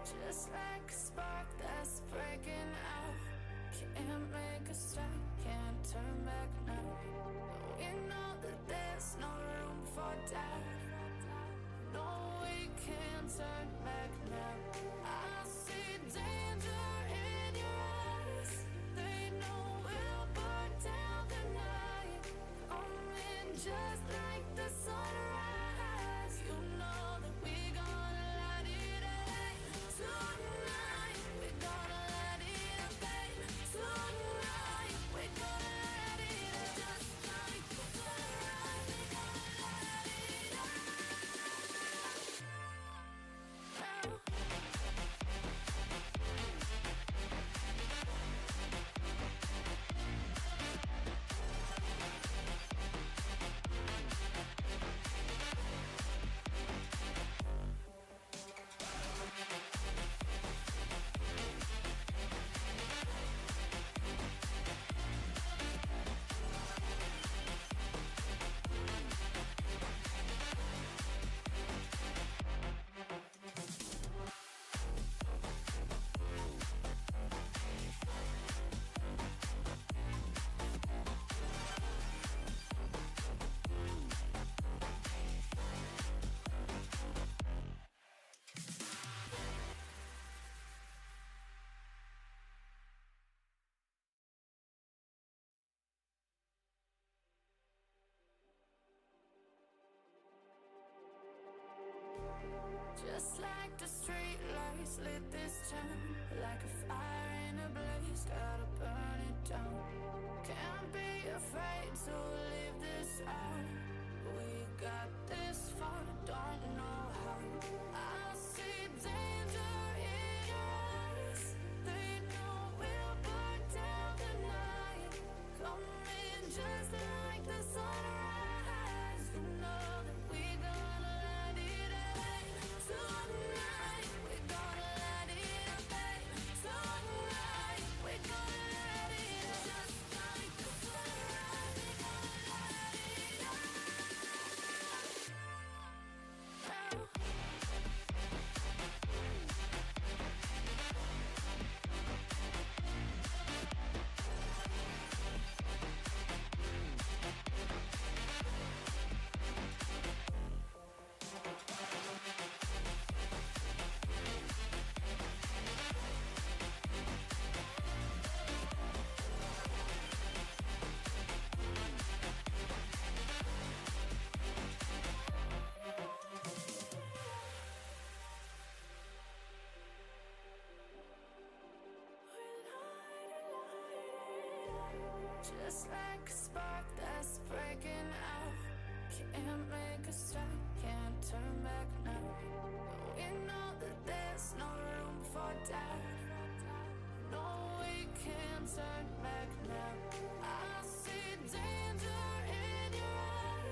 Just like a spark that's breaking out. Can't make a stop, can't turn back now. We know that there's no room for doubt. No, we can't turn back now. I see danger in your eyes. They know we'll burn down the night. Coming just like the sunrise. You know that we gonna light it up. Tonight, we gonna light it up, baby. Tonight, we gonna light it up. Just like the sunrise, we gonna light it up. Just like the street lights lit this town, like a fire in a blaze, gotta burn it down. Can't be afraid to leave this out. We got this far, don't know how. I see danger in your eyes. They know we'll burn down the night. Coming just like the sunrise. You know that we gonna light it up. Tonight, we gonna light it up, baby. Tonight, we gonna light it up. Just like the sunrise, we gonna light it up. Just like a spark that's breaking out. Can't make a stop, can't turn back now. We know that there's no room for doubt. No, we can't turn back now. I see danger in your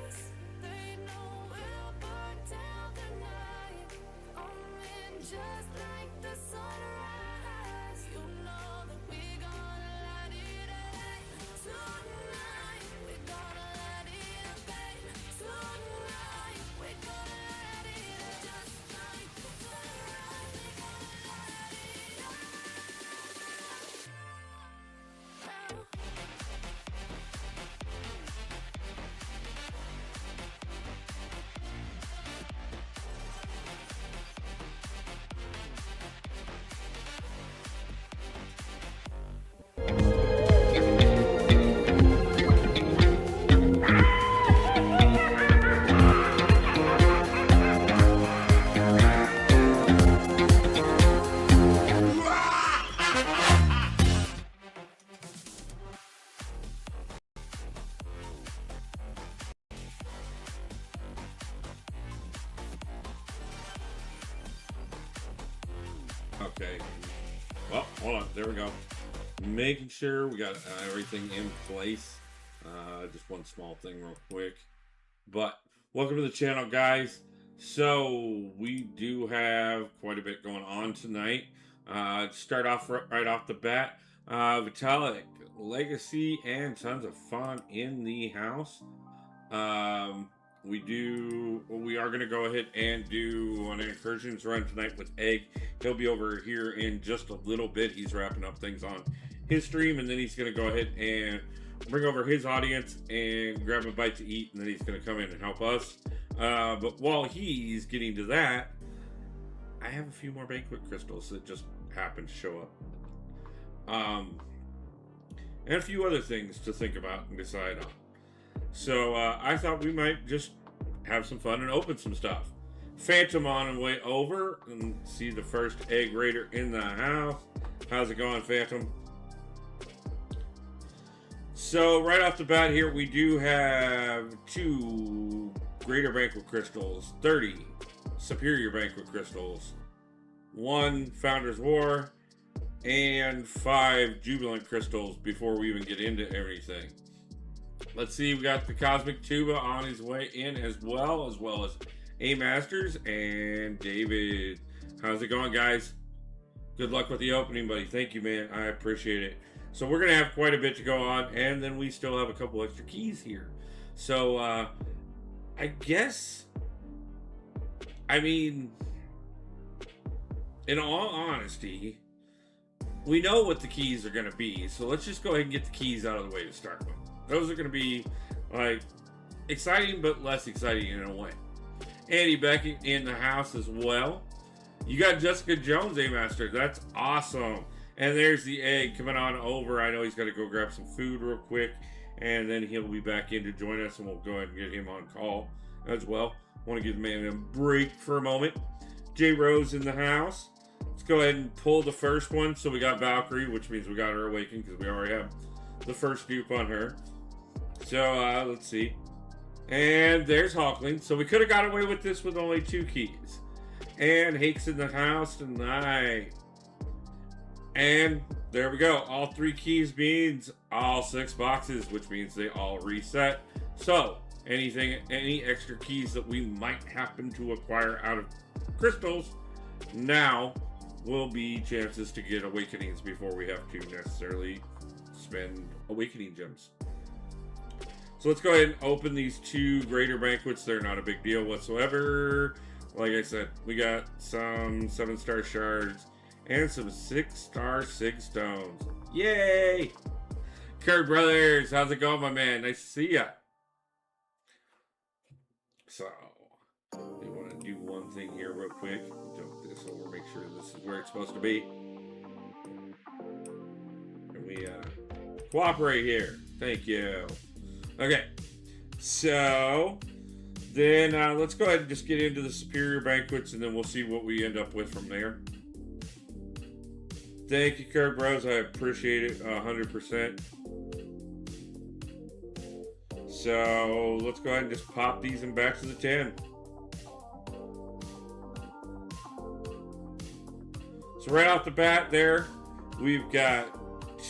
eyes. They know we'll burn down the night. Coming just like the sunrise. You know that we gonna light it up. Tonight, we gonna light it up, baby. Tonight, we gonna light it up. Just like the sunrise, we gonna light it up. Okay. Well, hold on. There we go. Making sure we got everything in place. Just one small thing real quick. But welcome to the channel, guys. So we do have quite a bit going on tonight. Start off right off the bat. Vitalik, Legacy, and tons of fun in the house. we are going to go ahead and do an Incursions run tonight with Egg. He'll be over here in just a little bit. He's wrapping up things on his stream, and then he's going to go ahead and bring over his audience and grab a bite to eat, and then he's going to come in and help us. But while he's getting to that, I have a few more Banquet crystals that just happened to show up. And a few other things to think about and decide on. So I thought we might just have some fun and open some stuff. Phantom on the way over and see the first egg raider in the house. How's it going, Phantom? So right off the bat here, we do have 2 Greater Banquet crystals, 30 Superior Banquet crystals, 1 Founder's War, and 5 Jubilant crystals before we even get into everything. Let's see, we got the Cosmic Tuba on his way in as well as A Masters and David. How's it going, guys? Good luck with the opening, buddy. Thank you, man. I appreciate it. So we're going to have quite a bit to go on, and then we still have a couple extra keys here. So, I guess, I mean, in all honesty, we know what the keys are going to be, so let's just go ahead and get the keys out of the way to start with. Those are going to be, like, exciting, but less exciting in a way. Andy Beckett in the house as well. You got Jessica Jones, A-Master. That's awesome. And there's the Egg coming on over. I know he's got to go grab some food real quick, and then he'll be back in to join us, and we'll go ahead and get him on call as well. Want to give the man a break for a moment. J Rose in the house. Let's go ahead and pull the first one. So we got Valkyrie, which means we got her awakened because we already have the first dupe on her. So let's see. And there's Hawkling. So we could have got away with this with only 2 keys. And Hake's in the house tonight. And there we go. All 3 keys means all 6 boxes, which means they all reset. So any extra keys that we might happen to acquire out of crystals now will be chances to get awakenings before we have to necessarily spend awakening gems. So let's go ahead and open these 2 Greater Banquets. They're not a big deal whatsoever. Like I said, we got some 7-star shards and some 6-star sig stones. Yay! Kurt Brothers, how's it going, my man? Nice to see ya. So, we want to do one thing here real quick. Jump this over, make sure this is where it's supposed to be. And we cooperate here. Thank you. Okay, so then let's go ahead and just get into the Superior Banquets, and then we'll see what we end up with from there. Thank you, Kurt Bros. I appreciate it 100%. So let's go ahead and just pop these in back to the 10. So right off the bat there, we've got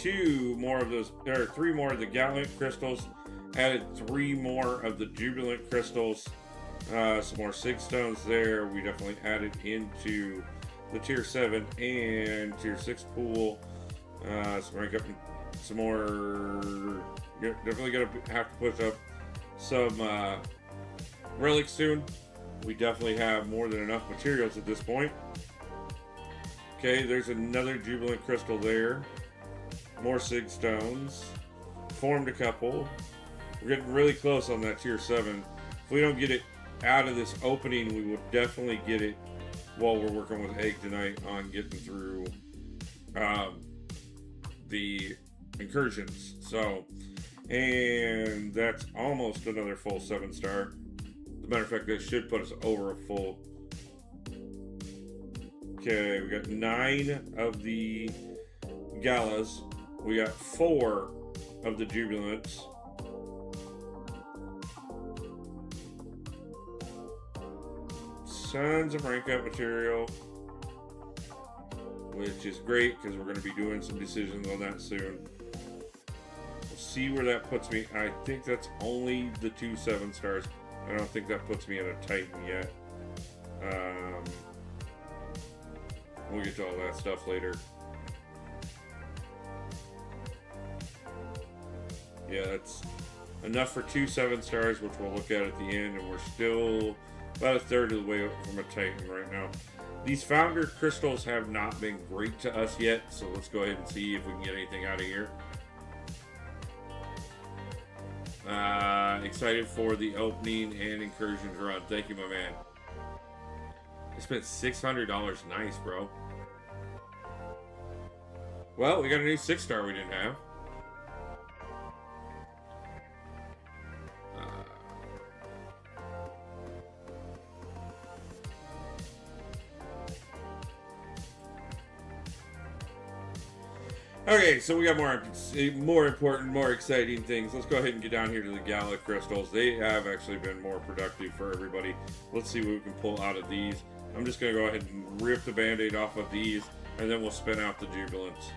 2 more of those, or 3 more of the Gallant crystals. Added 3 more of the Jubilant crystals. Some more sig stones there. We definitely added into the tier 7 and tier 6 pool. So rank up some more. Definitely gonna have to push up some relics soon. We definitely have more than enough materials at this point. Okay, there's another Jubilant crystal there. More sig stones. Formed a couple. We're getting really close on that tier 7. If we don't get it out of this opening, we will definitely get it while we're working with Egg tonight on getting through the Incursions. So, and that's almost another full 7-star. As a matter of fact, that should put us over a full. Okay, we got 9 of the Galas. We got 4 of the Jubilants. Tons of rank up material, which is great because we're going to be doing some decisions on that soon. We'll see where that puts me. I think that's only the 2 7-stars. I don't think that puts me at a Titan yet. We'll get to all that stuff later. Yeah, Enough for 2 7-stars, which we'll look at the end, and we're still about a third of the way up from a Titan right now. These Founder crystals have not been great to us yet, so let's go ahead and see if we can get anything out of here. Excited for the opening and Incursions run. Thank you, my man. I spent $600. Nice, bro. Well, we got a new 6-star we didn't have. Okay, so we got more important, more exciting things. Let's go ahead and get down here to the Gala crystals. They have actually been more productive for everybody. Let's see what we can pull out of these. I'm just going to go ahead and rip the band-aid off of these, and then we'll spin out the Jubilants.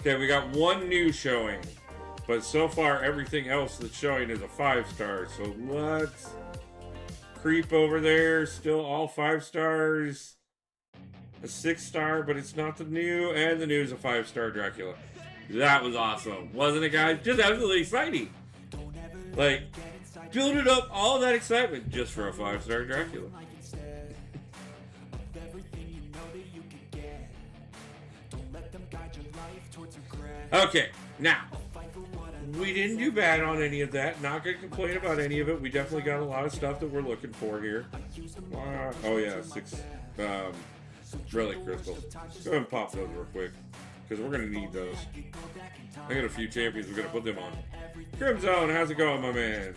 Okay, we got one new showing, but so far everything else that's showing is a 5-star. So let's creep over there. Still all 5 stars. A 6-star, but it's not the new, and the new is a 5-star Dracula. That was awesome, wasn't it, guys? Just absolutely exciting. Like, building up all that excitement just for a 5-star Dracula. Okay, now, we didn't do bad on any of that. Not going to complain about any of it. We definitely got a lot of stuff that we're looking for here. Oh yeah, 6 relic crystals. Go ahead and pop those real quick, because we're going to need those. I got a few champions we're going to put them on. Crimson, how's it going, my man?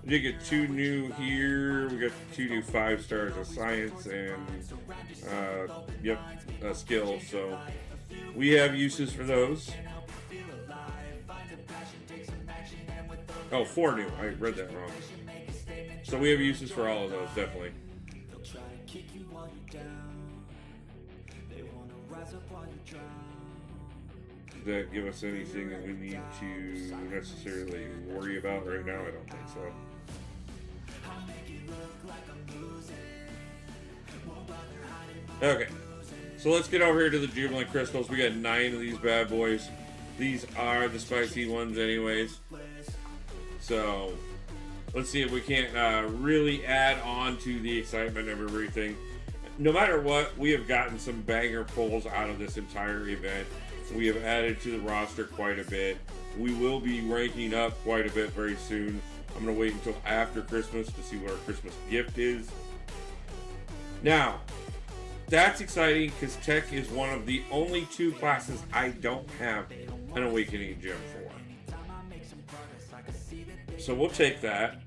We did get 2 new here. We got 2 new 5-stars of science and skill. So we have uses for those. Oh, 4 new. I read that wrong. So we have uses for all of those, definitely. Does that give us anything that we need to necessarily worry about right now? I don't think so. Okay. So let's get over here to the Jubilant Crystals. We got 9 of these bad boys. These are the spicy ones anyways. So let's see if we can't really add on to the excitement of everything. No matter what, we have gotten some banger pulls out of this entire event. We have added to the roster quite a bit. We will be ranking up quite a bit very soon. I'm going to wait until after Christmas to see what our Christmas gift is. Now, that's exciting because Tech is one of the only 2 classes I don't have an Awakening Gem for. So we'll take that.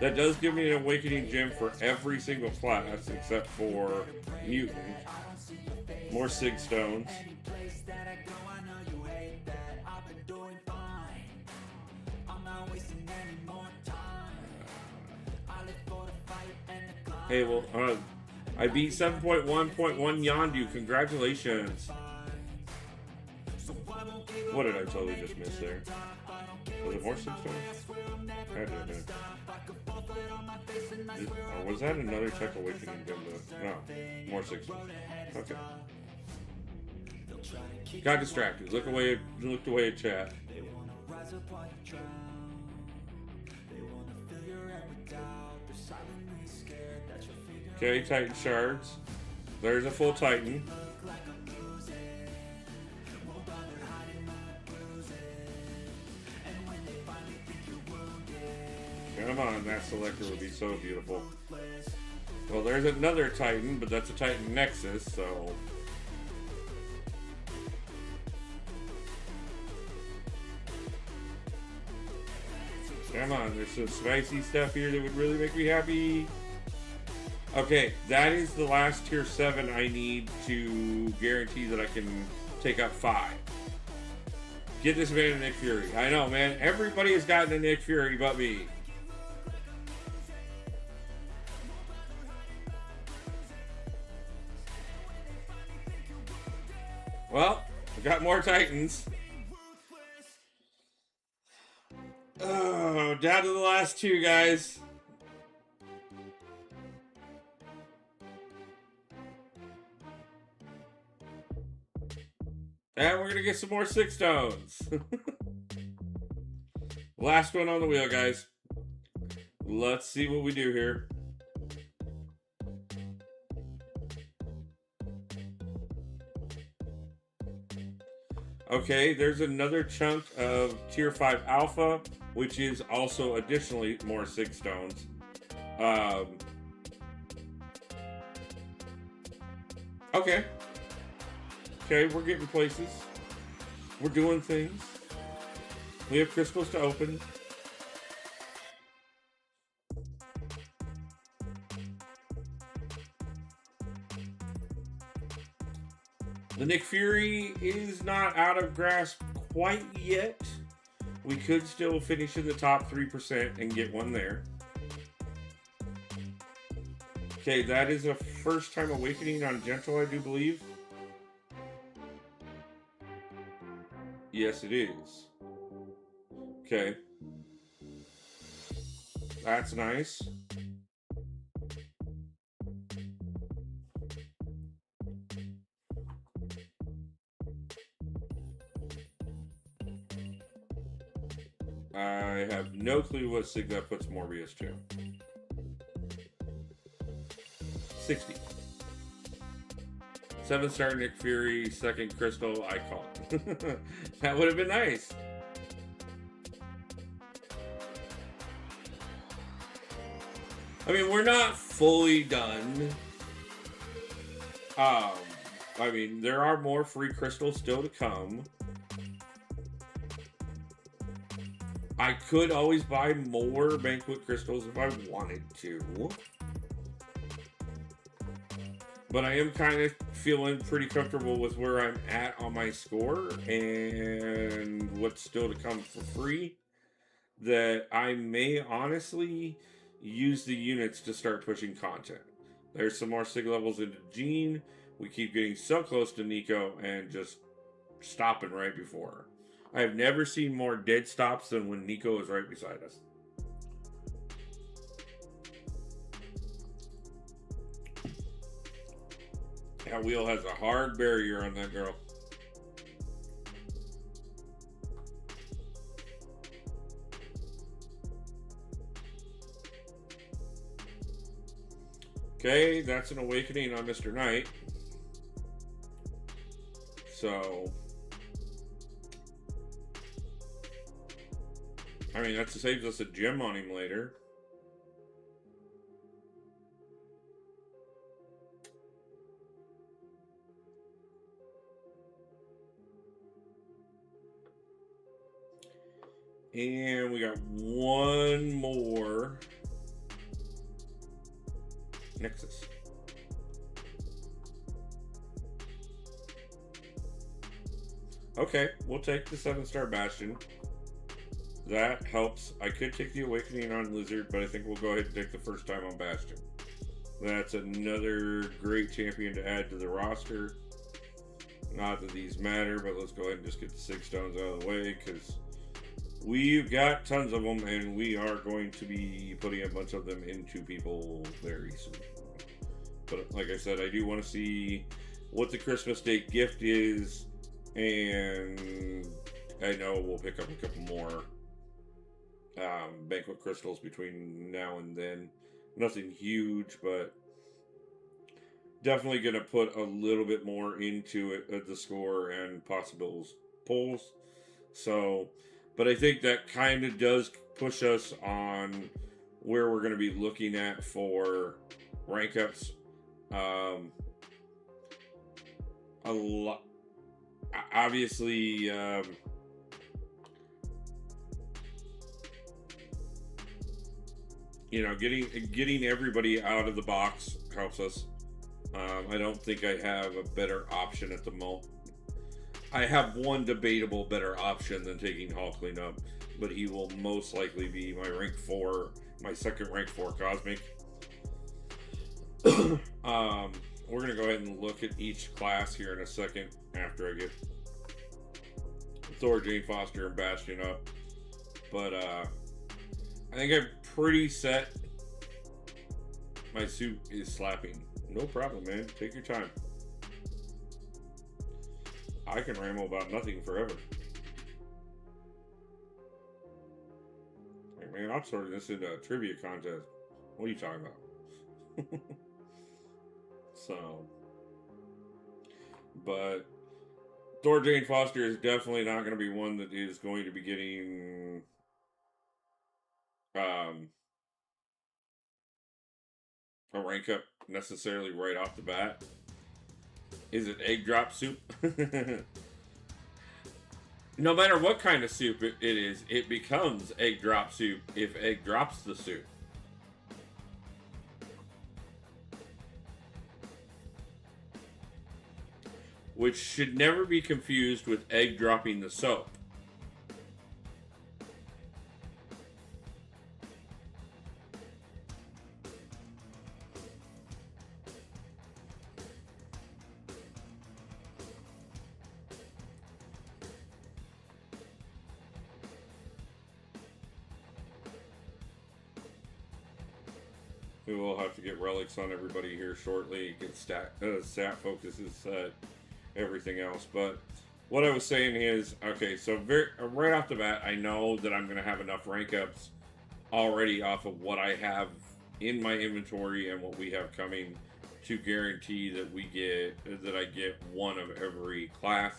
That does give me an Awakening Gem for every single class except for Mutant. More Sig Stones. Hey, well, I beat 7.1.1 Yondu. Congratulations. What did I totally just miss there? Was it more 6 stones? I had to admit. Or was that another Tech Awakening Gem? No, more 6 stones. Okay. Got distracted. Looked away at chat. Okay, Titan shards. There's a full Titan. Come on, that selector would be so beautiful. Well, there's another Titan, but that's a Titan Nexus, so... Come on, there's some spicy stuff here that would really make me happy. Okay, that is the last tier 7 I need to guarantee that I can take up 5. Get this man a Nick Fury. I know, man. Everybody has gotten a Nick Fury but me. Well, we got more Titans. Oh, down to the last two, guys. And we're going to get some more 6 stones. Last one on the wheel, guys. Let's see what we do here. Okay, there's another chunk of tier 5 alpha, which is also additionally more 6 stones. Okay. Okay, we're getting places. We're doing things. We have crystals to open. The Nick Fury is not out of grasp quite yet. We could still finish in the top 3% and get one there. Okay, that is a first time awakening on Gentle, I do believe. Yes, it is. Okay. That's nice. I have no clue what sig that puts Morbius to. 60. 7-star Nick Fury, 2nd crystal, I call it. That would have been nice. I mean, we're not fully done. I mean, there are more free crystals still to come. I could always buy more Banquet crystals if I wanted to. But I am kind of feeling pretty comfortable with where I'm at on my score and what's still to come for free. That I may honestly use the units to start pushing content. There's some more sig levels into Jean. We keep getting so close to Nico and just stopping right before her. I have never seen more dead stops than when Nico is right beside us. That wheel has a hard barrier on that girl. Okay, that's an awakening on Mr. Knight. So, I mean, that saves us a gem on him later. And we got one more Nexus. Okay, we'll take the 7-star Bastion. That helps. I could take the Awakening on Lizard, but I think we'll go ahead and take the first time on Bastion. That's another great champion to add to the roster. Not that these matter, but let's go ahead and just get the 6 stones out of the way, because we've got tons of them, and we are going to be putting a bunch of them into people very soon. But like I said, I do want to see what the Christmas Day gift is, and I know we'll pick up a couple more Banquet crystals between now and then. Nothing huge, but definitely going to put a little bit more into it at the score and possible pulls. So, but I think that kind of does push us on where we're going to be looking at for rank ups. A lot, obviously, you know, getting everybody out of the box helps us. I don't think I have a better option at the moment. I have one debatable better option than taking Hall Cleanup, but he will most likely be my rank 4, my second rank 4 Cosmic. We're going to go ahead and look at each class here in a second after I get Thor, Jane Foster, and Bastion up. But I think I'm pretty set. My suit is slapping. No problem, man. Take your time. I can ramble about nothing forever. Hey, man, I'm sorting this into a trivia contest. What are you talking about? So, but Dora Jane Foster is definitely not going to be one that is going to be getting a rank up necessarily right off the bat. Is it egg drop soup? No matter what kind of soup it is, it becomes egg drop soup if egg drops the soup. Which should never be confused with egg dropping the soap. We will have to get relics on everybody here shortly. Get stat focus is set, everything else. But what I was saying is, okay, so right off the bat, I know that I'm going to have enough rank ups already off of what I have in my inventory and what we have coming to guarantee that I get one of every class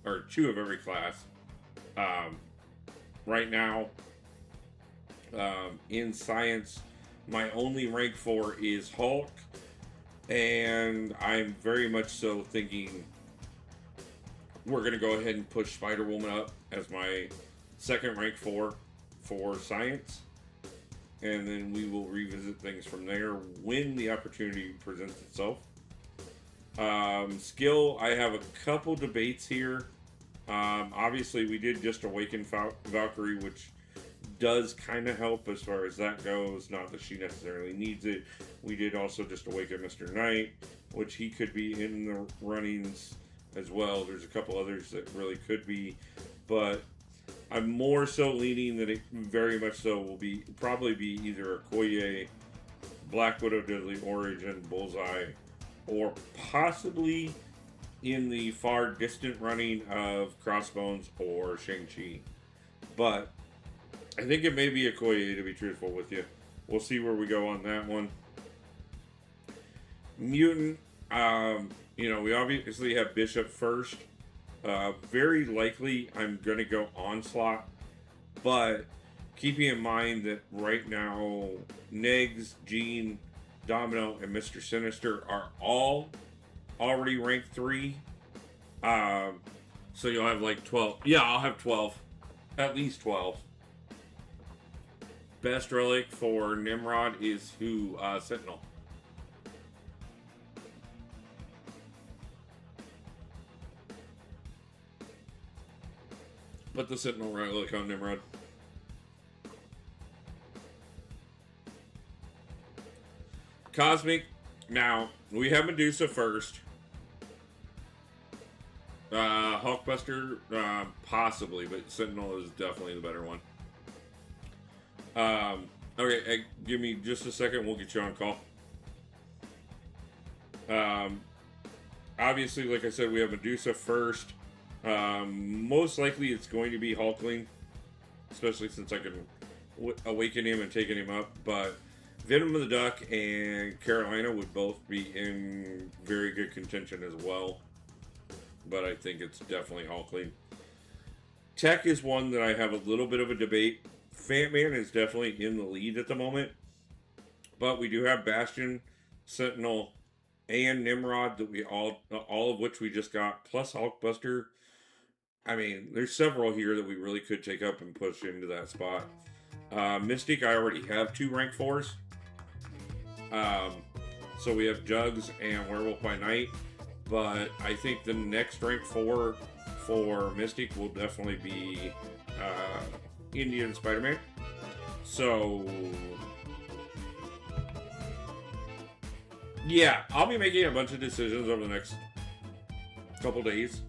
or two of every class. Right now, in science, my only rank 4 is Hulk, and I'm very much so thinking we're going to go ahead and push Spider-Woman up as my second rank 4 for science, and then we will revisit things from there when the opportunity presents itself. Skill, I have a couple debates here. Obviously, we did just awaken Valkyrie, which does kind of help as far as that goes. Not that she necessarily needs it. We did also just awaken Mr. Knight, which he could be in the runnings as well. There's a couple others that really could be, but I'm more so leaning that it very much so will probably be either Okoye, Black Widow, Deadly Origin, Bullseye, or possibly in the far distant running of Crossbones or Shang-Chi. But I think it may be Okoye, to be truthful with you. We'll see where we go on that one. Mutant, we obviously have Bishop first. Very likely I'm going to go Onslaught. But keeping in mind that right now, Negs, Jean, Domino, and Mr. Sinister are all already ranked 3. So you'll have like 12. Yeah, I'll have 12. At least 12. Best relic for Nimrod is Sentinel. Put the Sentinel relic on Nimrod. Cosmic. Now, we have Medusa first. Hulkbuster, possibly, but Sentinel is definitely the better one. Okay, give me just a second. We'll get you on call. Obviously, like I said, we have Medusa first. Most likely it's going to be Hulkling, especially since I can awaken him and taking him up. But Venom of the Duck and Carolina would both be in very good contention as well. But I think it's definitely Hulkling. Tech is one that I have a little bit of a debate. Fat-Man is definitely in the lead at the moment. But we do have Bastion, Sentinel, and Nimrod that we all of which we just got, plus Hulkbuster. I mean, there's several here that we really could take up and push into that spot. Mystic, I already have 2 rank 4s. So we have Jugs and Werewolf by Night. But I think the next rank 4 for Mystic will definitely be Indian Spider-Man. So yeah, I'll be making a bunch of decisions over the next couple days.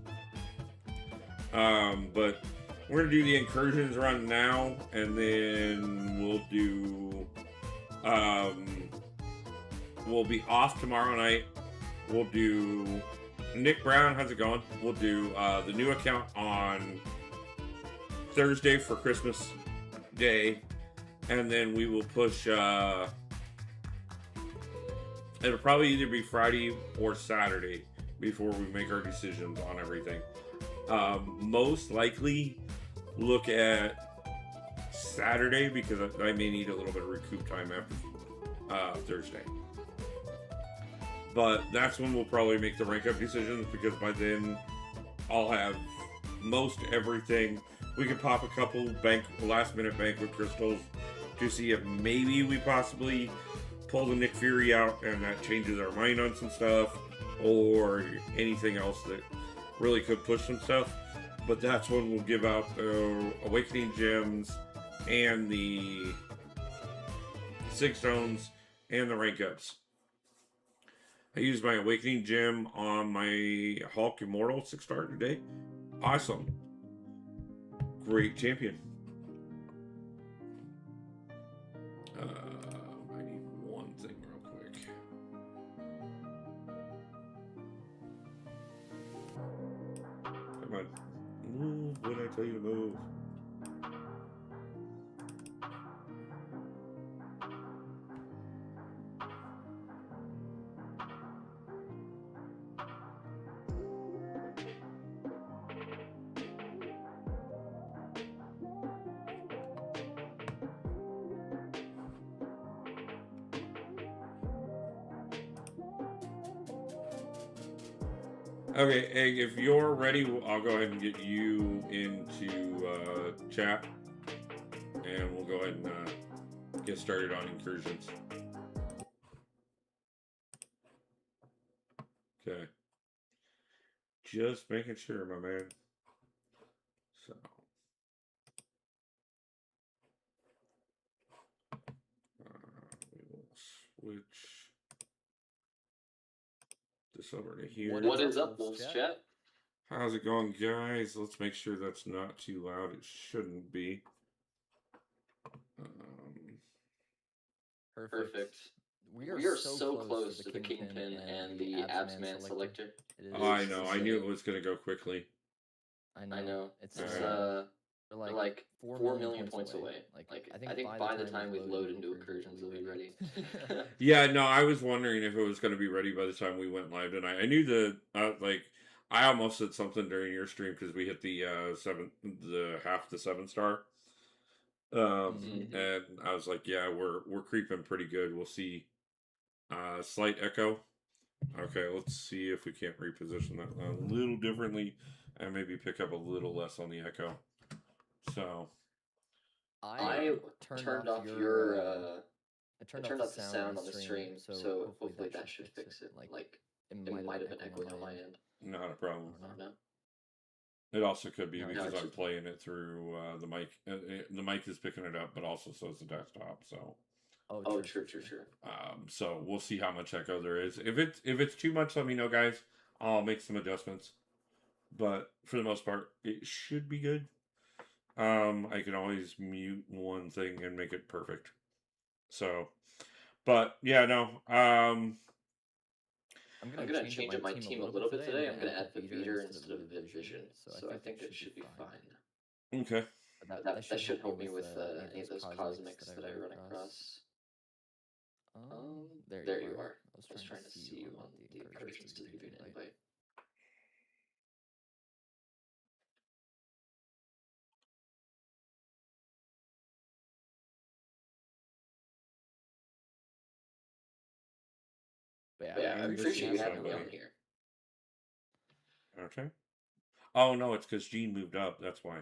But we're gonna do the Incursions run now, and then we'll do. We'll be off tomorrow night. We'll do. Nick Brown, how's it going? We'll do the new account on Thursday for Christmas Day, and then we will push. It'll probably either be Friday or Saturday before we make our decisions on everything. Most likely, look at Saturday because I may need a little bit of recoup time after Thursday. But that's when we'll probably make the rank up decisions because by then I'll have most everything. We could pop a couple last minute Banquet crystals to see if maybe we possibly pull the Nick Fury out and that changes our mind on some stuff or anything else that really could push some stuff. But that's when we'll give out the Awakening Gems and the Sig Stones and the rank ups. I used my Awakening Gem on my Hulk Immortal 6-star today. Awesome. Great champion. I need one thing real quick. Come on. Move when I tell you to move. Okay, Egg, if you're ready, I'll go ahead and get you into chat. And we'll go ahead and get started on Incursions. Okay. Just making sure, my man. So. We will switch this over to here. What is up, Wolf's Chat? How's it going, guys? Let's make sure that's not too loud. It shouldn't be. Perfect. We are so close to the Kingpin and the Absman Selector. I know. I knew it was going to go quickly. I know. It's we're like 4 million points away. Like I think by the time we load into Incursions, we'll be ready. Yeah, no, I was wondering if it was going to be ready by the time we went live tonight. I knew I almost said something during your stream because we hit the half the 7-star. And I was like, yeah, we're creeping pretty good. We'll see. Slight echo. Okay, let's see if we can't reposition that a little differently and maybe pick up a little less on the echo. So I turned off your I turned off the sound on the stream, so hopefully that should fix it. Like it might have been echoing on my end. Not a problem. No. It also could be because I'm playing it through the mic. The mic is picking it up, but also so is the desktop. So. Oh, true. So we'll see how much echo there is. If it's too much, let me know, guys. I'll make some adjustments. But for the most part, it should be good. I can always mute one thing and make it perfect. So, but yeah, no. I'm gonna change up my team a little bit today. I'm gonna add the Beater instead of Vision. So I think that should be fine. Okay. That should help me with any of those cosmics that I run across. There you are. I was trying to see you on the Incursions to give you an invite. Yeah, I appreciate you having me on here. Okay. Oh no, it's because Gene moved up. That's why.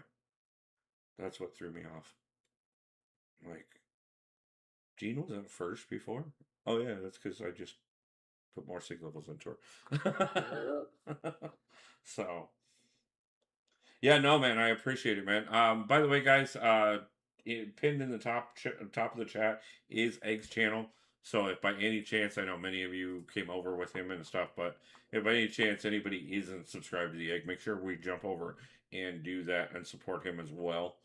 That's what threw me off. Like, Gene was at first before. Oh yeah, that's because I just put more sig levels into her. So, yeah, no, man, I appreciate it, man. By the way, guys, pinned in the top of the chat is Egg's channel. So if by any chance, I know many of you came over with him and stuff, but if by any chance anybody isn't subscribed to the Egg, make sure we jump over and do that and support him as well.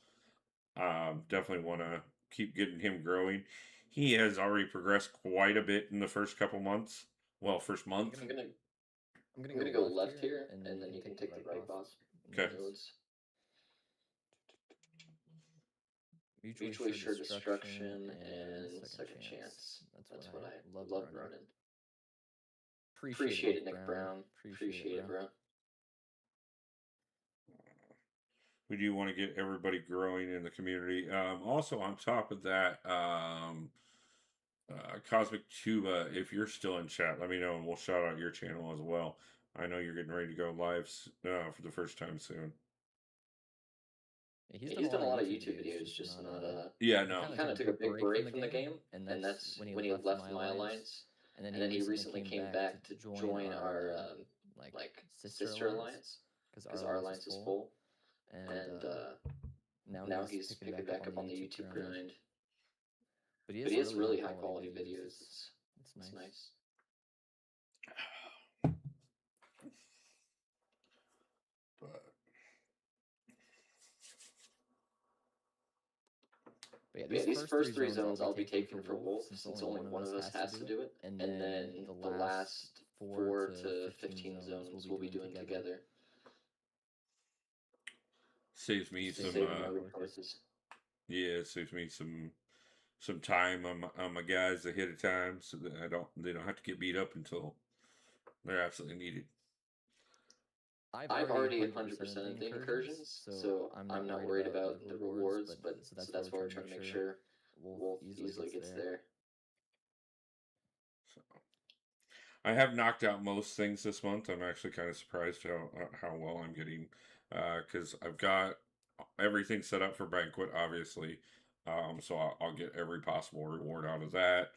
Definitely want to keep getting him growing. He has already progressed quite a bit in the first couple months. Well, first month. I'm gonna go left here, and then you can take the right boss. Okay. Mutually sure destruction and second chance. That's what I love running. Appreciate it, Nick Brown. Appreciate it, bro. We do want to get everybody growing in the community. Also, on top of that, Cosmic Tuba, if you're still in chat, let me know and we'll shout out your channel as well. I know you're getting ready to go live for the first time soon. He's done a lot of YouTube videos, just not yeah, no. He kind of took a big break from the game, and that's when he left my alliance. And then he recently came back to join our like sister alliance because our alliance is full. And now he's picking back up on the YouTube grind. But he has really high quality videos. It's nice. But yeah, these first three zones I'll be taking for Wolf, since only one of us has to do it. And then the last 4 to 15 zones we'll be doing together. Saves me some resources. Yeah, it saves me some time on my guys ahead of time, so that they don't have to get beat up until they're absolutely needed. I've already 100%ed the incursions, so I'm not worried about the rewards, but so that's why we're trying to make sure Wolf easily gets there. So, I have knocked out most things this month. I'm actually kind of surprised how well I'm getting, because I've got everything set up for Banquet, obviously. So I'll get every possible reward out of that.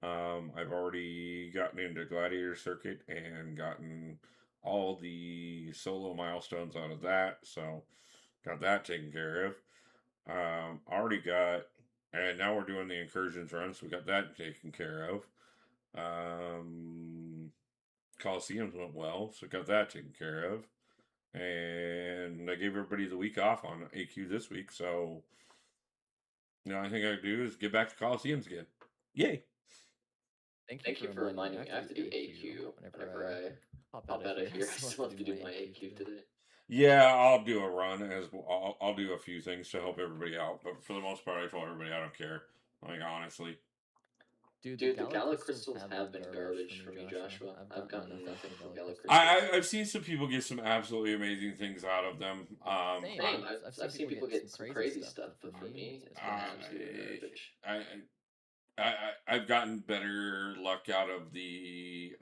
I've already gotten into Gladiator Circuit and gotten all the solo milestones out of that, so got that taken care of. Already got, and now we're doing the Incursions run, so we got that taken care of. Coliseums went well, so got that taken care of. And I gave everybody the week off on AQ this week, so the only thing I can do is get back to Coliseums again. Yay! Thank you for reminding me. I have to do AQ whenever I pop out of here. I still have to do my AQ today. Yeah, I'll do a run as well. I'll do a few things to help everybody out, but for the most part, I told everybody I don't care. Like, honestly. Dude, the Gala crystals have been garbage for me, Joshua. I've gotten nothing from Gala crystals. I've seen some people get some absolutely amazing things out of them. Same. I've seen people get some crazy stuff, but for me, it's been absolute garbage. I've gotten better luck out of the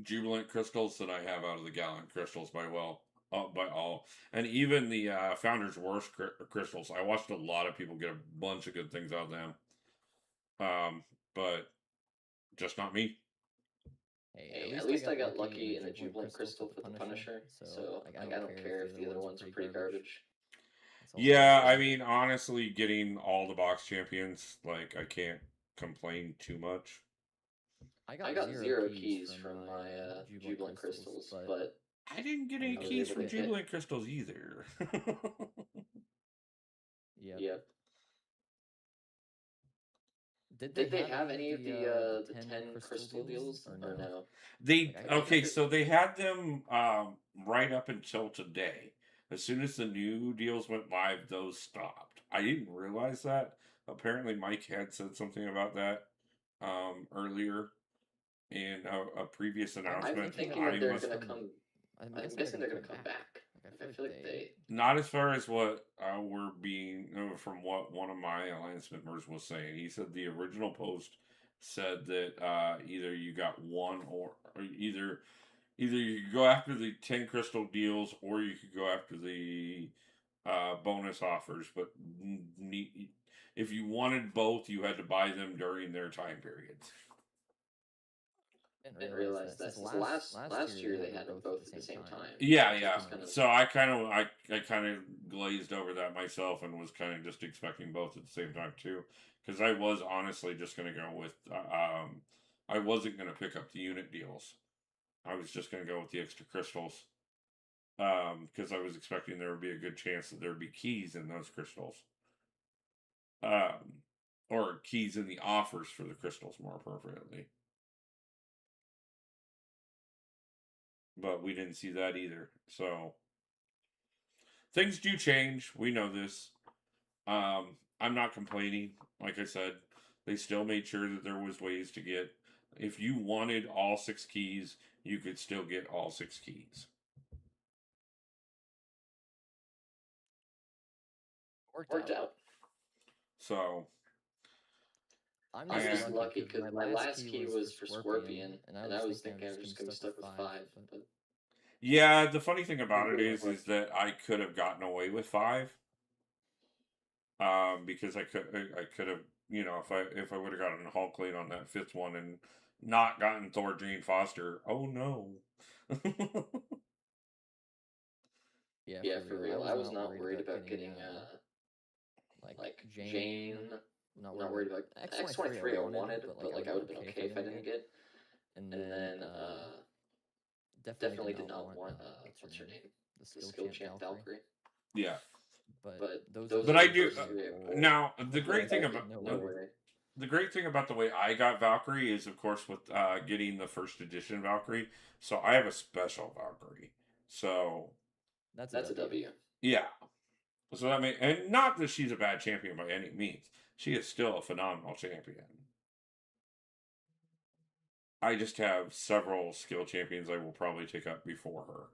Jubilant crystals than I have out of the Gallant crystals by all, and even the Founder's Worst crystals. I watched a lot of people get a bunch of good things out of them. But just not me. Hey, at least I got lucky in the Jubilant crystal with the Punisher, so I don't care if the other ones are pretty garbage. Yeah, I mean, honestly, getting all the box champions, like, I can't complain too much. I got 0 keys from my Jubilant crystals, but I didn't get any keys from Jubilant crystals either. Yep. Did they have any of the 10 crystal deals or no? So they had them right up until today. As soon as the new deals went live, those stopped. I didn't realize that. Apparently, Mike had said something about that earlier in a previous announcement. I'm thinking that they're going to come. I'm guessing they're going to come back. I feel like they. Not as far as what we're being, from what one of my alliance members was saying. He said the original post said that either you got one or either you could go after the 10 crystal deals or you could go after the bonus offers. But if you wanted both, you had to buy them during their time periods. I didn't realize that. Last year they had them both at the same time. Yeah. So I kind of glazed over that myself and was kind of just expecting both at the same time too, Because I was honestly just going to go with, I wasn't going to pick up the unit deals. I was just going to go with the extra crystals. Because I was expecting there would be a good chance that there would be keys in those crystals. Or keys in the offers for the crystals, more appropriately. But we didn't see that either. So things do change. We know this. I'm not complaining. Like I said, they still made sure that there was ways to get. If you wanted all 6 keys, you could still get all 6 keys. Worked out. So I'm just lucky because my last key was for Scorpion, and I was thinking I was just gonna be stuck with 5. But yeah, the funny thing about it is that I could have gotten away with 5. Because I could have, you know, if I would have gotten Hulkling on that 5th one and not gotten Thor Jane Foster. Oh no. yeah, for real. I was not worried about getting like Jane. I'm not worried about X-23 I wanted, but like I would have been okay if I didn't get. And then definitely did not want what's her name? The skill champ Valkyrie. Yeah. But But I do now the great thing about the great thing about the way I got Valkyrie is of course with getting the 1st edition Valkyrie. So I have a special Valkyrie. So that's a W. Yeah. So that and not that she's a bad champion by any means. She is still a phenomenal champion. I just have several skill champions I will probably take up before her.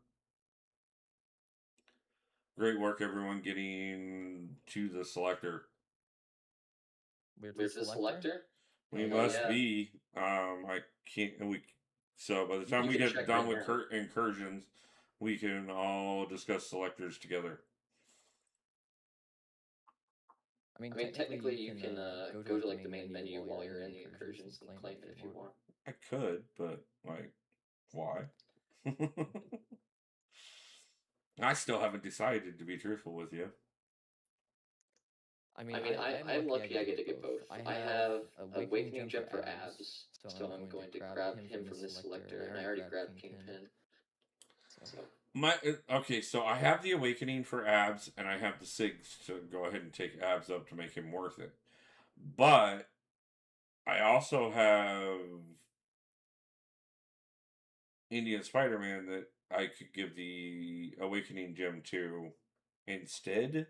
Great work, everyone, getting to the selector. Where's the selector? We must be. I can't. So by the time we get done with incursions, we can all discuss selectors together. I mean, technically you can go to like the main menu while you're in the incursions and claim it if you want. I could, but like, why? I still haven't decided, to be truthful with you. I mean, I'm lucky I get to get both. I have Awakening Gem for Abs, so I'm going to grab him from this selector, and I already grabbed Kingpin. So. So I have the Awakening for Abs, and I have the Sigs to go ahead and take Abs up to make him worth it. But I also have Indian Spider-Man that I could give the Awakening Gem to instead.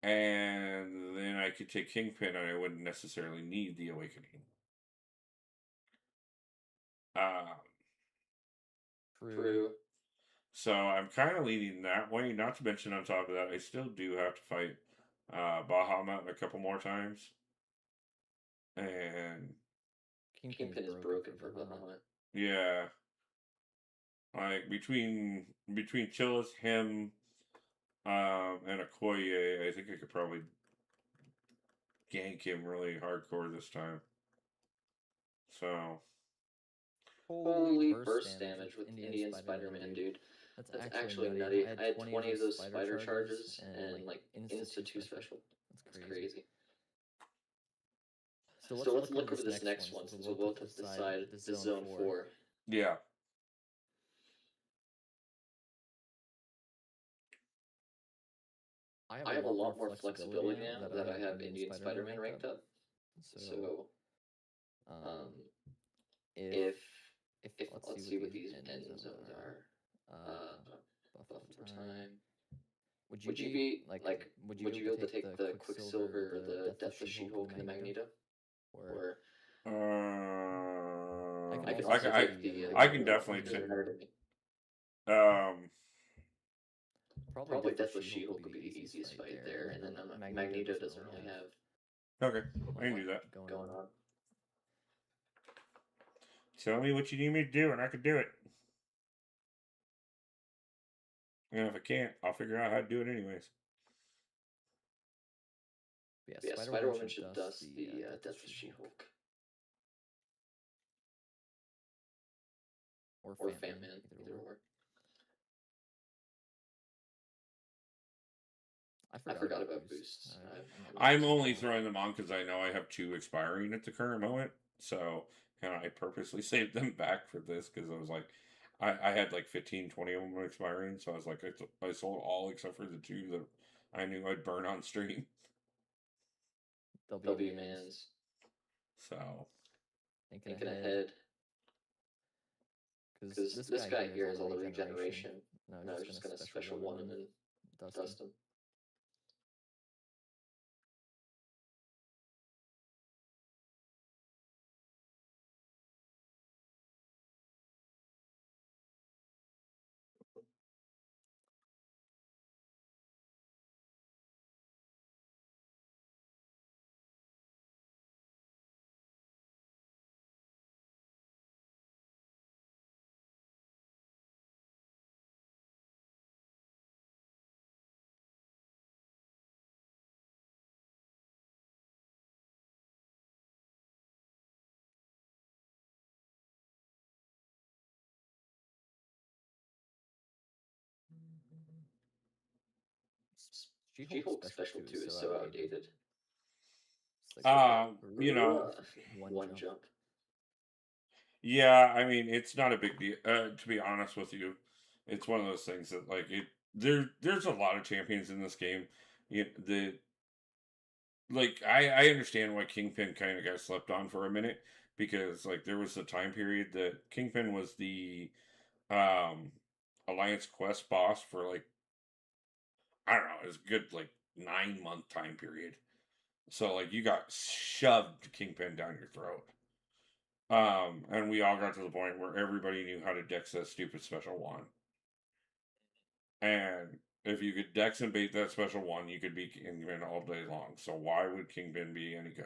And then I could take Kingpin and I wouldn't necessarily need the Awakening. True. So I'm kind of leaning that way. Not to mention on top of that, I still do have to fight Bahamut a couple more times. And Kingpin is broken for Bahamut. Yeah. Like between Chillis, him, and Okoye, I think I could probably gank him really hardcore this time. So holy burst damage with Indian Spider-Man, dude. That's actually nutty. I had 20 of those spider charges and like Insta-2 special. That's crazy. So let's look over this next one since we'll both have to decide the Zone 4. Yeah. I have a lot more flexibility now that I have Indian Spider-Man ranked up. So, if let's see what these end zones are. Buff over time. Would you be would you be able to take the Quicksilver or the Death of She-Hulk and the Magneto? Or I can definitely take. Probably Death of She-Hulk would be the easiest fight there, and then Magneto doesn't really have. Okay, I can do that. Going on. Tell me what you need me to do, and I can do it. And if I can't, I'll figure out how to do it anyways. Yeah, Spider-Woman should dust the Death of She-Hulk. Or Fan-Man, either or. I forgot about boosts. I'm only throwing them on because I know I have 2 expiring at the current moment. So, kind of, I purposely saved them back for this because I was like, I had like 15, 20 of them expiring. So I was like, I sold all except for the 2 that I knew I'd burn on stream. W Mans. So, thinking ahead. Because this guy here has all the regeneration. No, he's just gonna special 1 and then dust him. She-Hulk Special 2 is so outdated. you know, one jump. Yeah, I mean, it's not a big deal. To be honest with you, it's one of those things that like there's a lot of champions in this game. I understand why Kingpin kind of got slept on for a minute because like there was a time period that Kingpin was the um Alliance Quest boss for like I don't know, it was a good like 9-month time period. So like you got shoved Kingpin down your throat. And we all got to the point where everybody knew how to dex that stupid special 1. And if you could dex and bait that special 1, you could beat Kingpin all day long. So why would Kingpin be any good?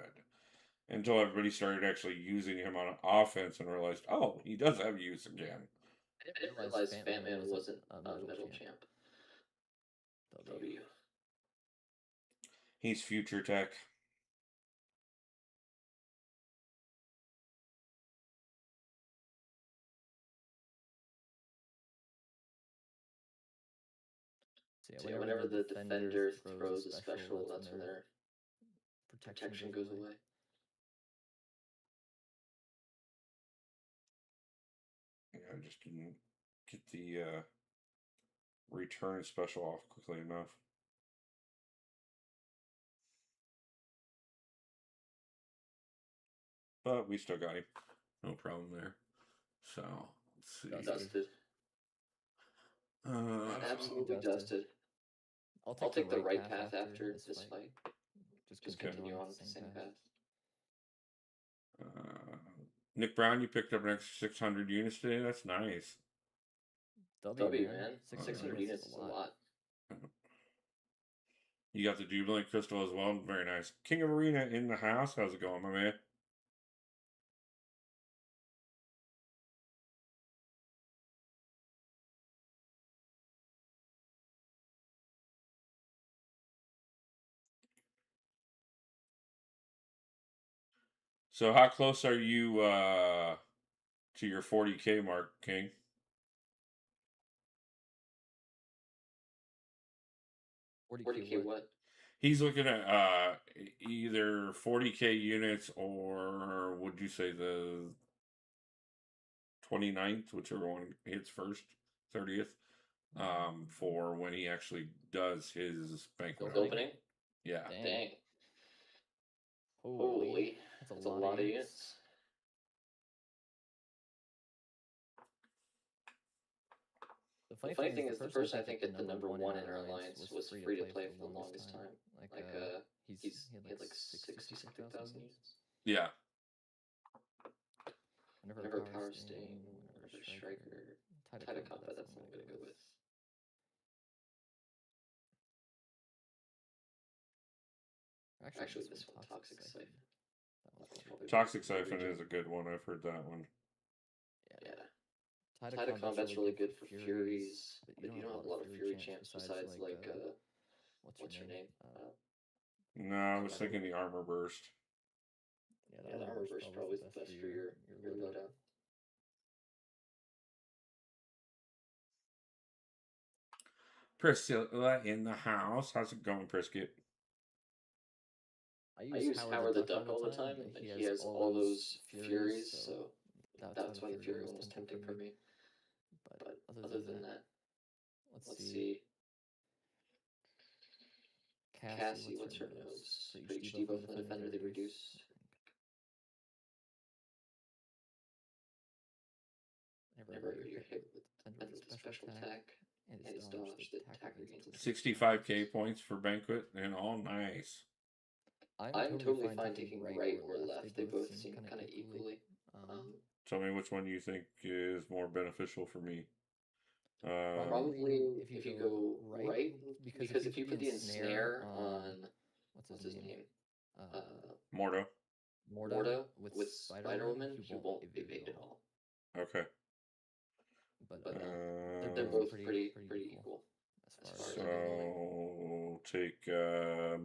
Until everybody started actually using him on offense and realized, oh, he does have use again. I didn't realize Batman wasn't a metal champ. W. He's future tech. So yeah, whenever the defender throws a special, that's when their protection goes away. Yeah, I just didn't get the return special off quickly enough. But we still got him. No problem there. So, let's see. Dusted. Absolutely dusted. I'll take the right path after this fight. Just continue on the same path. Nick Brown, you picked up an extra 600 units today. That's nice. W, man. 600 units is a lot. You got the Jubilant Crystal as well. Very nice. King of Arena in the house. How's it going, my man? So how close are you to your 40K mark, King? 40K what? He's looking at either 40K units or would you say the 29th, whichever one hits first, 30th, for when he actually does his banquet opening? Yeah. Dang. Holy. That's a lot of units. The funny thing is, the person I think at the number 1 in our alliance was free to play for the longest time. He had like 60 something thousand units. Yeah. Whenever Power Sting, whenever Striker, Tide of Combat, that's what I'm going to go with. Actually, this one, Toxic Siphon. Toxic Siphon is a good one. I've heard that one. Yeah. Tide of Combat's really good for Furies, but you don't have a lot of Fury champs besides, like, what's her name? No, I was thinking the Armor Burst. Yeah, the Armor Burst probably is the best for your loadout. Priscilla in the house. How's it going, Prisket? I use Howard the Duck all the time, and he has all those Furies, so that's why the Fury one was tempting for me. But other than that, let's see. Cassie, what's her nodes? For each debuff from the defender, they reduce. Whenever you're hit with defender with a special attack, and its dodge, the attacker gains 65k points for Banquet and all nice. I'm totally fine taking right or left. They both seem kind of equally. Tell me which one you think is more beneficial for me. Probably if you go right, because if you put the ensnare on what's his name, Mordo with Spider Woman, he won't evade at all. Okay. But they're both pretty equal as far as so take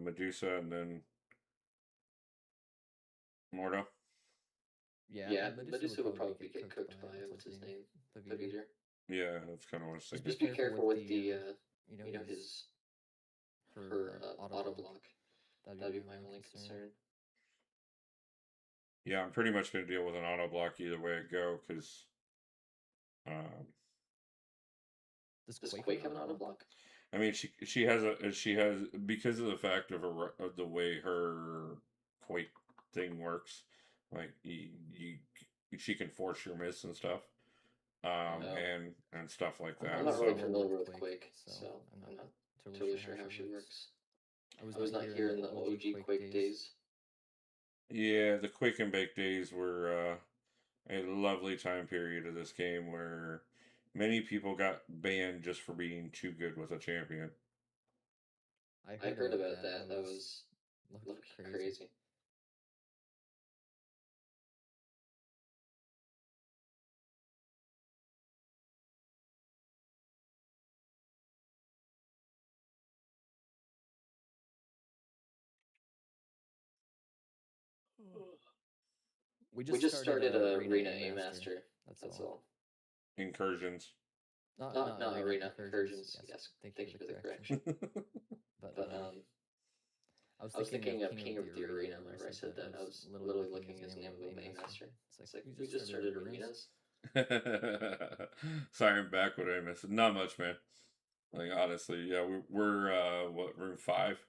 Medusa and then Mordo. Yeah, Medusa would probably get cooked by what's his name, Paviter. Yeah, that's kind of what I was thinking. Just be careful with the her auto block. That'd be my only concern. Yeah, I'm pretty much going to deal with an auto block either way I go, because does Quake have an auto block? I mean, she has because of the fact of the way her Quake thing works, like she can force your miss and stuff, and stuff like that. I'm not really familiar with Quake, so I'm not totally sure how she works. I was not here in the OG Quake days. Yeah, the Quake and Bake days were a lovely time period of this game where many people got banned just for being too good with a champion. I heard about that. That was crazy. We just started Arena A Master. That's all. Incursions. Not Arena. Incursions. Yes. Thank you for the correction. But I was thinking of King of the Arena whenever I said that. I was literally looking at his name of A Master. It's like we just started arenas. Sorry, I'm back. What I missed? Not much, man. Like honestly, yeah, we're what, room 5.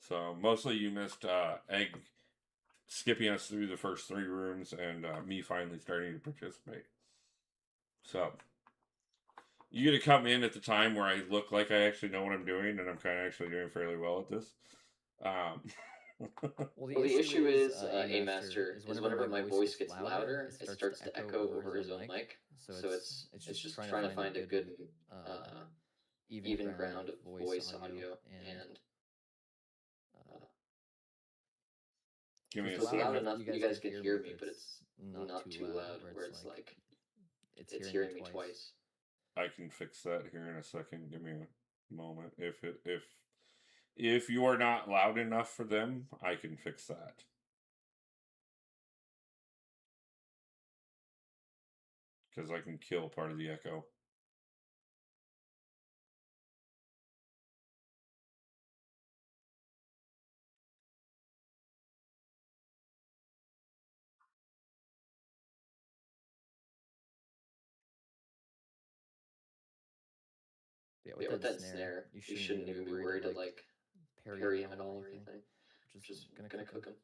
So mostly you missed Egg skipping us through the first 3 rooms and me finally starting to participate. So you get to come in at the time where I look like I actually know what I'm doing, and I'm kind of actually doing fairly well at this. Well, the issue is A Master is whenever my voice gets louder, it starts to echo over his own mic. So it's just trying to find a good even ground of voice audio and give me a it's second. loud enough that you guys can hear me, but it's not too loud where it's like it's hearing me twice. I can fix that here in a second. Give me a moment. If you are not loud enough for them, I can fix that. Because I can kill part of the echo. Yeah, with that snare, you shouldn't even be worried to like parry him at all or anything. Just gonna cook him.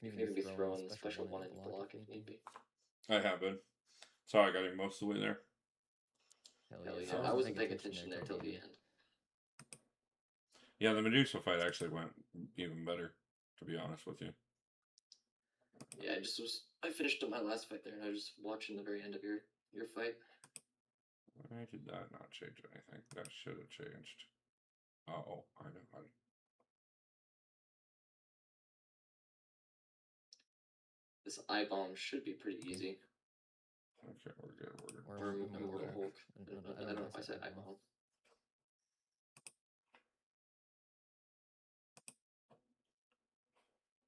You can even be throwing the special one in the block if need be. I have been. So I got him most of the way there. Hell yeah. I wasn't paying attention there till the end. Yeah, the Medusa fight actually went even better, to be honest with you. Yeah, I finished up my last fight there, and I was just watching the very end of your fight. Why did that not change anything? That should have changed. Oh, I know. This eye bomb should be pretty easy. Okay, we're good. Or Immortal Hulk. I don't know if I said eye bomb.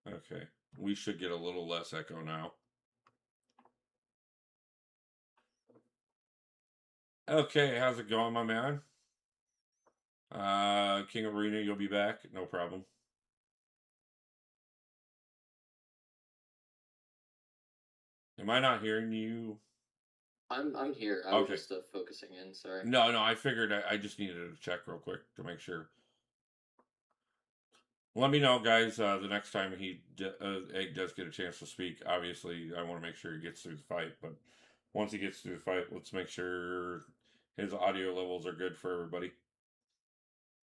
Okay, we should get a little less echo now. Okay, how's it going, my man? King Arena, you'll be back. No problem. Am I not hearing you? I'm here. I was Okay. just focusing in. Sorry. No, I figured I just needed to check real quick to make sure. Let me know, guys, the next time Egg does get a chance to speak. Obviously, I want to make sure he gets through the fight, but once he gets through the fight, let's make sure his audio levels are good for everybody.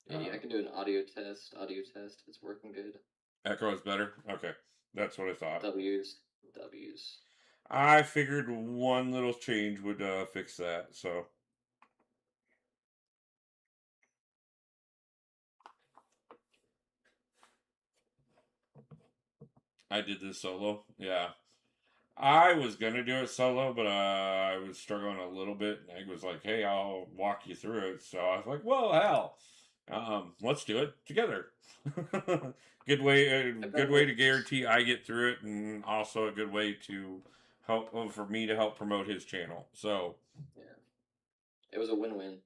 Yeah, I can do an audio test. Audio test. It's working good. Echo is better? Okay. That's what I thought. W's. I figured one little change would fix that, so. I did this solo. Yeah. I was gonna do it solo, but I was struggling a little bit, and Egg was like, "Hey, I'll walk you through it." So I was like, "Well, hell, let's do it together." Good way to guarantee I get through it, and also a good way to help for me to help promote his channel. So yeah, it was a win-win.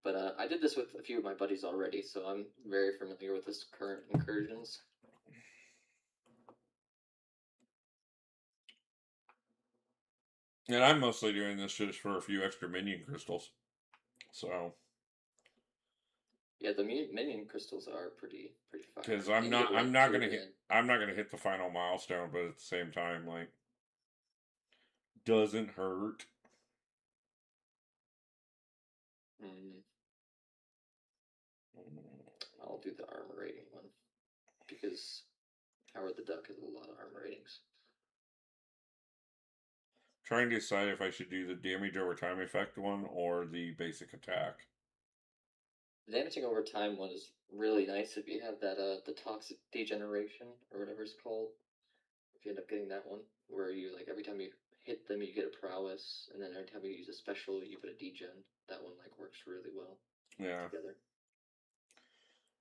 But I did this with a few of my buddies already, so I'm very familiar with this current Incursions. And I'm mostly doing this just for a few extra minion crystals. So. Yeah, the minion crystals are pretty fire. Because I'm not gonna hit the final milestone, but at the same time, like, doesn't hurt. I'll do the armor rating one because Howard the Duck has a lot of armor ratings. Trying to decide if I should do the damage over time effect one or the basic attack. The damaging over time one is really nice if you have that the toxic degeneration or whatever it's called. If you end up getting that one, where you like every time you hit them you get a prowess, and then every time you use a special you put a degen. That one like works really well. Yeah. Together.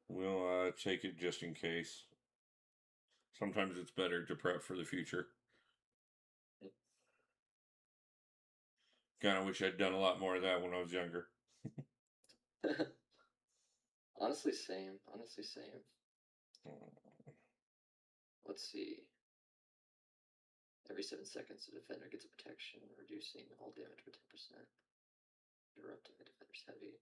We'll take it just in case. Sometimes it's better to prep for the future. Kind of wish I'd done a lot more of that when I was younger. Honestly, same. Let's see. Every 7 seconds, the defender gets a protection, reducing all damage by 10%. Interrupting the defender's heavy.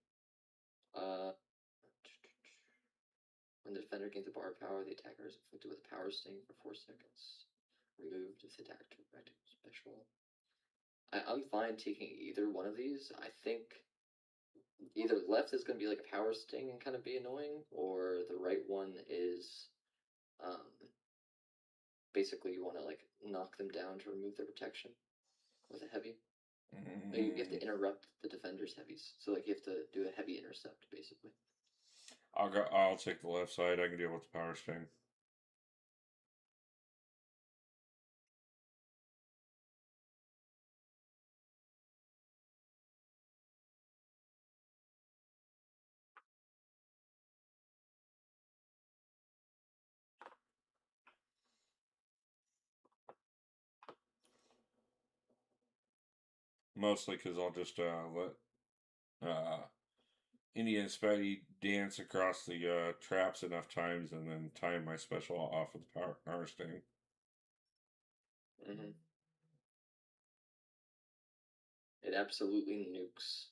When the defender gains a bar of power, the attacker is inflicted with a power sting for 4 seconds. Removed if the attacker took back to special. I'm fine taking either one of these. I think either left is going to be like a power sting and kind of be annoying, or the right one is basically you want to like knock them down to remove their protection with a heavy. You have to interrupt the defender's heavies, so like you have to do a heavy intercept basically. I'll take the left side. I can deal with the power sting. Mostly because I'll just let Indian Spidey dance across the traps enough times and then time my special off with the power sting. It absolutely nukes.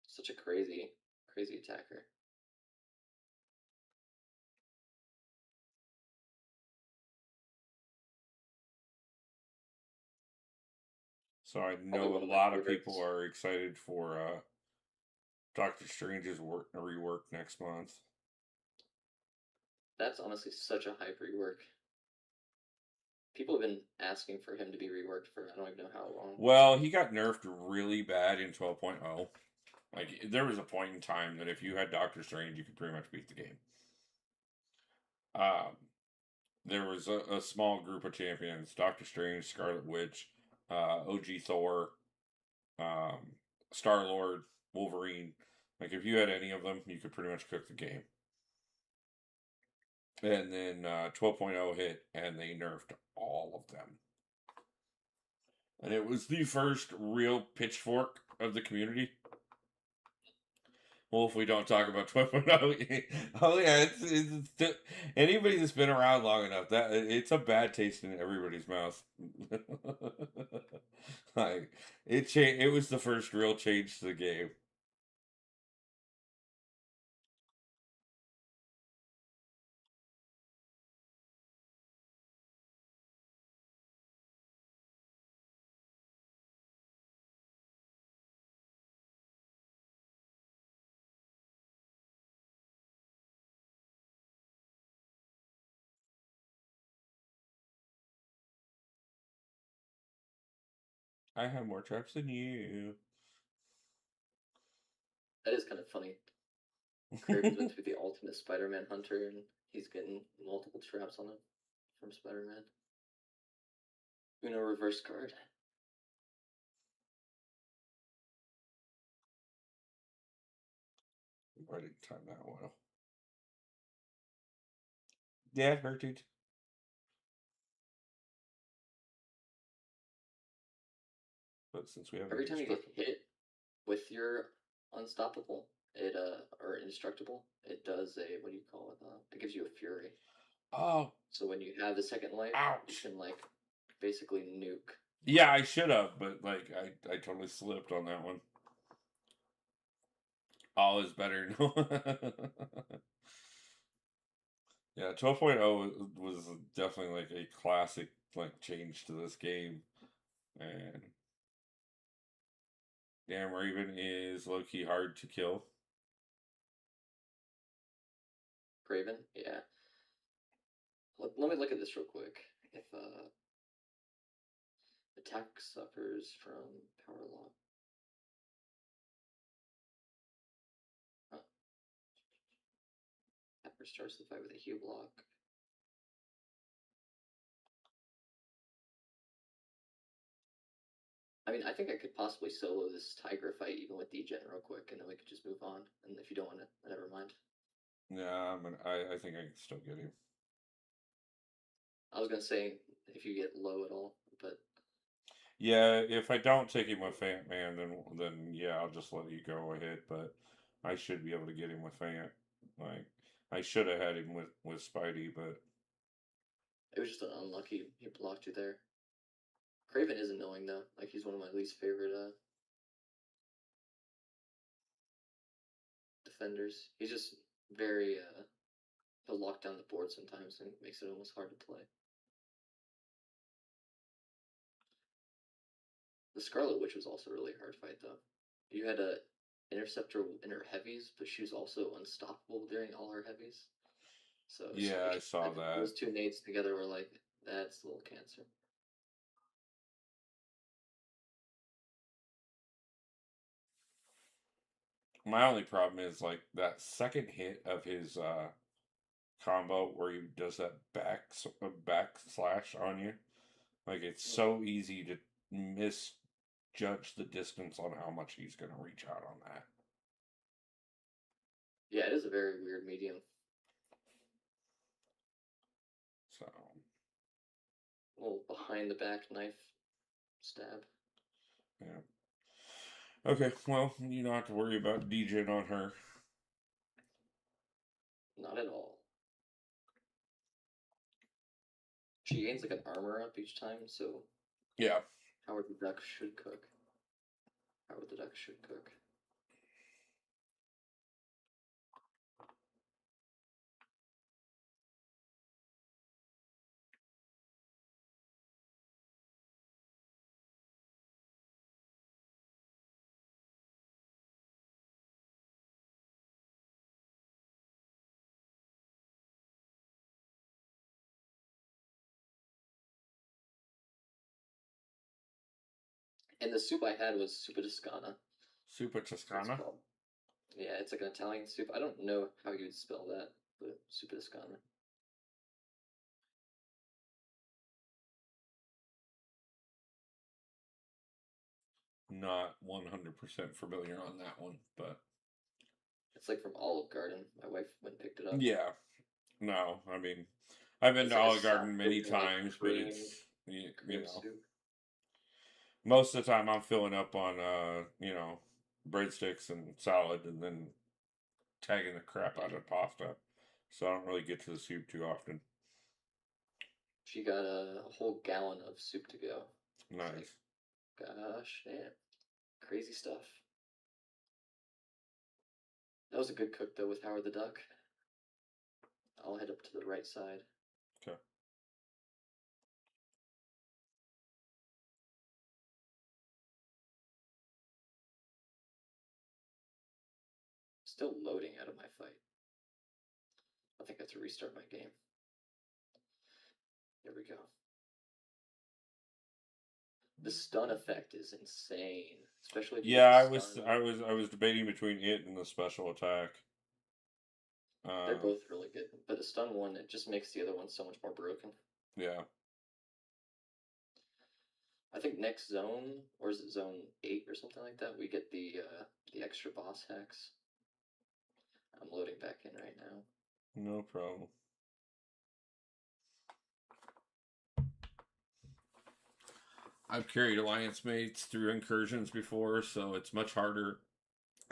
Such a crazy attacker. So I know a lot of people are excited for Doctor Strange's rework next month. That's honestly such a hype rework. People have been asking for him to be reworked for I don't even know how long. Well, he got nerfed really bad in 12.0. Like, there was a point in time that if you had Doctor Strange, you could pretty much beat the game. There was a small group of champions: Doctor Strange, Scarlet Witch, OG Thor, Star-Lord, Wolverine. Like, if you had any of them, you could pretty much cook the game. And then 12.0 hit, and they nerfed all of them. And it was the first real pitchfork of the community. Well, if we don't talk about 12.0, oh yeah, it's anybody that's been around long enough, that it's a bad taste in everybody's mouth. Like it was the first real change to the game. I have more traps than you. That is kind of funny. Craven's went through the ultimate Spider-Man hunter, and he's getting multiple traps on it from Spider-Man. Uno reverse card. I didn't time that well. Yeah, it hurted. But since we have every time you get hit with your unstoppable, it or indestructible, it does a, what do you call it? It gives you a fury. Oh. So when you have the second life, you can like basically nuke. Yeah, I should have, but like I totally slipped on that one. All is better. Yeah, 12.0 was definitely like a classic like change to this game. And damn, Raven is low-key hard to kill. Craven, yeah. Let me look at this real quick. If attack suffers from power lock. Pepper starts the fight with a heal block. I mean, I think I could possibly solo this Tiger fight even with D-Gen real quick, and then we could just move on. And if you don't want to, never mind. Yeah, I think I can still get him. I was gonna say if you get low at all, but yeah, if I don't take him with Fant Man, then yeah, I'll just let you go ahead. But I should be able to get him with Fant. Like I should have had him with Spidey, but it was just an unlucky he blocked you there. Craven is annoying though. Like he's one of my least favorite defenders. He's just very he'll lock down the board sometimes and makes it almost hard to play. The Scarlet Witch was also a really hard fight though. You had a interceptor in her heavies, but she was also unstoppable during all her heavies. So yeah, like, I saw that. Those two nades together were like, that's a little cancer. My only problem is like that second hit of his combo where he does that backslash on you. Like it's so easy to misjudge the distance on how much he's going to reach out on that. Yeah, it is a very weird medium. So, a little behind the back knife stab. yeah. Okay, well, you don't have to worry about DJing on her. Not at all. She gains like an armor up each time, so yeah. Howard the Duck should cook. Howard the Duck should cook. And the soup I had was Super Toscana. Super Toscana? Yeah, it's like an Italian soup. I don't know how you'd spell that, but Super Toscana. Not 100% familiar on that one, but it's like from Olive Garden. My wife went and picked it up. yeah, No, I mean, I've been It's to like a Olive soft Garden many looking, like, times, but cream it's you know, soup. most of the time I'm filling up on breadsticks and salad, and then tagging the crap out of pasta. So I don't really get to the soup too often. She got a whole gallon of soup to go. Nice. Like, gosh, damn. Crazy stuff. That was a good cook, though, with Howard the Duck. I'll head up to the right side. Okay. Still loading out of my fight. I think I have to restart my game. Here we go. The stun effect is insane, especially if you Yeah, get stunned. I was debating between it and the special attack. They're both really good, but the stun one, it just makes the other one so much more broken. Yeah. I think next zone, or is it zone 8 or something like that, we get the extra boss hacks. I'm loading back in right now. No problem. I've carried alliance mates through incursions before, so it's much harder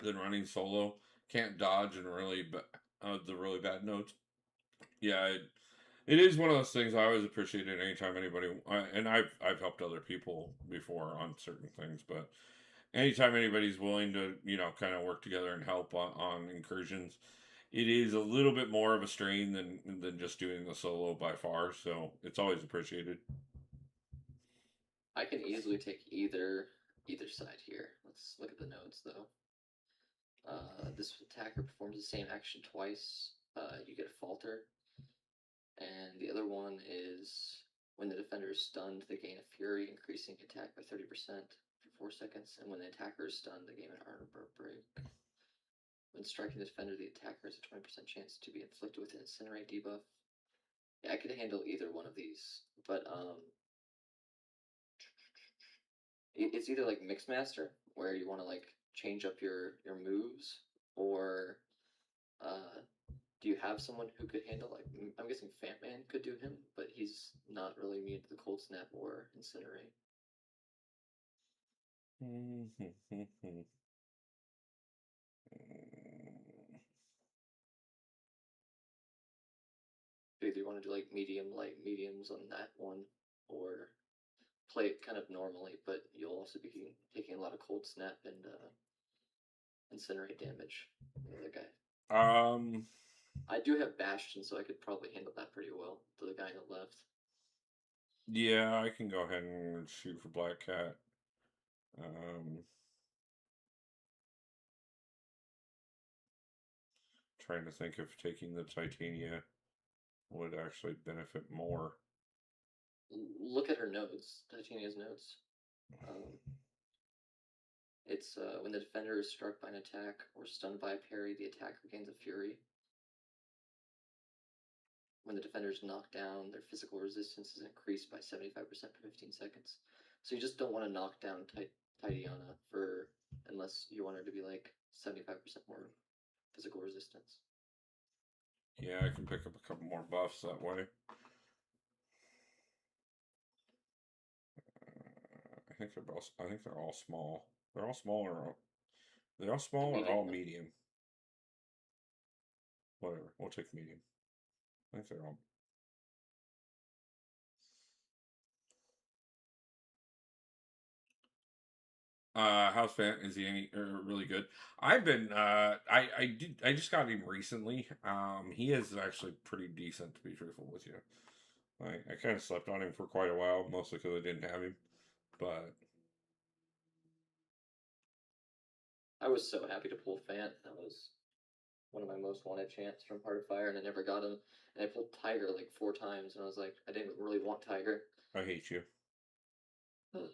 than running solo. Can't dodge and the really bad notes. Yeah, it is one of those things I always appreciate it anytime anybody, and I've helped other people before on certain things, but anytime anybody's willing to kind of work together and help on incursions, it is a little bit more of a strain than just doing the solo by far. So it's always appreciated. I can easily take either side here. Let's look at the nodes though. This attacker performs the same action twice. You get a falter. And the other one is when the defender is stunned, they gain a fury, increasing attack by 30% for 4 seconds. And when the attacker is stunned, they gain an armor break. When striking the defender, the attacker has a 20% chance to be inflicted with an incinerate debuff. Yeah, I could handle either one of these, but it's either like Mixmaster, where you want to like change up your moves, or do you have someone who could handle, like, I'm guessing Fatman could do him, but he's not really immune to the Cold Snap or Incinerate. Do you want to do like medium, light, mediums on that one, or play it kind of normally, but you'll also be taking a lot of Cold Snap and Incinerate damage from the other guy. I do have Bastion, so I could probably handle that pretty well to the guy on the left. Yeah, I can go ahead and shoot for Black Cat. Trying to think if taking the Titania would actually benefit more. Look at her nodes, Titania's nodes. It's when the defender is struck by an attack or stunned by a parry, the attacker gains a fury. When the defender is knocked down, their physical resistance is increased by 75% for 15 seconds. So you just don't want to knock down Titiana unless you want her to be like 75% more physical resistance. Yeah, I can pick up a couple more buffs that way. I think they're all small. They're all small or all medium. Whatever. We'll take medium. I think they're all. House Fan is he really good? I've been I just got him recently. He is actually pretty decent, to be truthful with you. I kind of slept on him for quite a while, mostly because I didn't have him. But I was so happy to pull Fant. That was one of my most wanted chants from Heart of Fire, and I never got him. And I pulled Tiger like 4 times, and I was like, I didn't really want Tiger. I hate you. Right.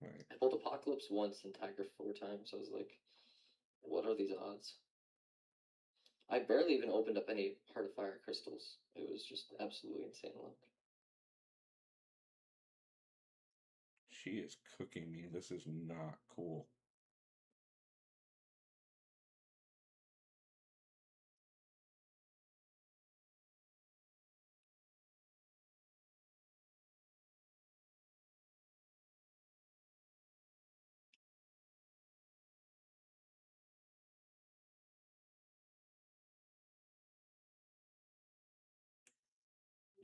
I pulled Apocalypse once and Tiger 4 times. I was like, what are these odds? I barely even opened up any Heart of Fire crystals. It was just absolutely insane luck. She is cooking me. This is not cool.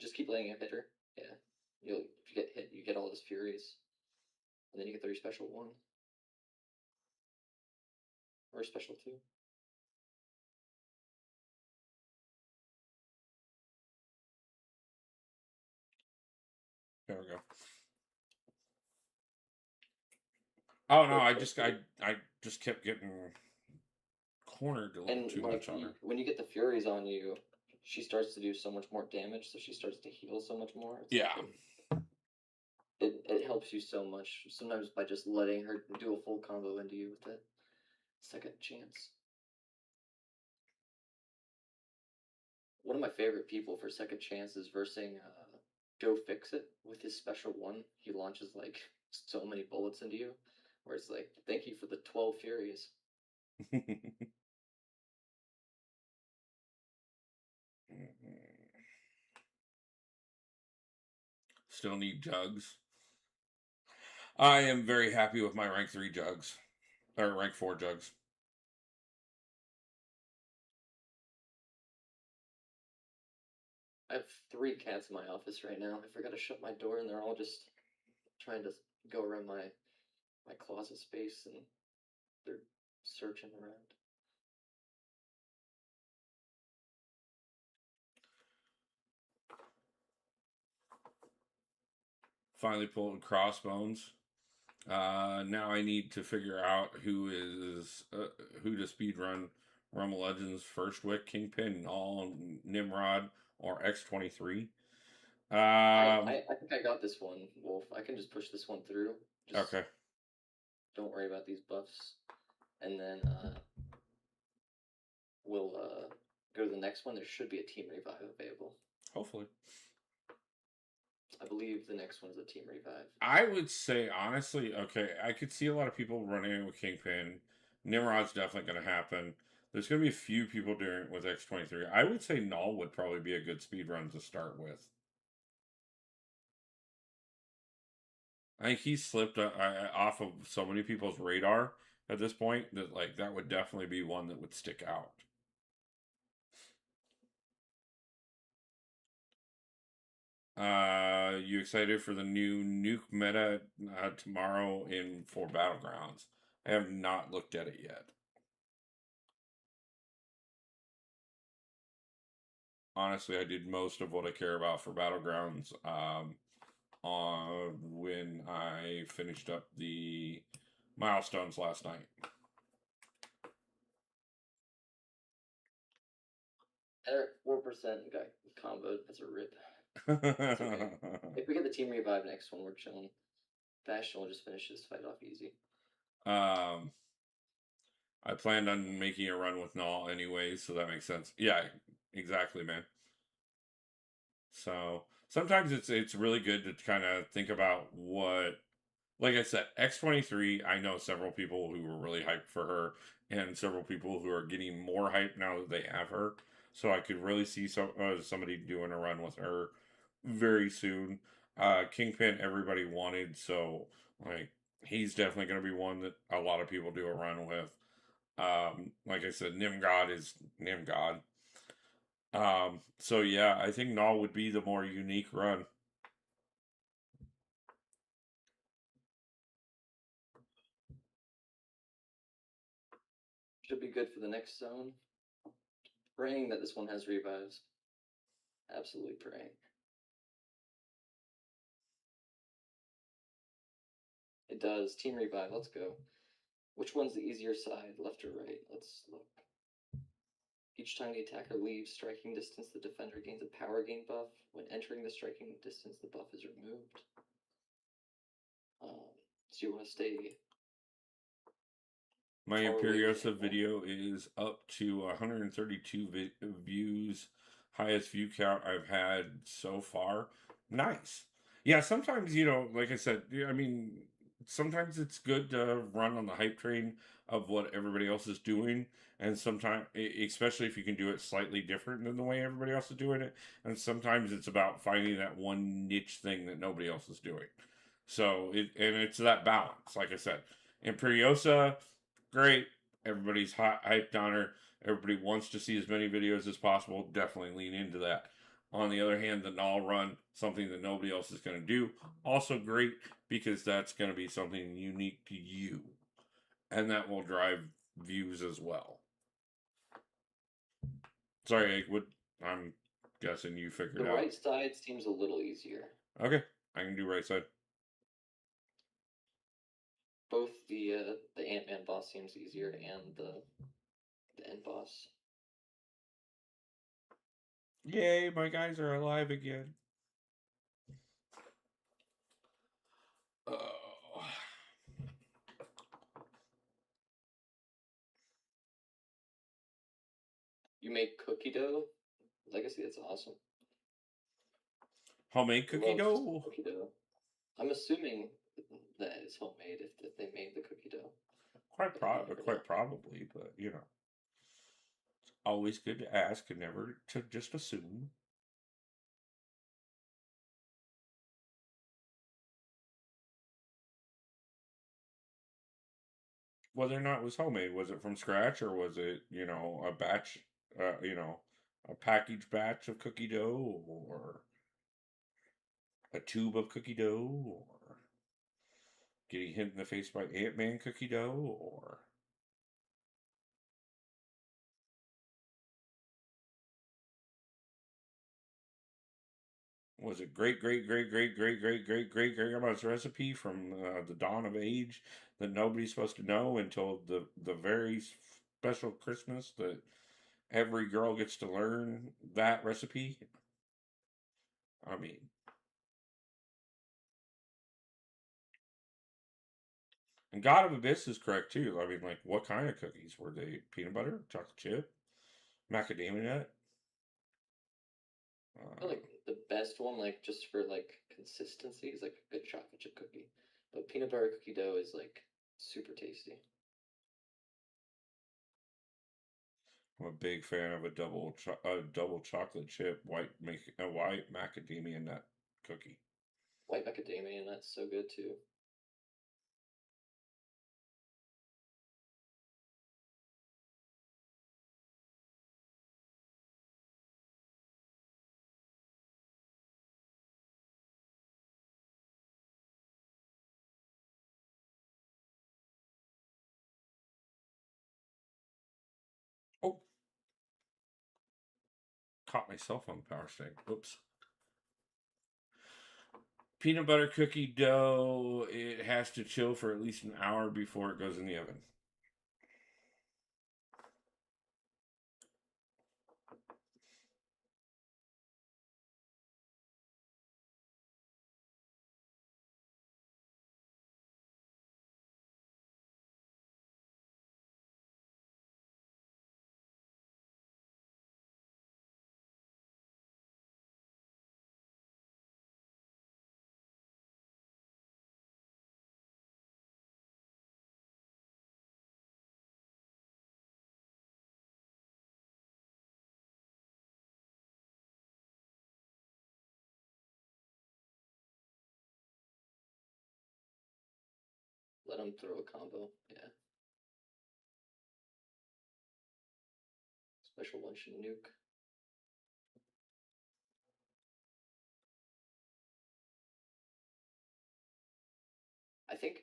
just keep letting him hit her. Yeah. If you get hit, you get all his furies. And then you get your special 1. Or special 2. There we go. Oh no, I just kept getting cornered a little too much on her. When you get the furies on you, she starts to do so much more damage, so she starts to heal so much more. It helps you so much. Sometimes by just letting her do a full combo into you with that second chance. One of my favorite people for second chance is versing Go Fix It with his special 1. He launches like so many bullets into you, where it's like, thank you for the 12 furies. Still need jugs. I am very happy with my rank 3 jugs. Or rank 4 jugs. I have 3 cats in my office right now. I forgot to shut my door, and they're all just trying to go around my closet space, and they're searching around. Finally pulled crossbones. Now I need to figure out who to speedrun Rumble Legends first wick, Kingpin, all Nimrod, or X23. I think I got this one, Wolf. I can just push this one through. Okay. Don't worry about these buffs. And then we'll go to the next one. There should be a team revive available. Hopefully. I believe the next one's a team revive. I would say, honestly, okay, I could see a lot of people running in with Kingpin. Nimrod's definitely going to happen. There's going to be a few people doing it with X23. I would say Null would probably be a good speed run to start with. I think he slipped off of so many people's radar at this point that that would definitely be one that would stick out. You excited for the new nuke meta tomorrow for Battlegrounds? I have not looked at it yet. Honestly, I did most of what I care about for Battlegrounds when I finished up the milestones last night. Eric, 4% got comboed. That's a rip. Okay. If we get the team revive next one, we're chilling. Bastion will just finish this fight off easy. I planned on making a run with Null anyways, so that makes sense. Yeah, exactly, man. So sometimes it's really good to kind of think about what, like I said, X23. I know several people who were really hyped for her, and several people who are getting more hyped now that they have her. So I could really see somebody doing a run with her very soon. Kingpin, everybody wanted, so he's definitely going to be one that a lot of people do a run with. Like I said, Nimgod is Nimgod. So yeah, I think Null would be the more unique run. Should be good for the next zone. Praying that this one has revives. Absolutely praying. It does. Team revive. Let's go. Which one's the easier side, left or right? Let's look. Each time the attacker leaves striking distance, the defender gains a power gain buff. When entering the striking distance, the buff is removed. So you want to stay... My Imperiosa video is up to 132 views. Highest view count I've had so far. Nice. Yeah, sometimes, like I said, I mean, sometimes it's good to run on the hype train of what everybody else is doing. And sometimes, especially if you can do it slightly different than the way everybody else is doing it. And sometimes it's about finding that one niche thing that nobody else is doing. So, it's that balance. Like I said, Imperiosa, great. Everybody's hyped on her. Everybody wants to see as many videos as possible. Definitely lean into that. On the other hand, the null run, something that nobody else is going to do, also great because that's going to be something unique to you. And that will drive views as well. Sorry, Egg, I'm guessing you figured out. The right side seems a little easier. Okay, I can do right side. Both the Ant-Man boss seems easier and the end boss. Yay, my guys are alive again. Oh. You make cookie dough? Legacy, that's awesome. Homemade cookie dough? Cookie dough. I'm assuming that it's homemade if they made the cookie dough. Quite probably, but you know. It's always good to ask and never to just assume. Whether or not it was homemade, was it from scratch or was it, you know, a batch, you know, a packaged batch of cookie dough or a tube of cookie dough or getting hit in the face by Ant-Man cookie dough or was it great grandma's recipe from the dawn of age that nobody's supposed to know until the very special Christmas that every girl gets to learn that recipe? I mean, and God of Abyss is correct too. I mean, like, what kind of cookies were they? Peanut butter, chocolate chip, macadamia nut? I feel like the best one, like just for like consistency, is like a good chocolate chip cookie. But peanut butter cookie dough is like super tasty. I'm a big fan of a double chocolate chip white macadamia nut cookie. White macadamia nut's so good too. Oh, caught myself on the power stick. Oops. Peanut butter cookie dough, it has to chill for at least an hour before it goes in the oven. Let them throw a combo. Yeah. Special luncheon nuke. I think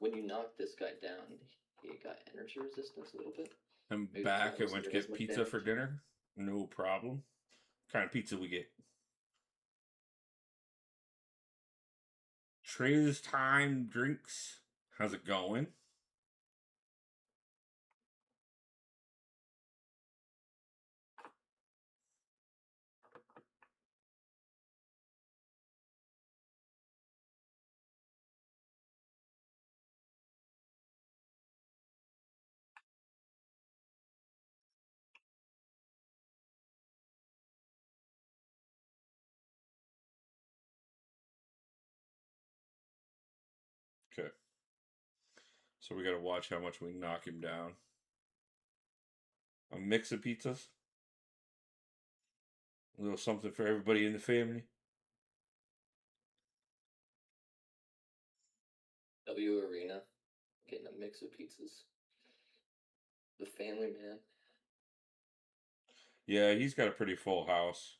when you knock this guy down, he got energy resistance a little bit. I'm back and went to get pizza for dinner. No problem. What kind of pizza we get? Trays Time Drinks. How's it going? Okay. So we gotta watch how much we knock him down. A mix of pizzas. A little something for everybody in the family. W Arena. Getting a mix of pizzas. The family man. Yeah, he's got a pretty full house.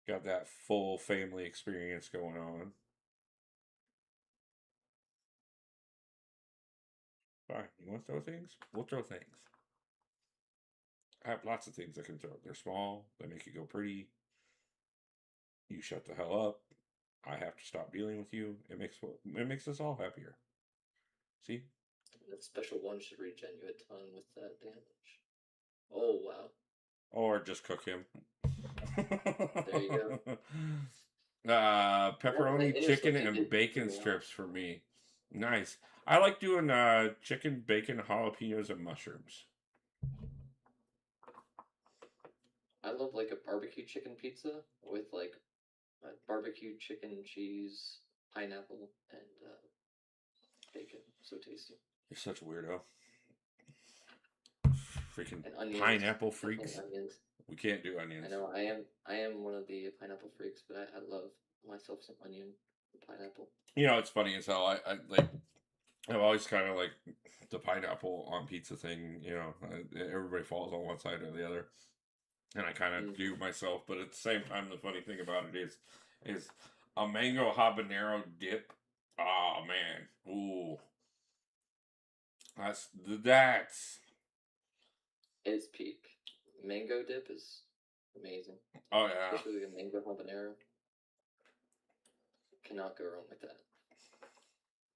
Got that full family experience going on. Fine. You want to throw things? We'll throw things. I have lots of things I can throw. They're small. They make it go pretty. You shut the hell up. I have to stop dealing with you. It makes us all happier. See? That special one should regen you a ton with that damage. Oh wow. Or just cook him. There you go. Pepperoni, chicken, and bacon strips for me. Nice. I like doing chicken, bacon, jalapenos, and mushrooms. I love like a barbecue chicken pizza with like barbecue chicken, cheese, pineapple, and bacon. So tasty. You're such a weirdo. Freaking onions, pineapple freaks. Onions. We can't do onions. I know. I am one of the pineapple freaks, but I love myself some onion and pineapple. You know, it's funny as hell. I like. I've always kind of like the pineapple on pizza thing. You know, everybody falls on one side or the other, and I kind of do myself. But at the same time, the funny thing about it is a mango habanero dip. Oh man, ooh, that's it's peak. Mango dip is amazing. Oh yeah, especially the mango habanero. Cannot go wrong with that.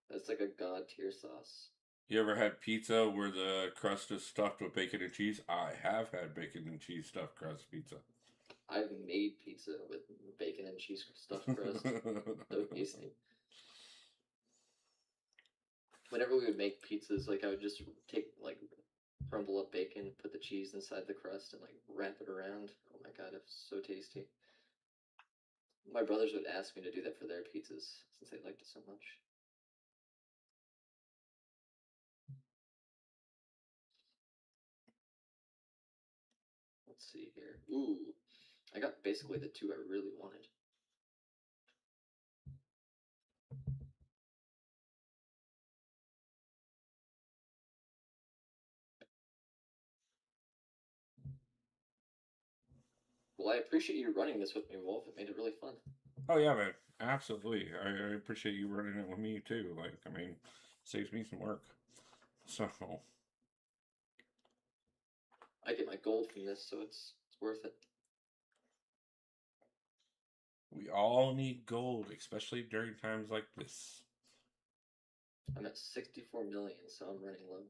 That's like a god tier sauce. You ever had pizza where the crust is stuffed with bacon and cheese? I have had bacon and cheese stuffed crust pizza. I've made pizza with bacon and cheese stuffed crust. So tasty. Whenever we would make pizzas, like I would just take like crumble up bacon, put the cheese inside the crust, and like wrap it around. Oh my god, it's so tasty. My brothers would ask me to do that for their pizzas since they liked it so much. Let's see here. Ooh, I got basically the two I really wanted. Well, I appreciate you running this with me, Wolf. It made it really fun. Oh yeah, man. Absolutely. I appreciate you running it with me too. Like, I mean, saves me some work. So I get my gold from this, so it's worth it. We all need gold, especially during times like this. I'm at 64 million, so I'm running low.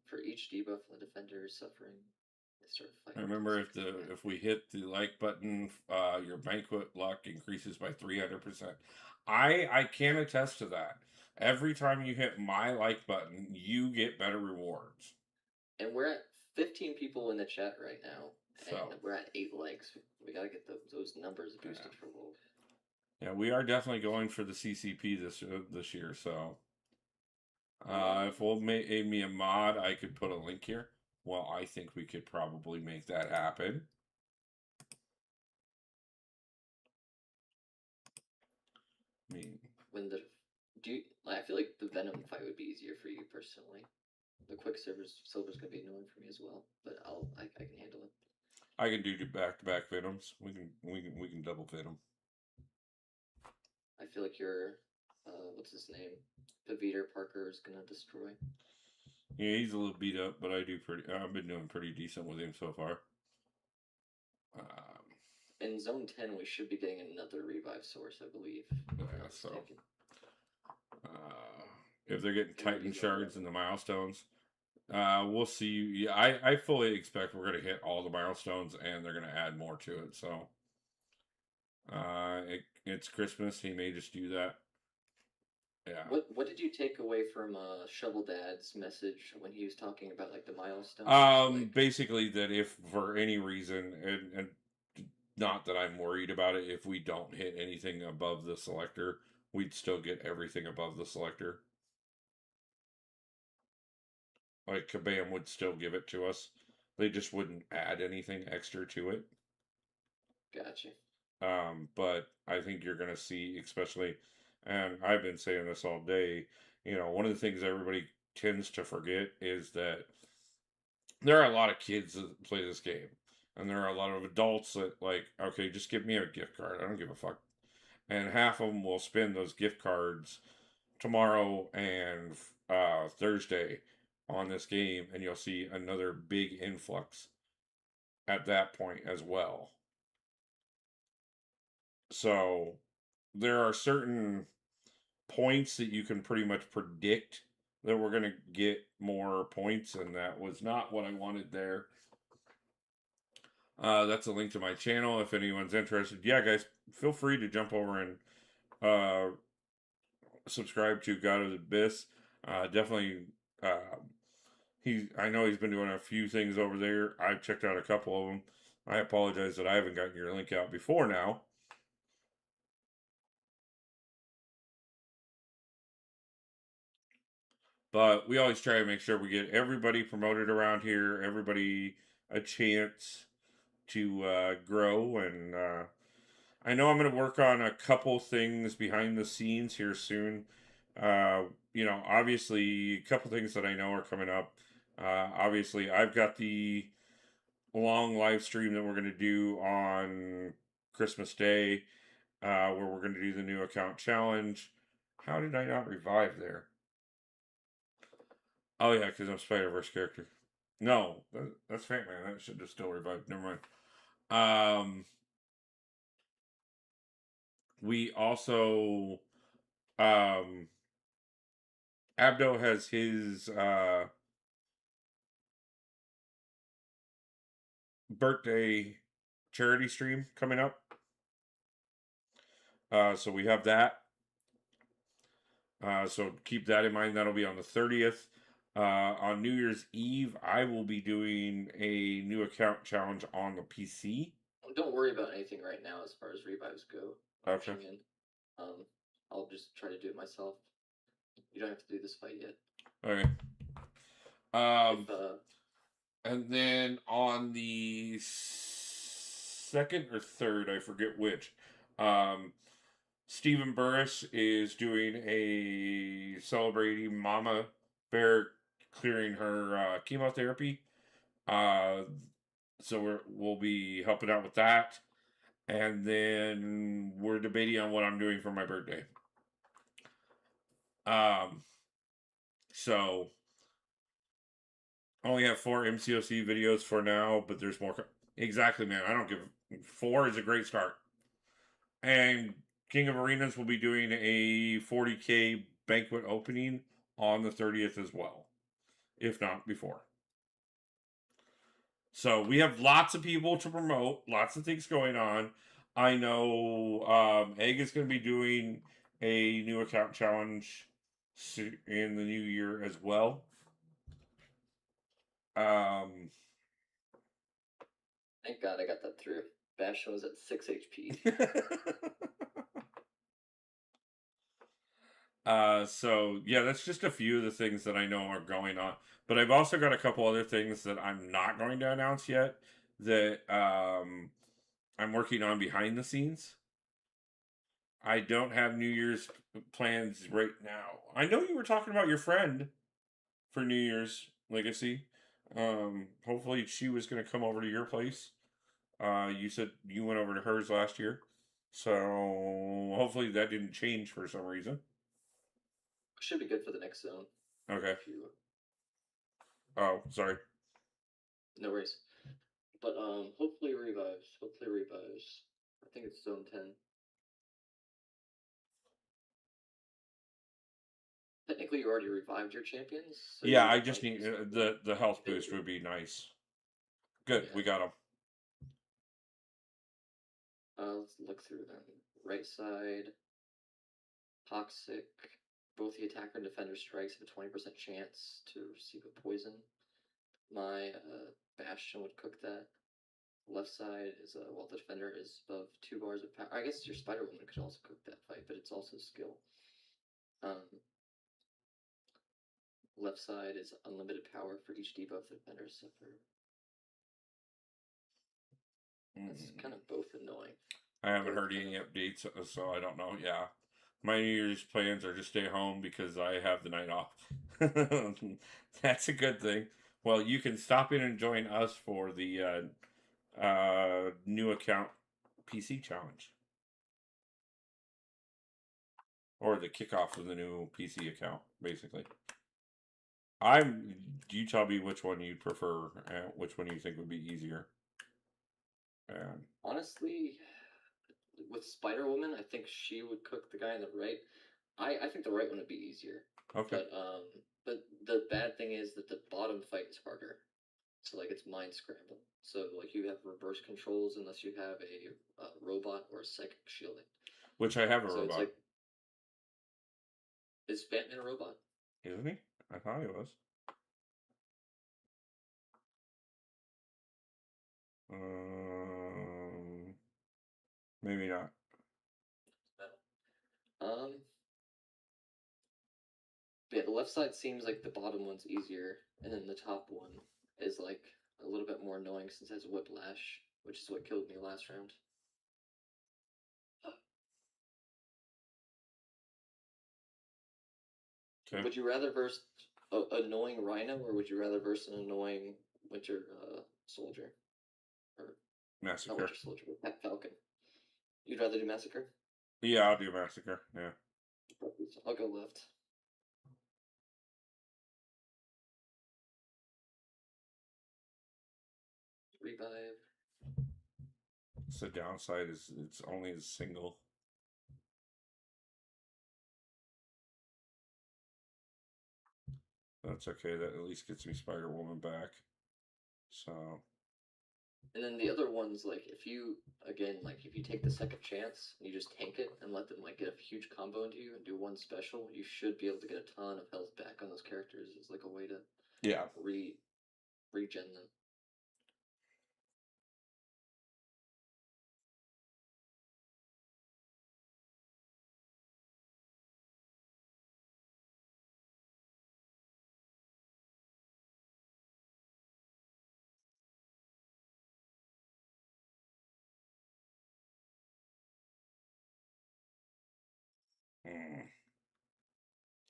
For each debuff the defender is suffering, they start fighting. Remember, if we hit the like button, your Banquet luck increases by 300%. I can attest to that. Every time you hit my like button, you get better rewards. And we're at 15 people in the chat right now, and we're at 8 likes. We gotta get those numbers boosted for Wolf. Yeah, we are definitely going for the CCP this year. So, if Wolf made me a mod, I could put a link here. Well, I think we could probably make that happen. I mean, I feel like the Venom fight would be easier for you personally. The quick silver's gonna be annoying for me as well, but I can handle it. I can do back-to-back Venoms. We can double Venom. I feel like your what's his name? Peter Parker is gonna destroy. Yeah, he's a little beat up, but I've been doing pretty decent with him so far. In Zone 10, we should be getting another revive source, I believe. Yeah, so if they're getting Titan shards in the milestones, we'll see. Yeah, I fully expect we're going to hit all the milestones, and they're going to add more to it. So, it's Christmas. He may just do that. Yeah. What did you take away from Shovel Dad's message when he was talking about like the milestones? Basically that if for any reason, and not that I'm worried about it, if we don't hit anything above the selector, we'd still get everything above the selector. Like Kabam would still give it to us. They just wouldn't add anything extra to it. Gotcha. But I think you're going to see, especially, and I've been saying this all day, you know, one of the things everybody tends to forget is that there are a lot of kids that play this game, and there are a lot of adults that like, okay, just give me a gift card. I don't give a fuck. And half of them will spend those gift cards tomorrow and Thursday on this game, and you'll see another big influx at that point as well. So there are certain points that you can pretty much predict that we're going to get more points, and that was not what I wanted there. That's a link to my channel if anyone's interested. Yeah, guys, feel free to jump over and subscribe to God of the Abyss. Definitely, I know he's been doing a few things over there. I've checked out a couple of them. I apologize that I haven't gotten your link out before now. But we always try to make sure we get everybody promoted around here, everybody a chance to grow. And I know I'm going to work on a couple things behind the scenes here soon. Obviously, a couple things that I know are coming up. Obviously, I've got the long live stream that we're going to do on Christmas Day, where we're going to do the new account challenge. How did I not revive there? Oh yeah, because I'm Spider-Verse character. No, that's Fat Man. That should have still revived. Never mind. We also Abdo has his birthday charity stream coming up. So we have that. So keep that in mind. That'll be on the 30th. On New Year's Eve, I will be doing a new account challenge on the PC. Don't worry about anything right now as far as revives go. Okay. I'll just try to do it myself. You don't have to do this fight yet. Okay. And then on the second or third, I forget which, Stephen Burris is doing a celebrating Mama Bear clearing her chemotherapy. So we'll be helping out with that. And then we're debating on what I'm doing for my birthday. So I only have 4 MCOC videos for now, but there's more. Exactly, man. I don't give. 4 is a great start. And King of Arenas will be doing a 40K banquet opening on the 30th as well, if not before. So we have lots of people to promote, lots of things going on. I know Egg is going to be doing a new account challenge in the new year as well. Thank God I got that through. Bastion was at 6 HP. So yeah, that's just a few of the things that I know are going on. But I've also got a couple other things that I'm not going to announce yet that I'm working on behind the scenes. I don't have New Year's plans right now. I know you were talking about your friend for New Year's Legacy. Hopefully she was going to come over to your place. You said you went over to hers last year. So hopefully that didn't change for some reason. Should be good for the next zone. Okay. Oh, sorry. No worries. But hopefully revives. I think it's zone 10. Technically, you already revived your champions. So yeah, I just need the health boost would be nice. Good, yeah. We got them. Let's look through them. Right side, toxic. Both the attacker and defender strikes have a 20% chance to receive a poison. My Bastion would cook that. Left side is the defender is above 2 bars of power. I guess your Spider Woman could also cook that fight, but it's also skill. Left side is unlimited power for each debuff the defender suffer. That's kind of both annoying. I haven't heard any updates, so I don't know. Yeah. My New Year's plans are to stay home because I have the night off. That's a good thing. Well, you can stop in and join us for the new account PC challenge. Or the kickoff of the new PC account, basically. You tell me which one you prefer, and which one you think would be easier. And honestly, with Spider Woman, I think she would cook the guy on the right. I think the right one would be easier. Okay. But the bad thing is that the bottom fight is harder. So like it's mind scramble. So like you have reverse controls unless you have a robot or a psychic shielding. Which I have a So robot. it's like, is Batman a robot? Isn't he? I thought he was. Maybe not. Yeah, the left side seems like the bottom one's easier, and then the top one is like a little bit more annoying since it has whiplash, which is what killed me last round. Okay. Would you rather verse an annoying Rhino, or would you rather verse an annoying Winter Soldier? Or Massacre. Not Winter Soldier, but Falcon. You'd rather do Massacre? Yeah, I'll do Massacre. Yeah. I'll go left. Revive. So the downside is it's only a single. That's okay. That at least gets me Spider-Woman back. So. And then the other ones, like if you take the second chance, you just tank it and let them like get a huge combo into you and do one special, you should be able to get a ton of health back on those characters as like a way to regen them.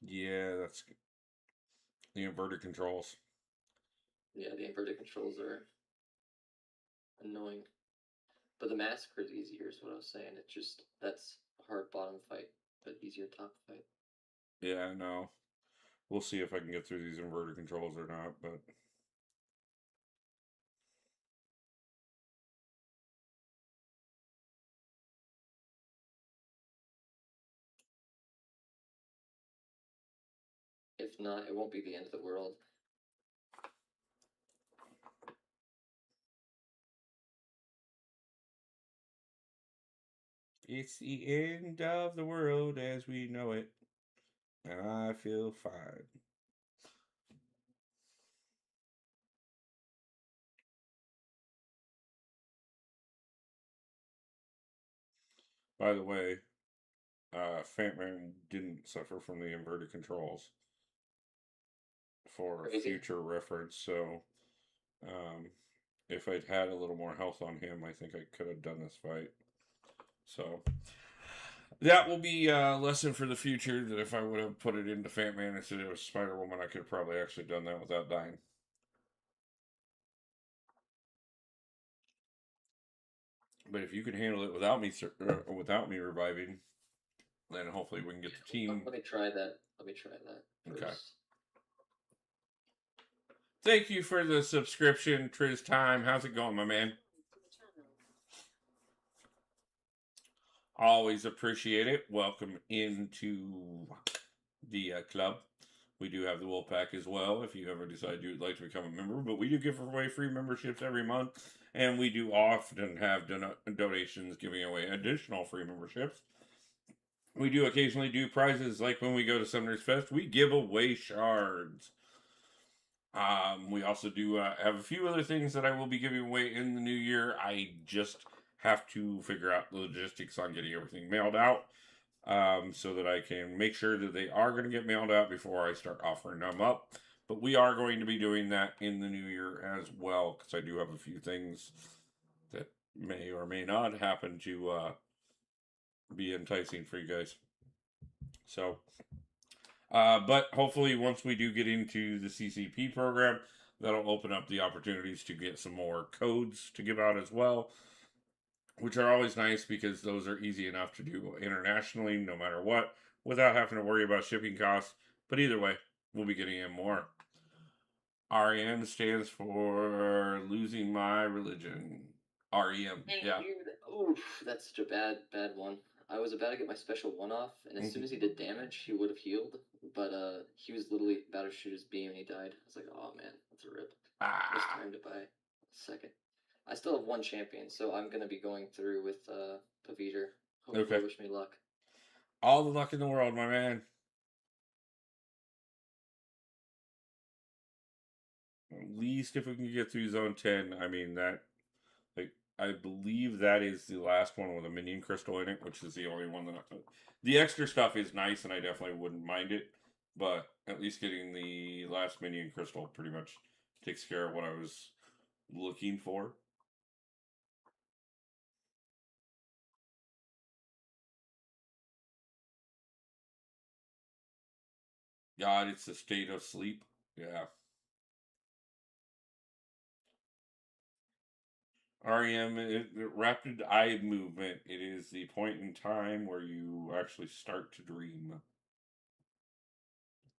Yeah, that's the inverted controls. Yeah, the inverted controls are annoying. But the Massacre is easier, is what I was saying. It's just, that's a hard bottom fight, but easier top fight. Yeah, I know. We'll see if I can get through these inverted controls or not, but... If not, it won't be the end of the world. It's the end of the world as we know it, and I feel fine. By the way, Fatman didn't suffer from the inverted controls for future reference, so if I'd had a little more health on him, I think I could have done this fight. So that will be a lesson for the future, that if I would have put it into Fatman instead of Spider-Woman, I could have probably actually done that without dying. But if you can handle it without me reviving, then hopefully we can get the team. Let me try that. First. Okay. Thank you for the subscription, Triz Time. How's it going, my man? Always appreciate it. Welcome into the club. We do have the Wolfpack as well, if you ever decide you'd like to become a member. But we do give away free memberships every month, and we do often have donations giving away additional free memberships. We do occasionally do prizes, like when we go to Summoner's Fest, we give away shards. We also do have a few other things that I will be giving away in the new year. I just have to figure out the logistics on getting everything mailed out, so that I can make sure that they are going to get mailed out before I start offering them up. But we are going to be doing that in the new year as well, because I do have a few things that may or may not happen to be enticing for you guys. So, but hopefully once we do get into the CCP program, that'll open up the opportunities to get some more codes to give out as well, which are always nice because those are easy enough to do internationally no matter what without having to worry about shipping costs. But either way, we'll be getting in more. REM stands for losing my religion. REM, yeah. Oof, that's such a bad one. I was about to get my special one off, and as soon as he did damage, he would have healed. But he was literally about to shoot his beam, and he died. I was like, oh man, that's a rip. It's time to buy a second. I still have one champion, so I'm gonna be going through with Paviter. Hopefully, wish me luck. All the luck in the world, my man. At least if we can get through zone 10, I mean that, like, I believe that is the last one with a minion crystal in it, which is the only one that the extra stuff is nice, and I definitely wouldn't mind it. But at least getting the last minion crystal pretty much takes care of what I was looking for. God, it's the state of sleep. Yeah. REM, rapid eye movement. It is the point in time where you actually start to dream.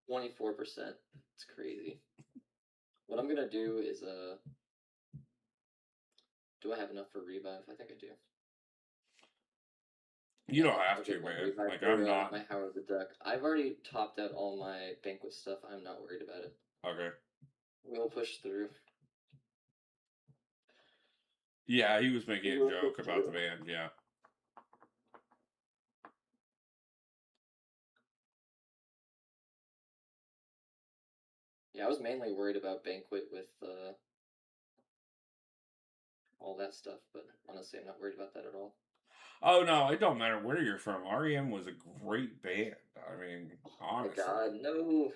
24%. It's crazy. What I'm gonna do is do I have enough for revive? I think I do. You don't have to, man. Like, I'm not. My Howard the Duck. I've already topped out all my Banquet stuff. I'm not worried about it. Okay. We'll push through. Yeah, he was making a joke about the band, yeah. Yeah, I was mainly worried about Banquet with all that stuff, but honestly, I'm not worried about that at all. Oh, no, it don't matter where you're from. REM was a great band. I mean, honestly. Oh my god, no!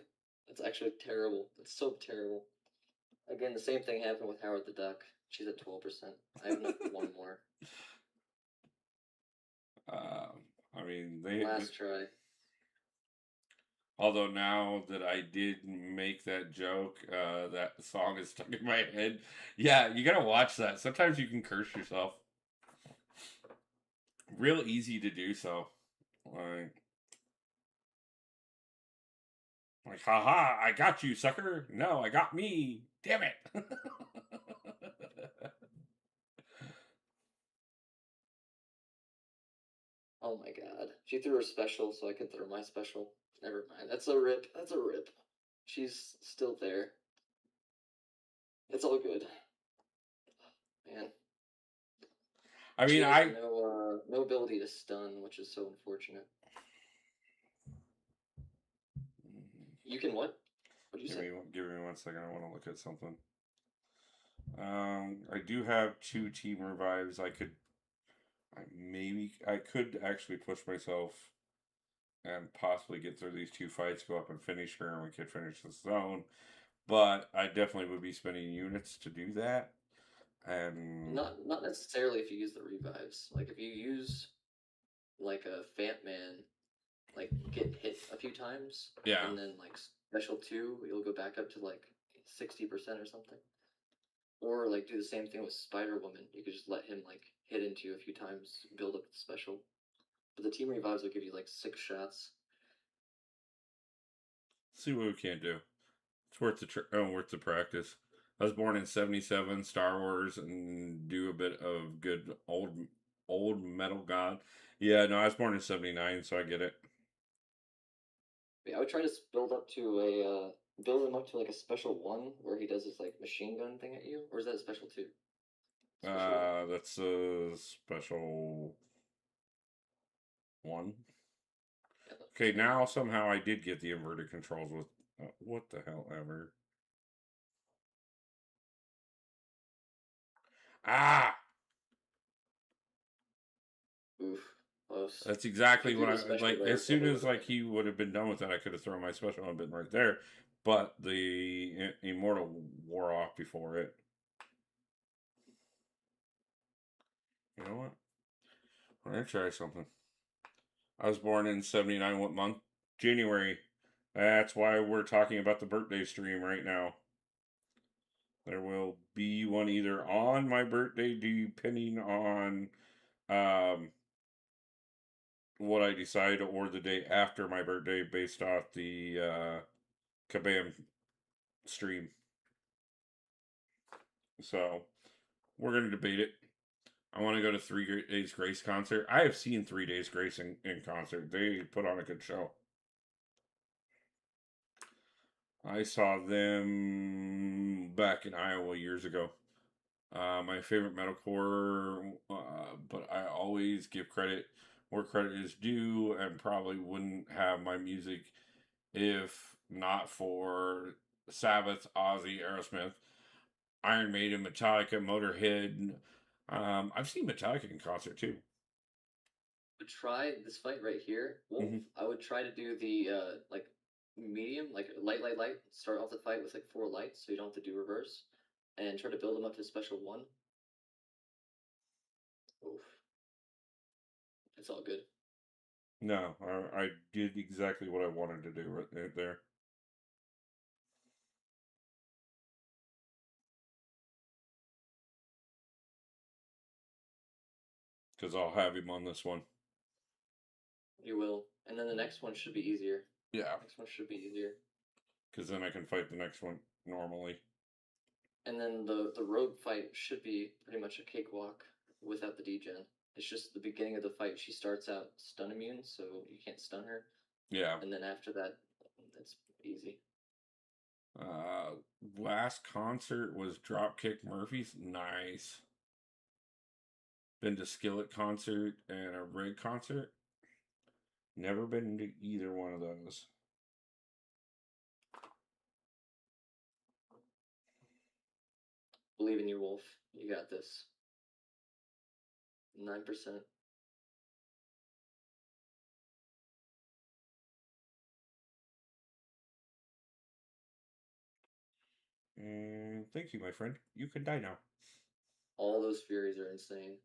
That's actually terrible. It's so terrible. Again, the same thing happened with Howard the Duck. She's at 12%. I have enough for one more. I mean, they... Last try. Although now that I did make that joke, that song is stuck in my head. Yeah, you gotta watch that. Sometimes you can curse yourself. Real easy to do so. Like, haha, I got you, sucker. No, I got me. Damn it. Oh my god. She threw her special, so I could throw my special. Never mind. That's a rip. That's a rip. She's still there. It's all good. Man. I mean, no ability to stun, which is so unfortunate. You can what? What did you say? Give me 1 second. I want to look at something. I do have 2 team revives. I could actually push myself and possibly get through these 2 fights, go up and finish her, and we could finish the zone. But I definitely would be spending units to do that. And not necessarily if you use the revives. Like if you use like a Fant Man, like get hit a few times, yeah, and then like special 2, you'll go back up to like 60% or something. Or like do the same thing with Spider Woman. You could just let him like hit into you a few times, build up the special. But the team revives will give you like 6 shots. See what we can do. It's worth the practice. I was born in '77, Star Wars, and do a bit of good old metal god. Yeah, no, I was born in '79, so I get it. Yeah, I would try to build him up to like a special 1 where he does this like machine gun thing at you, or is that a special 2? That's a special 1. Yeah, okay, now somehow I did get the inverted controls with what the hell ever. Ah! Oof. Close. That's exactly what I like. As soon as like he would have been done with that, I could have thrown my special and been right there. But the Immortal wore off before it. You know what? I'm gonna try something. I was born in '79. What month? January. That's why we're talking about the birthday stream right now. There will be one either on my birthday, depending on what I decide, or the day after my birthday, based off the Kabam stream. So we're gonna debate it. I want to go to 3 Days Grace concert. I have seen 3 Days Grace in concert. They put on a good show. I saw them back in Iowa years ago. My favorite metalcore, but I always give credit where credit is due, and probably wouldn't have my music if not for Sabbath, Ozzy, Aerosmith, Iron Maiden, Metallica, Motorhead. I've seen Metallica in concert too. Would try this fight right here, Wolf. I would try to do the like medium, like light. Start off the fight with like 4 lights, so you don't have to do reverse, and try to build them up to special 1. Oof. It's all good. No, I did exactly what I wanted to do right there. Because I'll have him on this one. You will. And then the next one should be easier. Yeah. Next one should be easier. Because then I can fight the next one normally. And then the rogue fight should be pretty much a cakewalk without the degen. It's just the beginning of the fight. She starts out stun immune, so you can't stun her. Yeah. And then after that, it's easy. Last concert was Dropkick Murphys. Nice. Been to Skillet concert and a Rig concert. Never been to either one of those. Believe in you, Wolf. You got this. 9%. And thank you, my friend. You can die now. All those Furies are insane.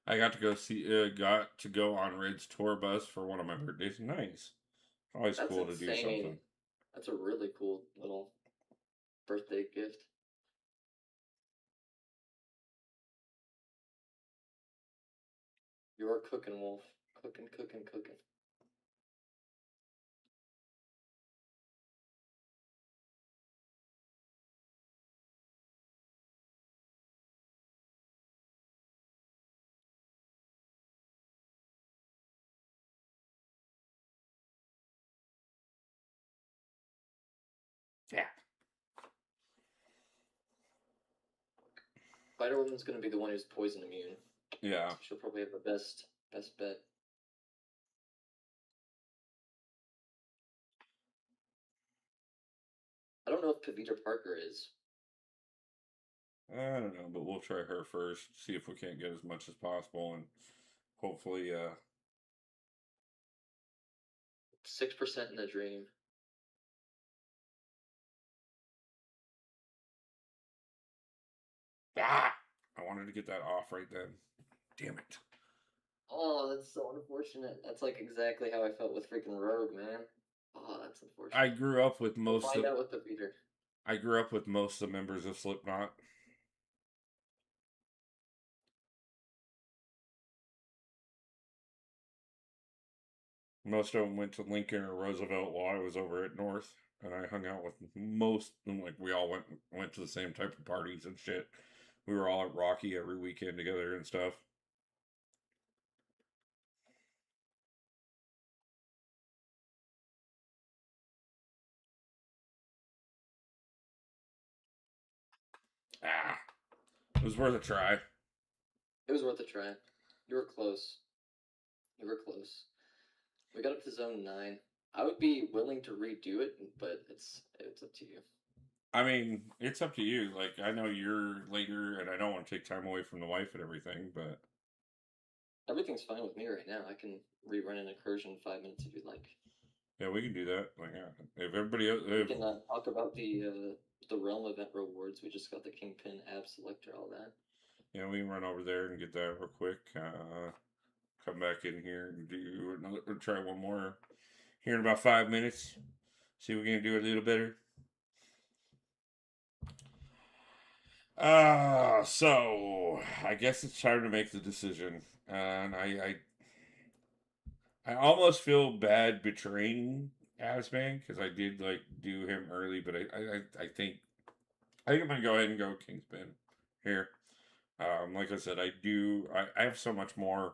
I got to go on Red's tour bus for one of my birthdays. Nice. Always That's cool insane. to do something. That's a really cool little birthday gift. You're cooking, Wolf. Cooking. Yeah. Spider Woman's gonna be the one who's poison immune. Yeah. She'll probably have the best bet. I don't know if Pavita Parker is. I don't know, but we'll try her first. See if we can't get as much as possible, and hopefully, 6% in the dream. Ah! I wanted to get that off right then. Damn it. Oh, that's so unfortunate. That's like exactly how I felt with freaking Rogue, man. Oh, that's unfortunate. I grew up with most find out with the beater. I grew up with most of the members of Slipknot. Most of them went to Lincoln or Roosevelt while I was over at North, and I hung out with most. Like, we all went to the same type of parties and shit. We were all at Rocky every weekend together and stuff. Ah, it was worth a try. It was worth a try. You were close. We got up to zone 9. I would be willing to redo it, but it's up to you. I mean, it's up to you. Like, I know you're later, and I don't want to take time away from the wife and everything, but everything's fine with me right now. I can rerun an incursion in 5 minutes if you'd like. Yeah, we can do that. Like, yeah. If everybody else, we can talk about the realm event rewards. We just got the Kingpin ab selector, all that. Yeah, we can run over there and get that real quick. Come back in here and do another. Try one more here in about 5 minutes. See if we can do a little better. So I guess it's time to make the decision, and I almost feel bad betraying Asman because I did like do him early, but I think I'm gonna go ahead and go Kingspin here. Like I said, I have so much more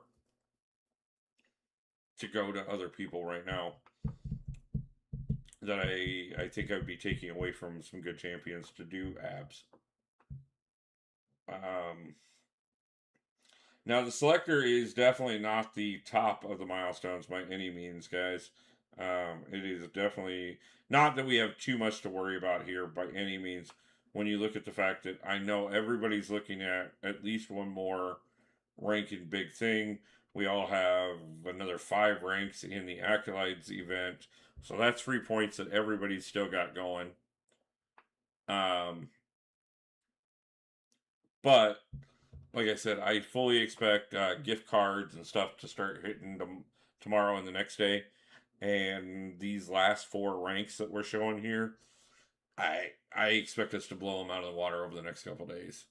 to go to other people right now that I think I'd be taking away from some good champions to do abs. Now the selector is definitely not the top of the milestones by any means, guys. It is definitely not that we have too much to worry about here by any means. When you look at the fact that I know everybody's looking at least one more rank in big thing. We all have another 5 ranks in the Acolytes event. So that's 3 points that everybody's still got going. But like I said, I fully expect gift cards and stuff to start hitting them tomorrow and the next day. And these last 4 ranks that we're showing here, I expect us to blow them out of the water over the next couple days.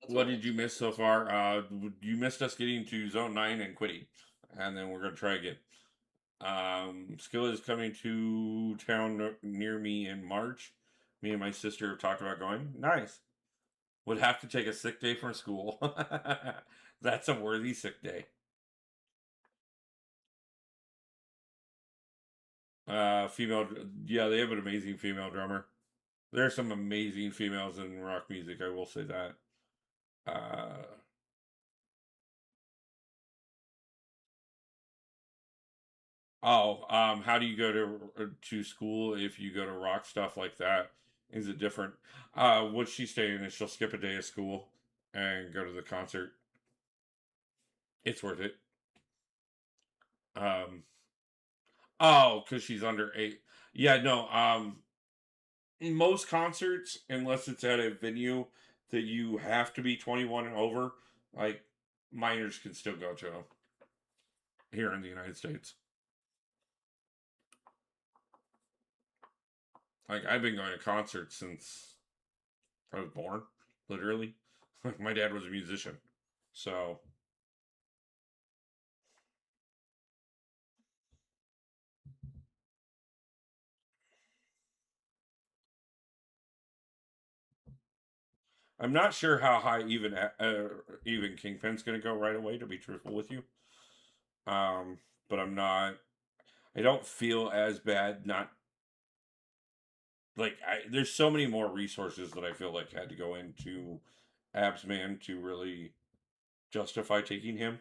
What did you miss so far? You missed us getting to Zone 9 and quitting. And then we're going to try again. Skill is coming to town near me in March. Me and my sister have talked about going. Nice. Would have to take a sick day from school. That's a worthy sick day. Female, yeah, they have an amazing female drummer. There are some amazing females in rock music, I will say that. How do you go to school if you go to rock stuff like that? Is it different? What she's saying is she'll skip a day of school and go to the concert. It's worth it. Because she's under 8. Yeah, no. In most concerts, unless it's at a venue that you have to be 21 and over, like minors can still go to them here in the United States. Like I've been going to concerts since I was born, literally. Like my dad was a musician, so I'm not sure how high even Kingpin's going to go right away. To be truthful with you, but I'm not. I don't feel as bad. Not like there's so many more resources that I feel like had to go into Absman to really justify taking him.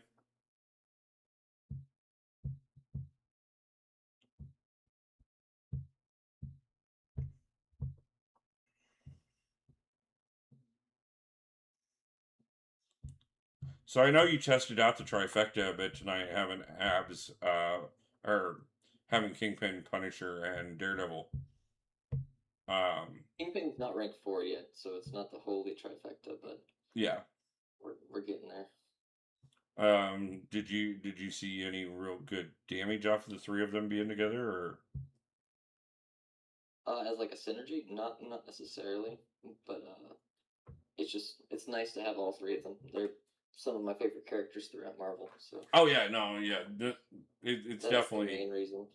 So I know you tested out the trifecta a bit tonight, having abs, or having Kingpin, Punisher, and Daredevil. Kingpin's not ranked 4 yet, so it's not the holy trifecta, but yeah, we're getting there. Did you see any real good damage off of the 3 of them being together, or? As like a synergy, not necessarily, but it's nice to have all 3 of them. They're some of my favorite characters throughout Marvel. So. Oh yeah, no, yeah, it's That's definitely the main reason.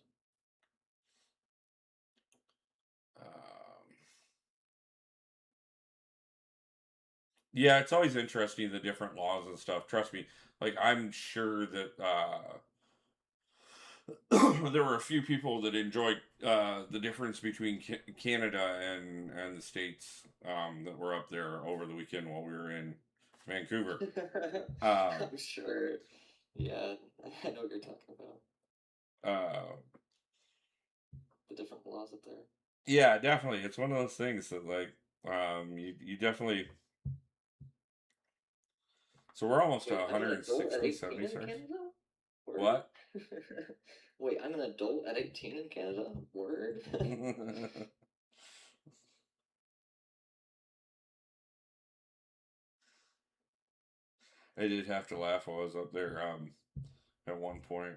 Yeah, it's always interesting the different laws and stuff. Trust me, like I'm sure that there were a few people that enjoyed the difference between Canada and the States that were up there over the weekend while we were in Vancouver. I'm sure. Yeah, I know what you're talking about. The different laws up there. Yeah, definitely. It's one of those things that like you definitely. So we're almost to 160, 70 stars. What? Wait, I'm an adult at 18 in Canada? Word. I did have to laugh while I was up there. At one point,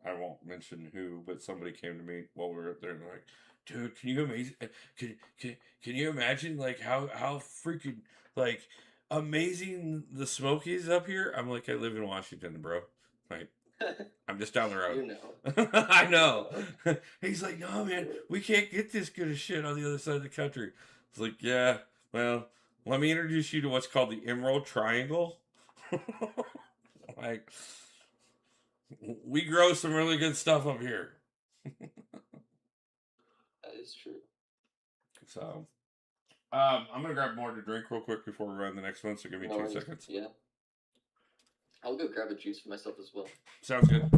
I won't mention who, but somebody came to me while we were up there and they're like, "Dude, can you imagine like how freaking like amazing the smoke is up here?" I'm like, I live in Washington, bro. Like, I'm just down the road. You know. I know. He's like, "No, man, we can't get this good of shit on the other side of the country." It's like, yeah, well, let me introduce you to what's called the Emerald Triangle. Like, we grow some really good stuff up here. That is true. So, I'm gonna grab more to drink real quick before we run the next one. So give me 2 seconds. Yeah. I'll go grab a juice for myself as well. Sounds good.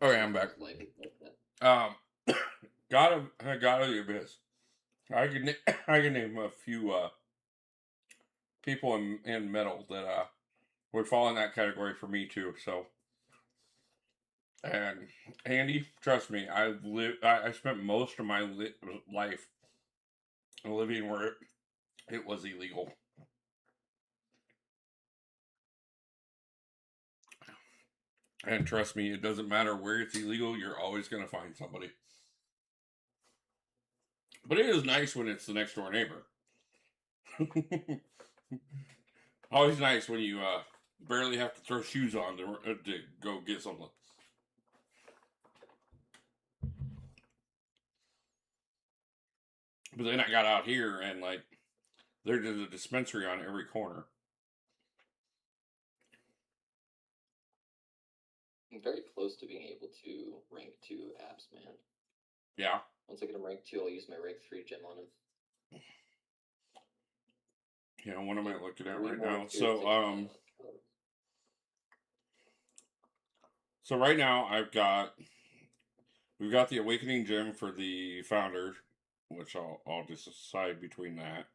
Okay, I'm back. Gotta the abyss. I can name a few people in metal that would fall in that category for me too. So, and Andy, trust me, I spent most of my life living where it was illegal. And trust me, it doesn't matter where it's illegal, you're always going to find somebody. But it is nice when it's the next door neighbor. Always nice when you barely have to throw shoes on to go get something. But then I got out here and like there's a dispensary on every corner. I'm very close to being able to rank 2 apps, man. Yeah. Once I get him rank 2, I'll use my rank 3 gem on him. Yeah, what am I looking at right now? So so right now we've got the Awakening Gem for the founder, which I'll just decide between that.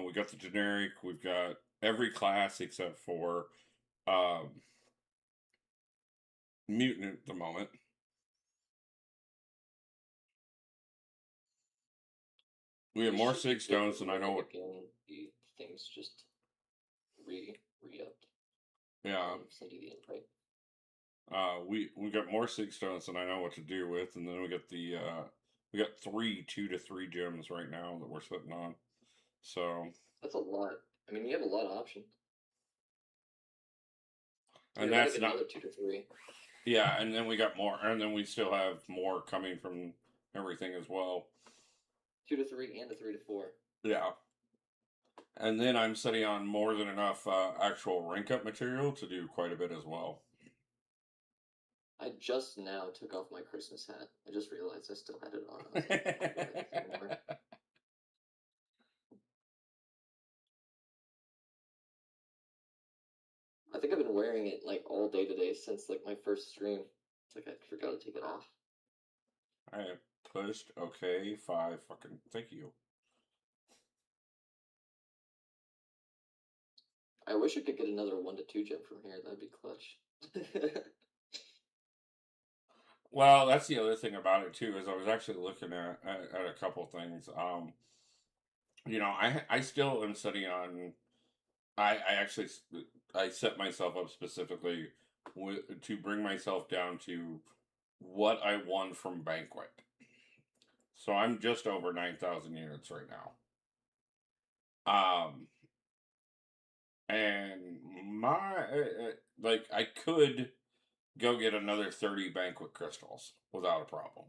We got the generic. We've got every class except for mutant at the moment. We have more sig stones than I know what. The things just re-upped. Yeah. Send you the invite. We got more sig stones than I know what to do with, and then we got we got 2 to 3 gems right now that we're sitting on. So that's a lot. I mean, you have a lot of options. And that's not another 2 to 3. Yeah, and then we got more, and then we still have more coming from everything as well. 2 to 3 and a 3 to 4. Yeah. And then I'm sitting on more than enough actual rank up material to do quite a bit as well. I just now took off my Christmas hat. I just realized I still had it on. I was like, I don't wear this anymore. since like my first stream. It's like I forgot to take it off. I pushed. Okay, 5. Fucking thank you. I wish I could get another 1 to 2 gem from here. That'd be clutch. Well, that's the other thing about it too, is I was actually looking at a couple things. You know, I still am studying on. I actually I set myself up specifically to bring myself down to what I won from Banquet. So I'm just over 9,000 units right now. And my like I could go get another 30 Banquet crystals without a problem.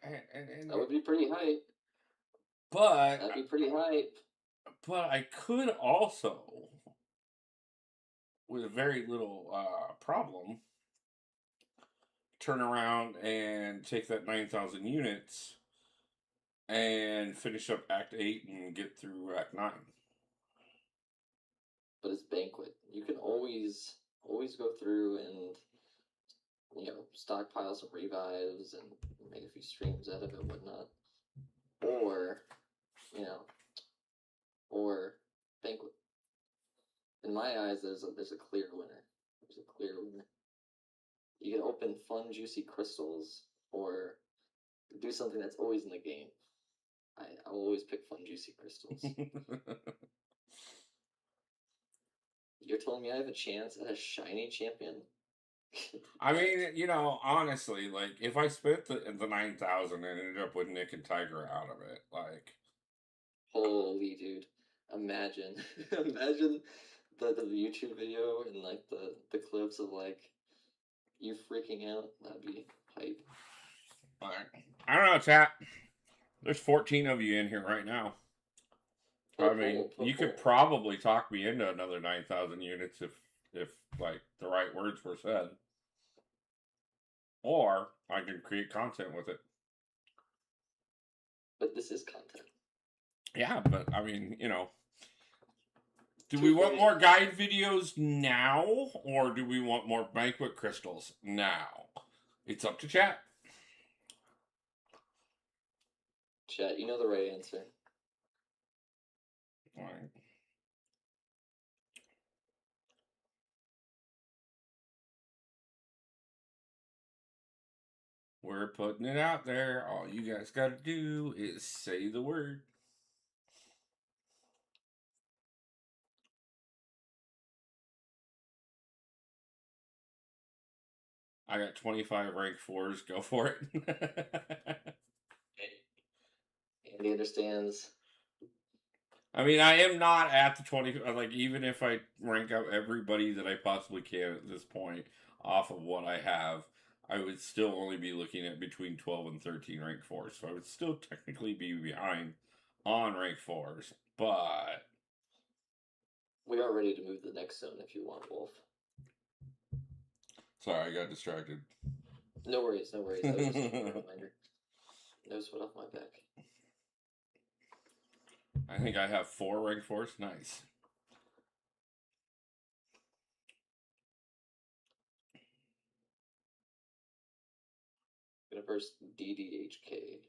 And that would be pretty hype. But that'd be pretty hype. But I could also, with very little problem, turn around and take that 9,000 units and finish up Act 8 and get through Act 9. But it's Banquet. You can always go through and, you know, stockpile some revives and make a few streams out of it and whatnot. Or, you know, or Banquet. In my eyes, there's a clear winner. There's a clear winner. You can open fun, juicy crystals, or do something that's always in the game. I'll always pick fun, juicy crystals. You're telling me I have a chance at a shiny champion? I mean, you know, honestly, like, if I spent the 9,000 and ended up with Nick and Tiger out of it, like... Holy dude. Imagine. Imagine the YouTube video and, like, the clips of, like, you freaking out. That'd be hype. I don't know, chat. There's 14 of you in here right now. I mean, you could probably talk me into another 9,000 units if like the right words were said, or I can create content with it. But this is content. Yeah, but I mean, you know, do we want more guide videos now, or do we want more Banquet crystals now? It's up to chat. Chat, you know the right answer. All right. We're putting it out there. All you guys got to do is say the word. I got 25 rank 4s. Go for it. Andy understands. I mean, I am not at the 20. Like, even if I rank up everybody that I possibly can at this point off of what I have, I would still only be looking at between 12 and 13 rank 4s. So I would still technically be behind on rank 4s. But we are ready to move to the next zone if you want, Wolf. Sorry, I got distracted. No worries, no worries. That was just a reminder. No sweat off my back. I think I have 4 rank 4s. Nice. I'm gonna burst DDHK.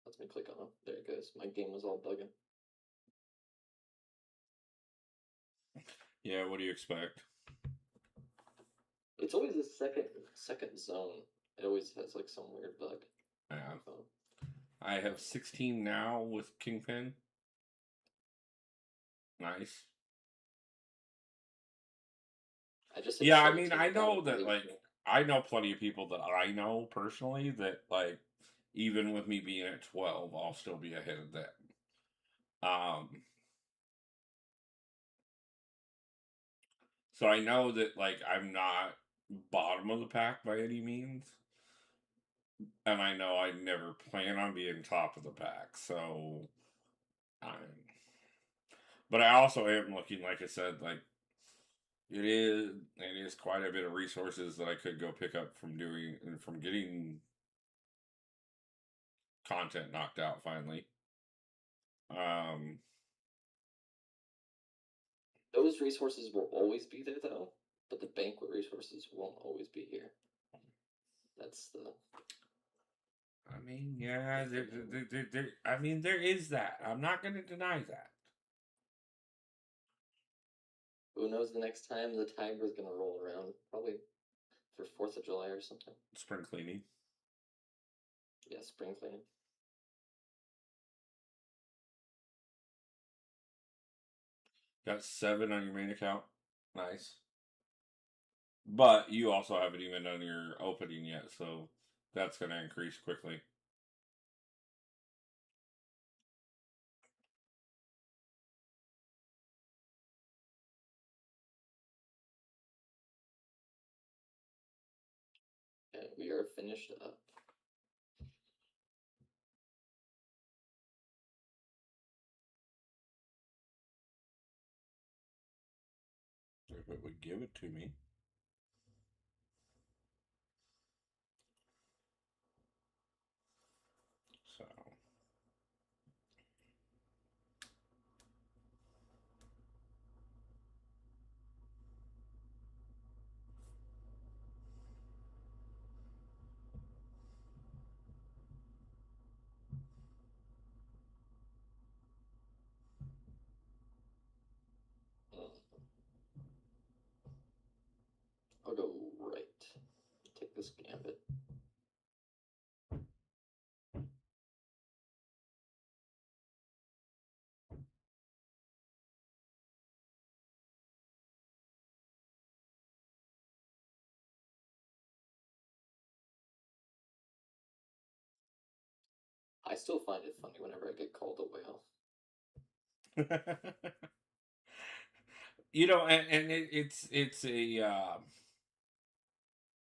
Let me click on it. There it goes. My game was all bugging. Yeah, what do you expect? It's always the second zone. It always has like some weird bug. Yeah. I have 16 now with Kingpin. Nice. Yeah, I mean, I know that, like, I know plenty of people that I know personally that, like, even with me being at 12, I'll still be ahead of them. So I know that, like, I'm not bottom of the pack by any means. And I know I never plan on being top of the pack, so But I also am looking, like I said, like it is quite a bit of resources that I could go pick up from getting content knocked out finally. Those resources will always be there though, but the banquet resources won't always be here. That's the. I mean, yeah, I mean, there is that. I'm not going to deny that. Who knows the next time the tiger is going to roll around? Probably for 4th of July or something. Spring cleaning. Yeah, spring cleaning. Got 7 on your main account. Nice. But you also haven't even done your opening yet, so that's going to increase quickly. And we are finished up. If it would give it to me. So. I'll go right. Take this gambit. I still find it funny whenever I get called a whale. You know, and it's a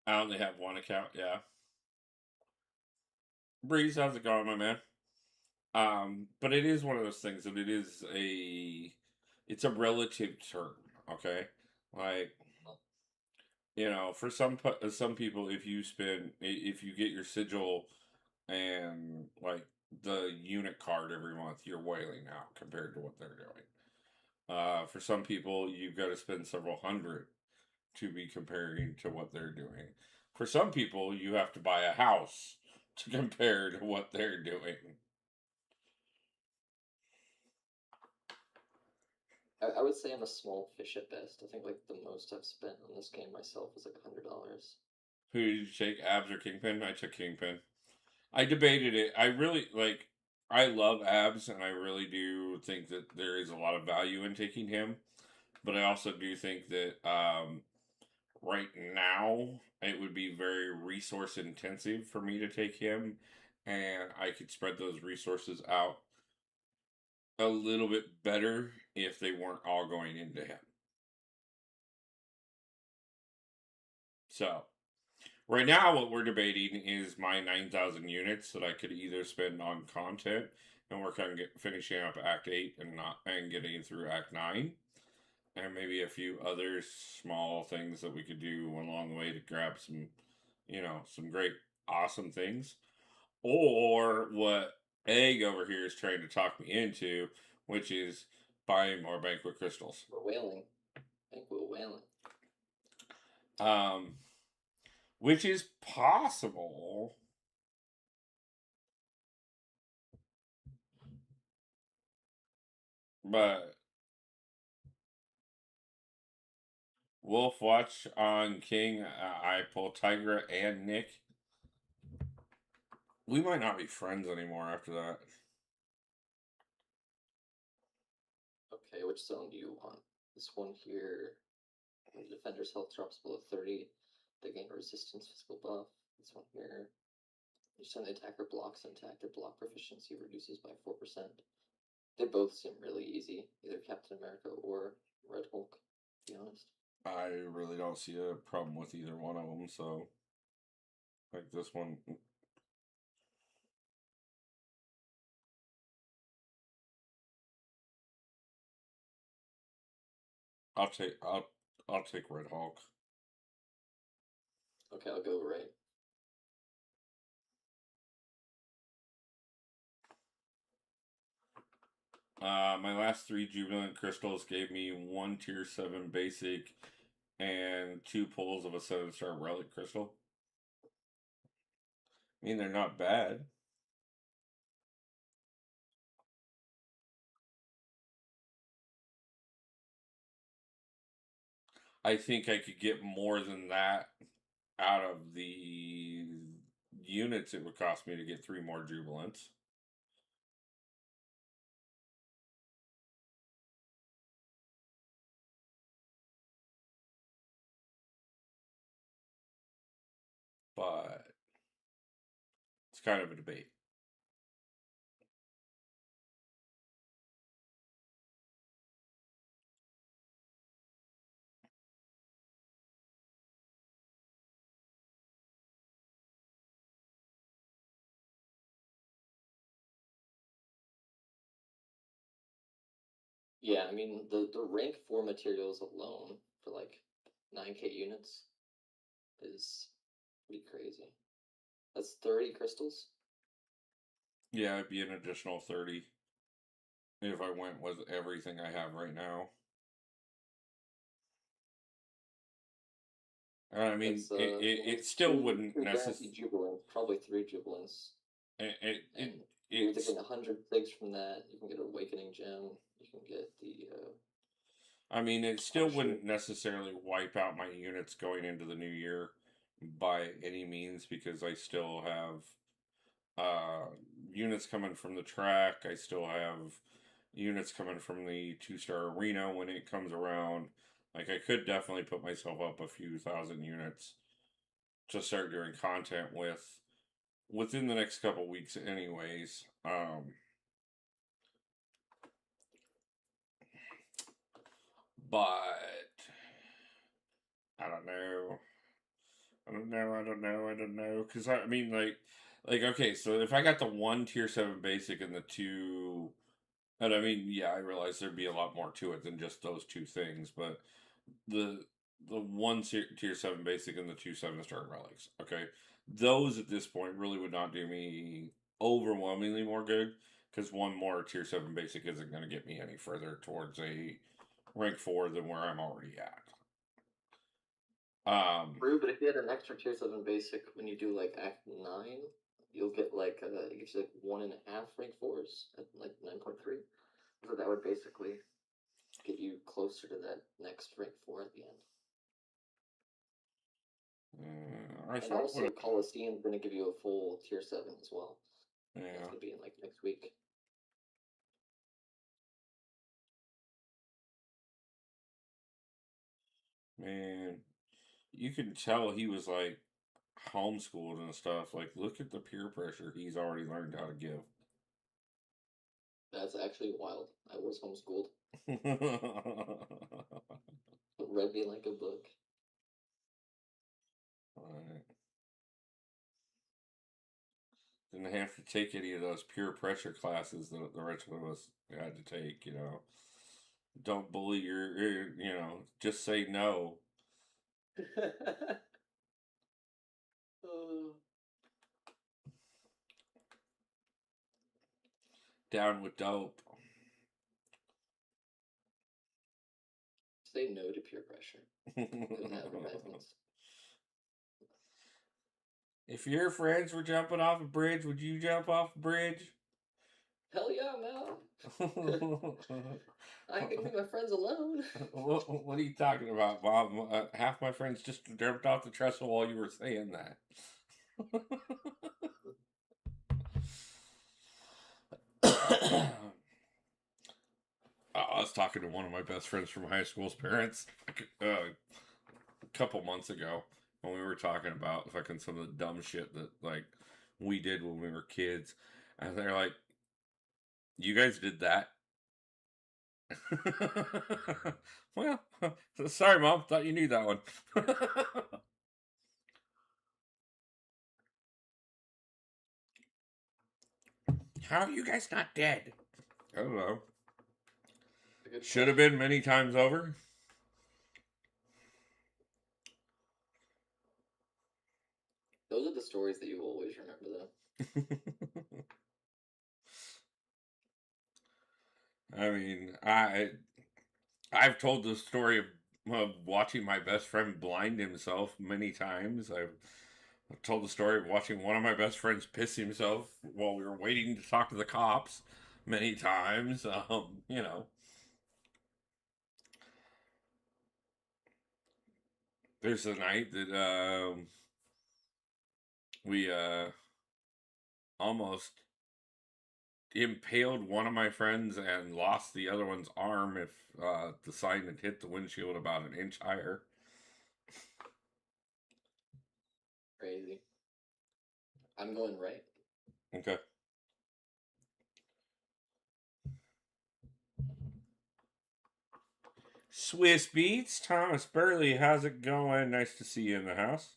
I only have one account, yeah. Breeze, how's it going, my man? But it is one of those things that it's a relative term, okay? Like, you know, for some people, if you get your sigil and like the unit card every month, you're whaling out compared to what they're doing. For some people, you've got to spend several hundred to be comparing to what they're doing. For some people, you have to buy a house to compare to what they're doing. I would say I'm a small fish at best. I think like the most I've spent on this game myself is like $100. Who did you take, Abs or Kingpin? I took Kingpin. I debated it. I really like. I love Abs, and I really do think that there is a lot of value in taking him. But I also do think that right now it would be very resource intensive for me to take him, and I could spread those resources out a little bit better if they weren't all going into him. So, right now what we're debating is my 9,000 units that I could either spend on content and work on finishing up Act 8 and getting through Act 9, and maybe a few other small things that we could do along the way to grab some, some great, awesome things. Or what Egg over here is trying to talk me into, which is buying more Banquet crystals. We're whaling. Banquet whaling. Which is possible. But Wolf Watch on King, I pull Tigra and Nick. We might not be friends anymore after that. Okay, which zone do you want? This one here. When the defender's health drops below 30, they gain resistance physical buff. This one here. Each time the attacker blocks an attack, their block proficiency reduces by 4%. They both seem really easy, either Captain America or Red Hulk, to be honest. I really don't see a problem with either one of them, so like this one. I'll take Red Hulk. Okay, I'll go right. My last 3 Jubilant Crystals gave me 1 Tier 7 Basic and 2 pulls of a 7-star Relic Crystal. I mean, they're not bad. I think I could get more than that out of the units it would cost me to get 3 more Jubilants. But it's kind of a debate. Yeah, I mean the rank 4 materials alone for like 9k units is pretty crazy. That's 30 crystals. Yeah, it'd be an additional 30 if I went with everything I have right now. I mean, it still wouldn't necessarily. Jubilants, probably 3 jubilants. It's you're getting 100 figs from that. You can get Awakening Gem. You can get the. I mean, it still wouldn't necessarily wipe out my units going into the new year by any means, because I still have units coming from the track. I still have units coming from the 2-star arena when it comes around. Like, I could definitely put myself up a few thousand units to start doing content with within the next couple weeks anyways. But I don't know. Because I mean, like, okay, so if I got the 1 Tier 7 Basic and the 2, and I mean, yeah, I realize there'd be a lot more to it than just those 2 things, but the 1 Tier 7 Basic and the 2 7-star Relics, okay, those at this point really would not do me overwhelmingly more good, because 1 more Tier 7 Basic isn't going to get me any further towards a rank 4 than where I'm already at. True, but if you had an extra Tier 7 Basic when you do like Act 9, you'll get like it gives you like 1.5 rank 4s at like 9.3. So that would basically get you closer to that next rank 4 at the end. And also, Coliseum's going to give you a full Tier 7 as well. Yeah. That's going to be in like next week. Man, you can tell he was like homeschooled and stuff. Like, look at the peer pressure he's already learned how to give. That's actually wild. I was homeschooled. Read me like a book. Right. Didn't have to take any of those peer pressure classes that the rest of us had to take, you know. Don't bully your you know, just say no. Down with dope. Say no to peer pressure. If your friends were jumping off a bridge, would you jump off a bridge? Hell yeah, man. I can leave my friends alone. What are you talking about, Bob? Half my friends just jumped off the trestle while you were saying that. I was talking to one of my best friends from high school's parents a couple months ago, when we were talking about fucking some of the dumb shit that like we did when we were kids, and they're like, "You guys did that?" Well, sorry, Mom. Thought you knew that one. How are you guys not dead? I don't know. Should have been many times over. Those are the stories that you will always remember, though. I mean, I've told the story of watching my best friend blind himself many times. I've told the story of watching one of my best friends piss himself while we were waiting to talk to the cops many times. You know, there's a night that we almost impaled one of my friends and lost the other one's arm if the sign had hit the windshield about an inch higher. Crazy. I'm going right. Okay. Swiss Beats, Thomas Burley, how's it going? Nice to see you in the house.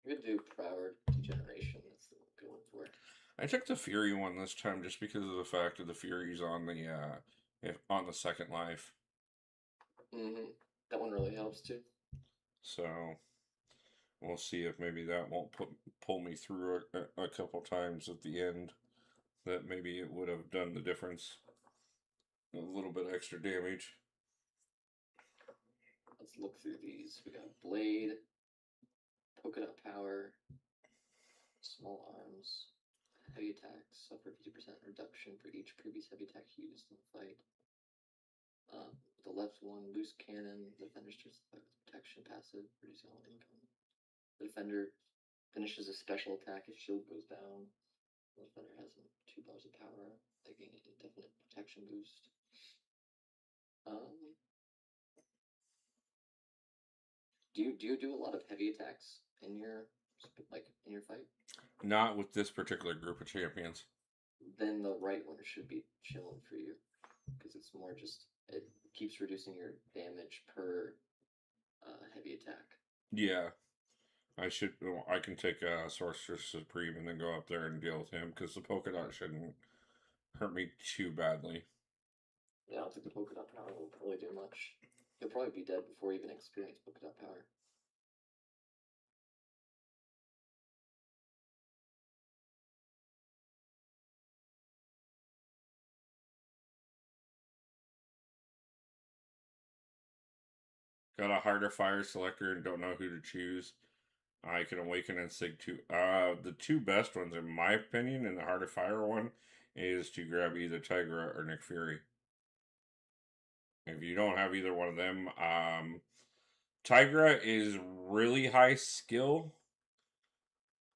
You're gonna do Power Degeneration. That's the good one for it. I took the Fury one this time just because of the fact that the Fury's on the second life. That one really helps too. So we'll see if maybe that won't pull me through a couple times at the end. That maybe it would have done the difference. A little bit extra damage. Let's look through these. We got Blade, Polka Dot Power, Small Arms, Heavy Attacks, suffer 50% reduction for each previous heavy attack used in the fight. The left one, Loose Cannon, the defender starts the fight with protection passive, reducing all income. The defender finishes a special attack if shield goes down. The defender has 2 bars of power, they gain an indefinite protection boost. Do you do a lot of heavy attacks in your fight? Not with this particular group of champions. Then the right one should be chilling for you, because it's more just it keeps reducing your damage per heavy attack. Yeah, I can take Sorceress Supreme and then go up there and deal with him because the polka dot shouldn't hurt me too badly. Yeah, I don't think the polka dot power will really do much. You'll probably be dead before you even experience polka dot power. Got a harder fire selector and don't know who to choose. I can awaken and sig 2. The two best ones, in my opinion, in the harder fire one, is to grab either Tigra or Nick Fury. If you don't have either one of them, Tigra is really high skill.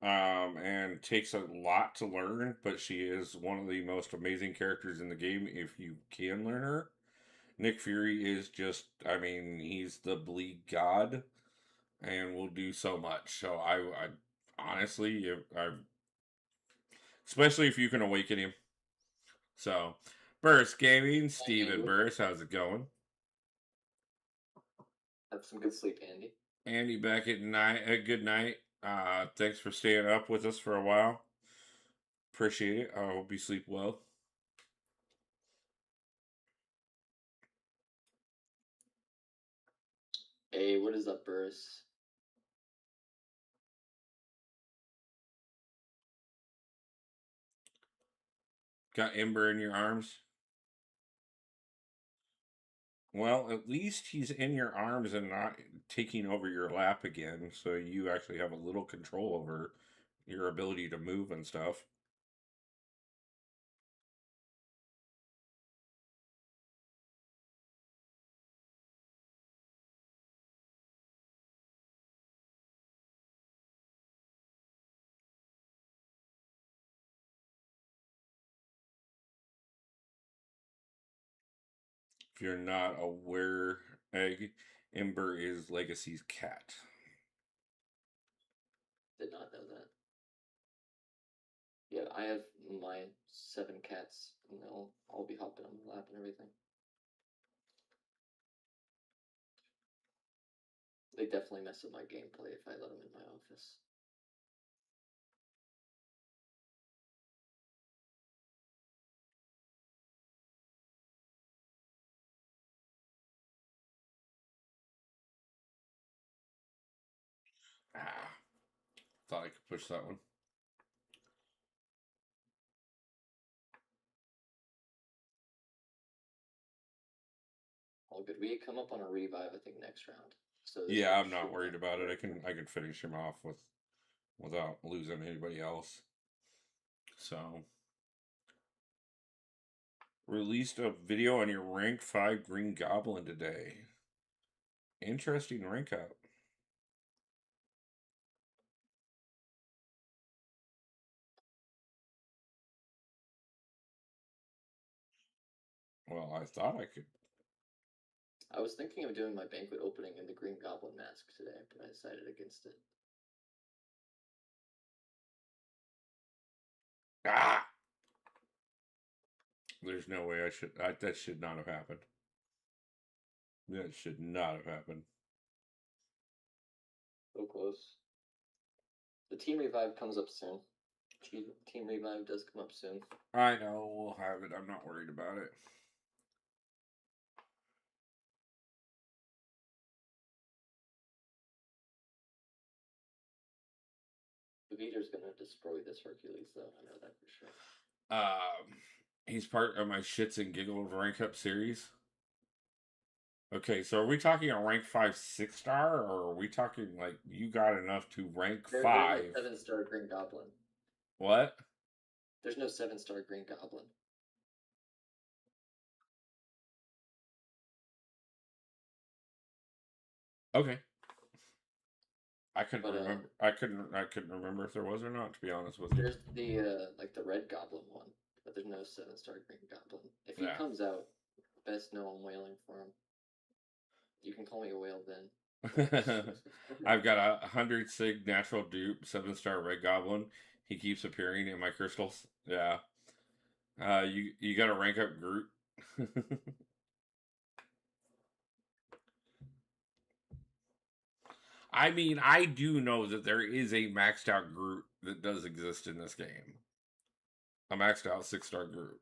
And takes a lot to learn, but she is one of the most amazing characters in the game if you can learn her. Nick Fury is just, I mean, he's the bleed god and will do so much. So I honestly, especially if you can awaken him. So, Burst Gaming, Steven Burst, how's it going? Have some good sleep, Andy. Andy back at night. Good night. Thanks for staying up with us for a while. Appreciate it. I hope you sleep well. Hey, what is up, Burris? Got Ember in your arms? Well, at least he's in your arms and not taking over your lap again, so you actually have a little control over your ability to move and stuff. If you're not aware, Egg, Ember is Legacy's cat. Did not know that. Yeah, I have my 7 cats, and they'll all be hopping on my lap and everything. They definitely mess up my gameplay if I let them in my office. Thought I could push that one. All good. We come up on a revive, I think, next round. So yeah, I'm not worried about it. I can finish him off without losing anybody else. So, released a video on your rank 5 Green Goblin today. Interesting rank up. Well, I thought I could. I was thinking of doing my Banquet opening in the Green Goblin mask today, but I decided against it. Ah! There's no way that should not have happened. That should not have happened. So close. The team revive comes up soon. Team revive does come up soon. I know, we'll have it. I'm not worried about it. Vita's gonna destroy this Hercules, though. I know that for sure. He's part of my Shits and Giggles rank up series. Okay, so are we talking a rank 5 6-star, or are we talking like you got enough to rank 5? There's no 7-star Green Goblin. What? There's no 7-star Green Goblin. Okay. I couldn't remember. I couldn't remember if there was or not. To be honest with you, there's the like the Red Goblin one, but there's no 7-star Green Goblin. If he comes out, best know I'm wailing for him. You can call me a whale then. I've got a 100 sig natural dupe 7-star Red Goblin. He keeps appearing in my crystals. Yeah. You got to rank up Groot. I mean, I do know that there is a maxed out Groot that does exist in this game. A maxed out 6-star Groot.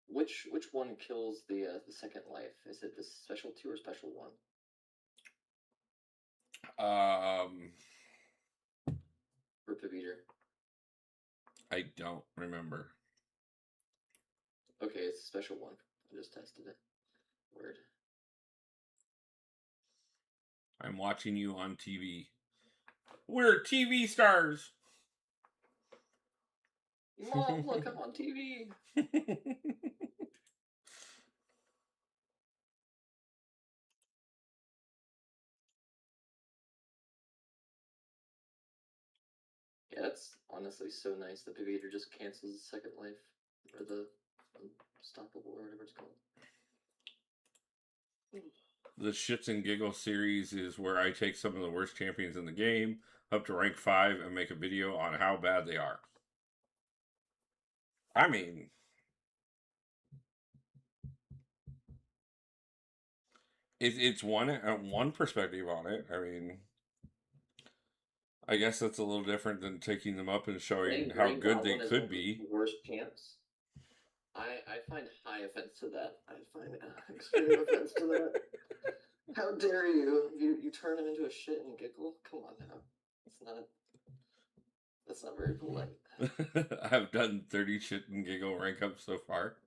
Which one kills the second life? Is it the special 2 or special 1? For Paviter. I don't remember. Okay, it's a special 1. I just tested it. Word. I'm watching you on TV. We're TV stars. Mom, look, I'm on TV. Yeah, that's honestly so nice that Paviter just cancels the second life. Or the Unstoppable, or whatever it's called. The Shits and Giggles series is where I take some of the worst champions in the game up to rank 5 and make a video on how bad they are. I mean, it's one perspective on it. I mean, I guess that's a little different than taking them up and showing how good they could be. Worst champs. I find high offense to that. I find extreme offense to that. How dare you? You turn him into a shit and giggle? Come on now. That's not very polite. I've done 30 shit and giggle rank ups so far.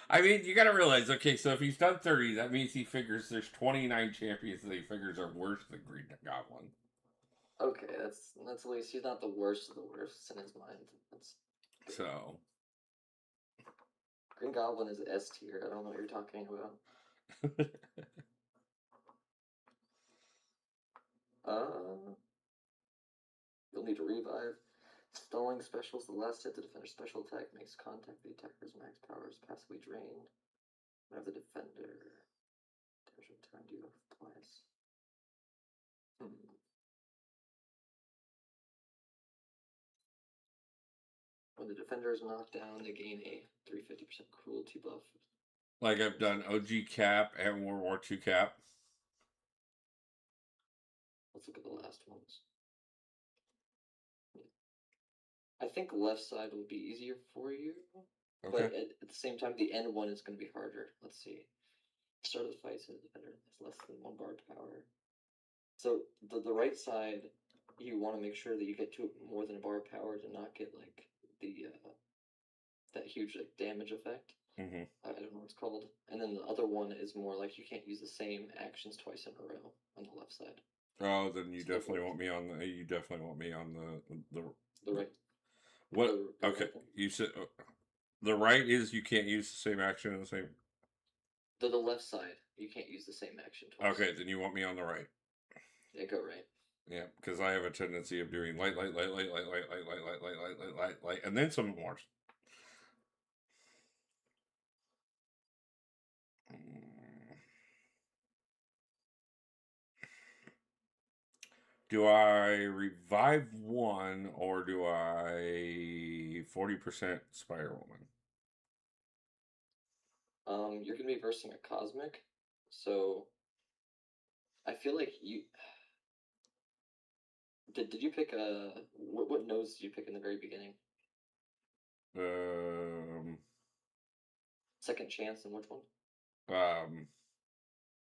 I mean, you gotta realize, okay, so if he's done 30, that means he figures there's 29 champions that he figures are worse than Green Goblin. Okay, that's at least he's not the worst of the worst in his mind. So Green Goblin is S tier. I don't know what you're talking about. You'll need to revive. Stalling specials. The last hit the defender's special attack makes contact. The attacker's max power is passively drained. Whenever the defender damage return deal applies. When the defender is knocked down, they gain a 350% cruelty buff. Like I've done OG Cap and World War II Cap. Let's look at the last ones. I think left side will be easier for you. Okay. But at the same time, the end one is going to be harder. Let's see. Start of the fight, so the defender has less than 1 bar power. So the right side you want to make sure that you get to more than a bar of power to not get like the that huge like damage effect. Mm-hmm. I don't know what it's called. And then the other one is more like you can't use the same actions twice in a row on the left side. Oh, then you definitely want me on the. You definitely want me on the right. What? The Okay, right one. you said the right is you can't use the same action in the same. The left side you can't use the same action twice. Okay, then you want me on the right. Yeah, go right. Yeah, because I have a tendency of doing light, and then some more. Do I revive one or do I 40% Spider Woman? You're gonna be versing a cosmic, so I feel like you did you pick a what nose did you pick in the very beginning? Second chance and which one?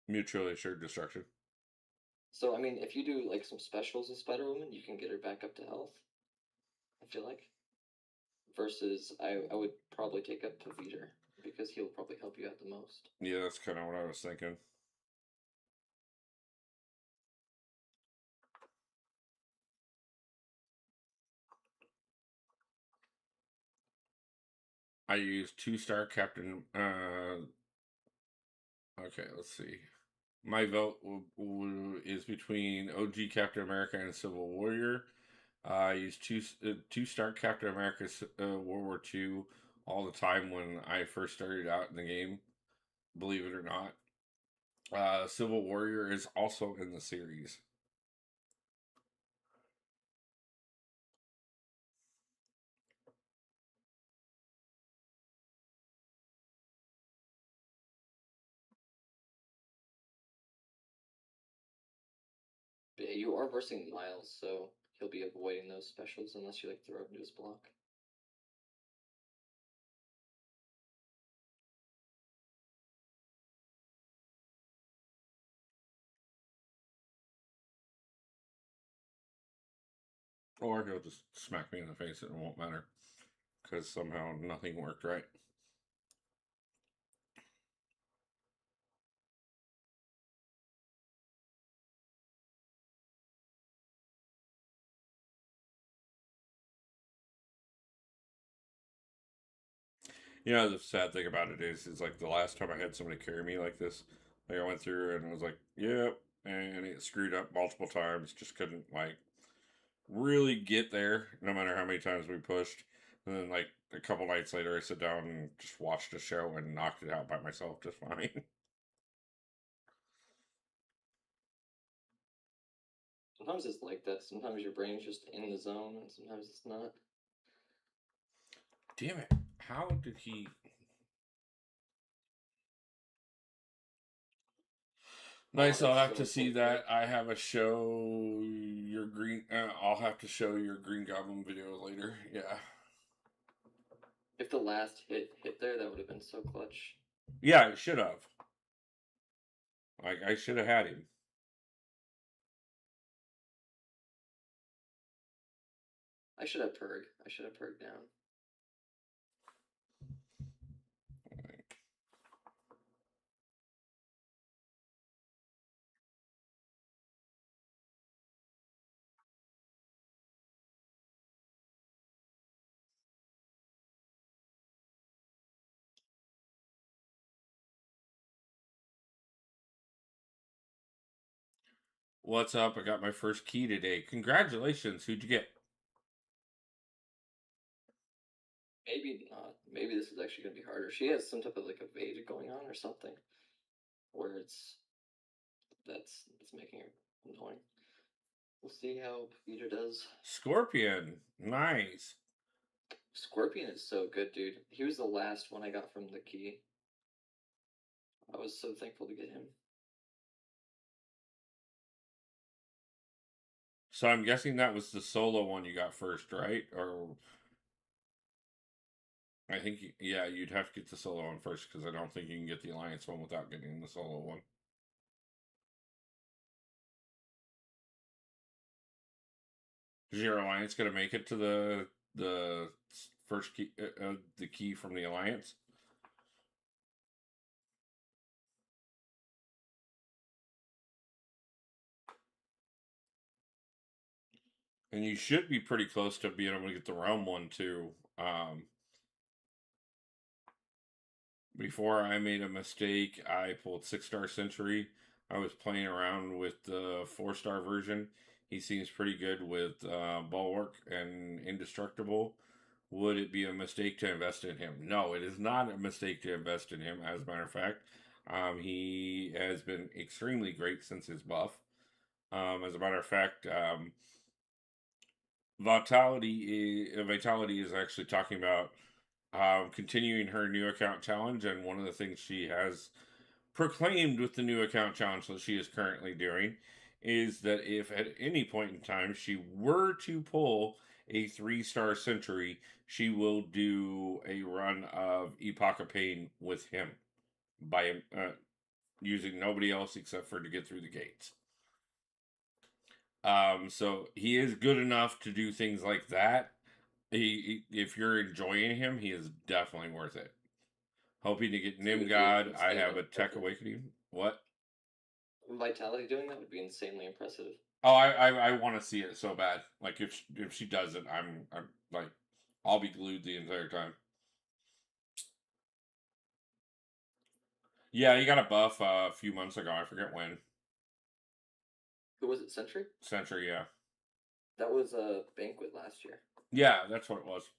Mutually assured destruction. So I mean, if you do like some specials with Spider Woman, you can get her back up to health. I feel like. Versus, I would probably take up Paviter because he'll probably help you out the most. Yeah, that's kind of what I was thinking. I use 2-star Captain. Okay, let's see. My vote is between OG Captain America and Civil Warrior. I use 2-star Captain America World War II all the time when I first started out in the game. Believe it or not, Civil Warrior is also in the series. But yeah, you are versing Miles, so he'll be avoiding those specials unless you like throw him to his block. Or he'll just smack me in the face and it won't matter. Because somehow nothing worked right. You know, the sad thing about it is like the last time I had somebody carry me like this, like I went through and I was like, yep, and it screwed up multiple times. Just couldn't like really get there, no matter how many times we pushed. And then like a couple nights later, I sit down and just watched a show and knocked it out by myself just fine. Sometimes it's like that. Sometimes your brain's just in the zone, and sometimes it's not. Damn it! How did he? Nice. I'll have to see that. I have a show. Your green. I'll have to show your Green Goblin video later. Yeah. If the last hit there, that would have been so clutch. Yeah, it should have. Like I should have had him. I should have Purg. I should have Purg down. What's up? I got my first key today. Congratulations. Who'd you get? Maybe not. Maybe this is actually going to be harder. She has some type of like evade going on or something, where that's making her annoying. We'll see how Peter does. Scorpion. Nice. Scorpion is so good, dude. He was the last one I got from the key. I was so thankful to get him. So I'm guessing that was the solo one you got first, right? Or I think, yeah, you'd have to get the solo one first because I don't think you can get the alliance one without getting the solo one. Is your alliance going to make it to the first key, the key from the alliance? And you should be pretty close to being able to get the realm one too. Before I made a mistake, I pulled 6-star Sentry. I was playing around with the 4-star version. He seems pretty good with Bulwark and Indestructible. Would it be a mistake to invest in him? No, it is not a mistake to invest in him. As a matter of fact, he has been extremely great since his buff. As a matter of fact, Vitality is actually talking about continuing her new account challenge, and one of the things she has proclaimed with the new account challenge that she is currently doing is that if at any point in time she were to pull a 3-star Sentry, she will do a run of Epoch of Pain with him by using nobody else except for to get through the gates. So he is good enough to do things like that. If you're enjoying him, he is definitely worth it. Hoping to get Nim God. I have a Tech Awakening. What? Vitality doing that would be insanely impressive. Oh, I want to see it so bad. Like if she does it, I'm like, I'll be glued the entire time. Yeah, he got a buff a few months ago. I forget when. Who was it? Sentry? Sentry, yeah. That was a Banquet last year. Yeah, that's what it was.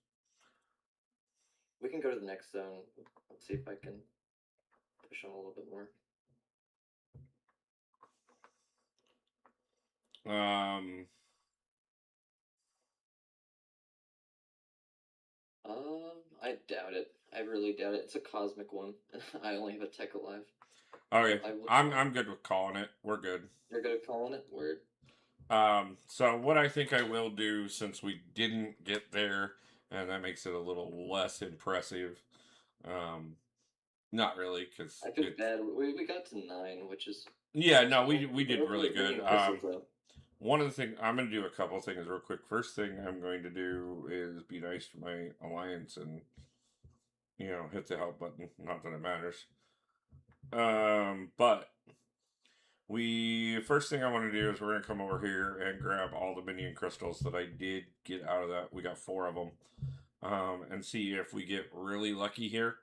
We can go to the next zone. Let's see if I can push on a little bit more. I doubt it. I really doubt it. It's a cosmic one. I only have a tech alive. Okay, I'm good with calling it. We're good. You're good at calling it? Word. So what I think I will do, since we didn't get there, and that makes it a little less impressive. Not really, because I feel bad. We got to 9, which is... Yeah, no, we did really good. One of the things, I'm going to do a couple things real quick. First thing I'm going to do is be nice to my alliance and, hit the help button. Not that it matters. But first thing I want to do is we're going to come over here and grab all the minion crystals that I did get out of that. We got 4 of them. And see if we get really lucky here.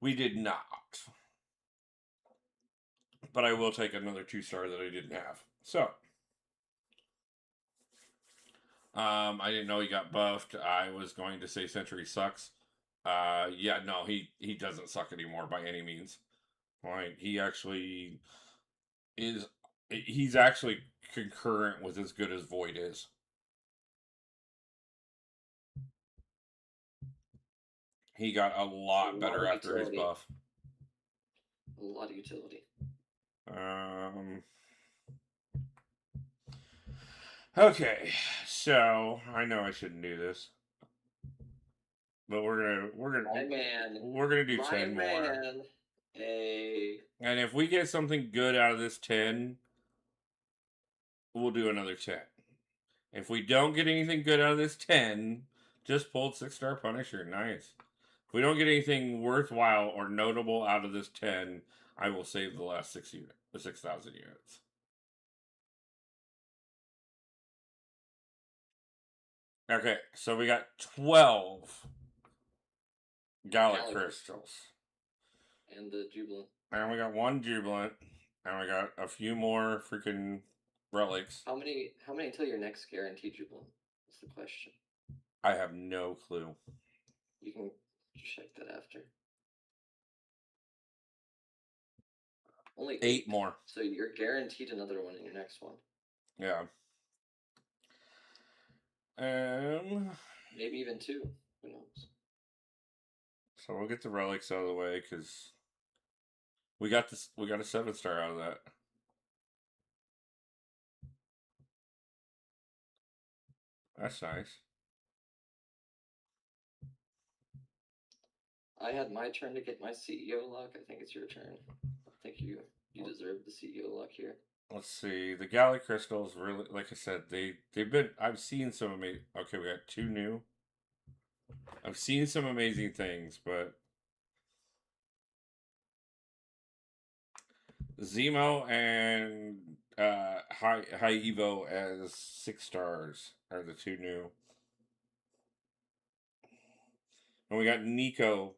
We did not. But I will take another 2-star that I didn't have. So, I didn't know he got buffed. I was going to say Sentry sucks. Yeah, no, he doesn't suck anymore by any means. Like, he actually is... He's actually concurrent with as good as Void is. He got a lot better after his buff. A lot of utility. Okay, so I know I shouldn't do this, but we're gonna do 10 more. And if we get something good out of this 10, we'll do another 10. If we don't get anything good out of this 10, just pulled 6-star Punisher. Nice. If we don't get anything worthwhile or notable out of this 10, I will save the last 6,000 units. Okay, so we got 12 Gallic crystals. And the Jubilant. And we got 1 Jubilant. And we got a few more freaking relics. How many until your next guaranteed Jubilant? That's the question. I have no clue. You can check that after. Only 8 more. So you're guaranteed another one in your next one. Yeah. Maybe even 2. Who knows? So we'll get the relics out of the way, because we got a 7-star out of that. That's nice. I had my turn to get my CEO luck. I think it's your turn. I think you deserve the CEO luck here. let's see. The Galley crystals really, like I said, they've been. I've seen some amazing. Okay, we got 2 new. I've seen some amazing things, but Zemo and High Evo as 6 stars are the 2 new. And we got Nico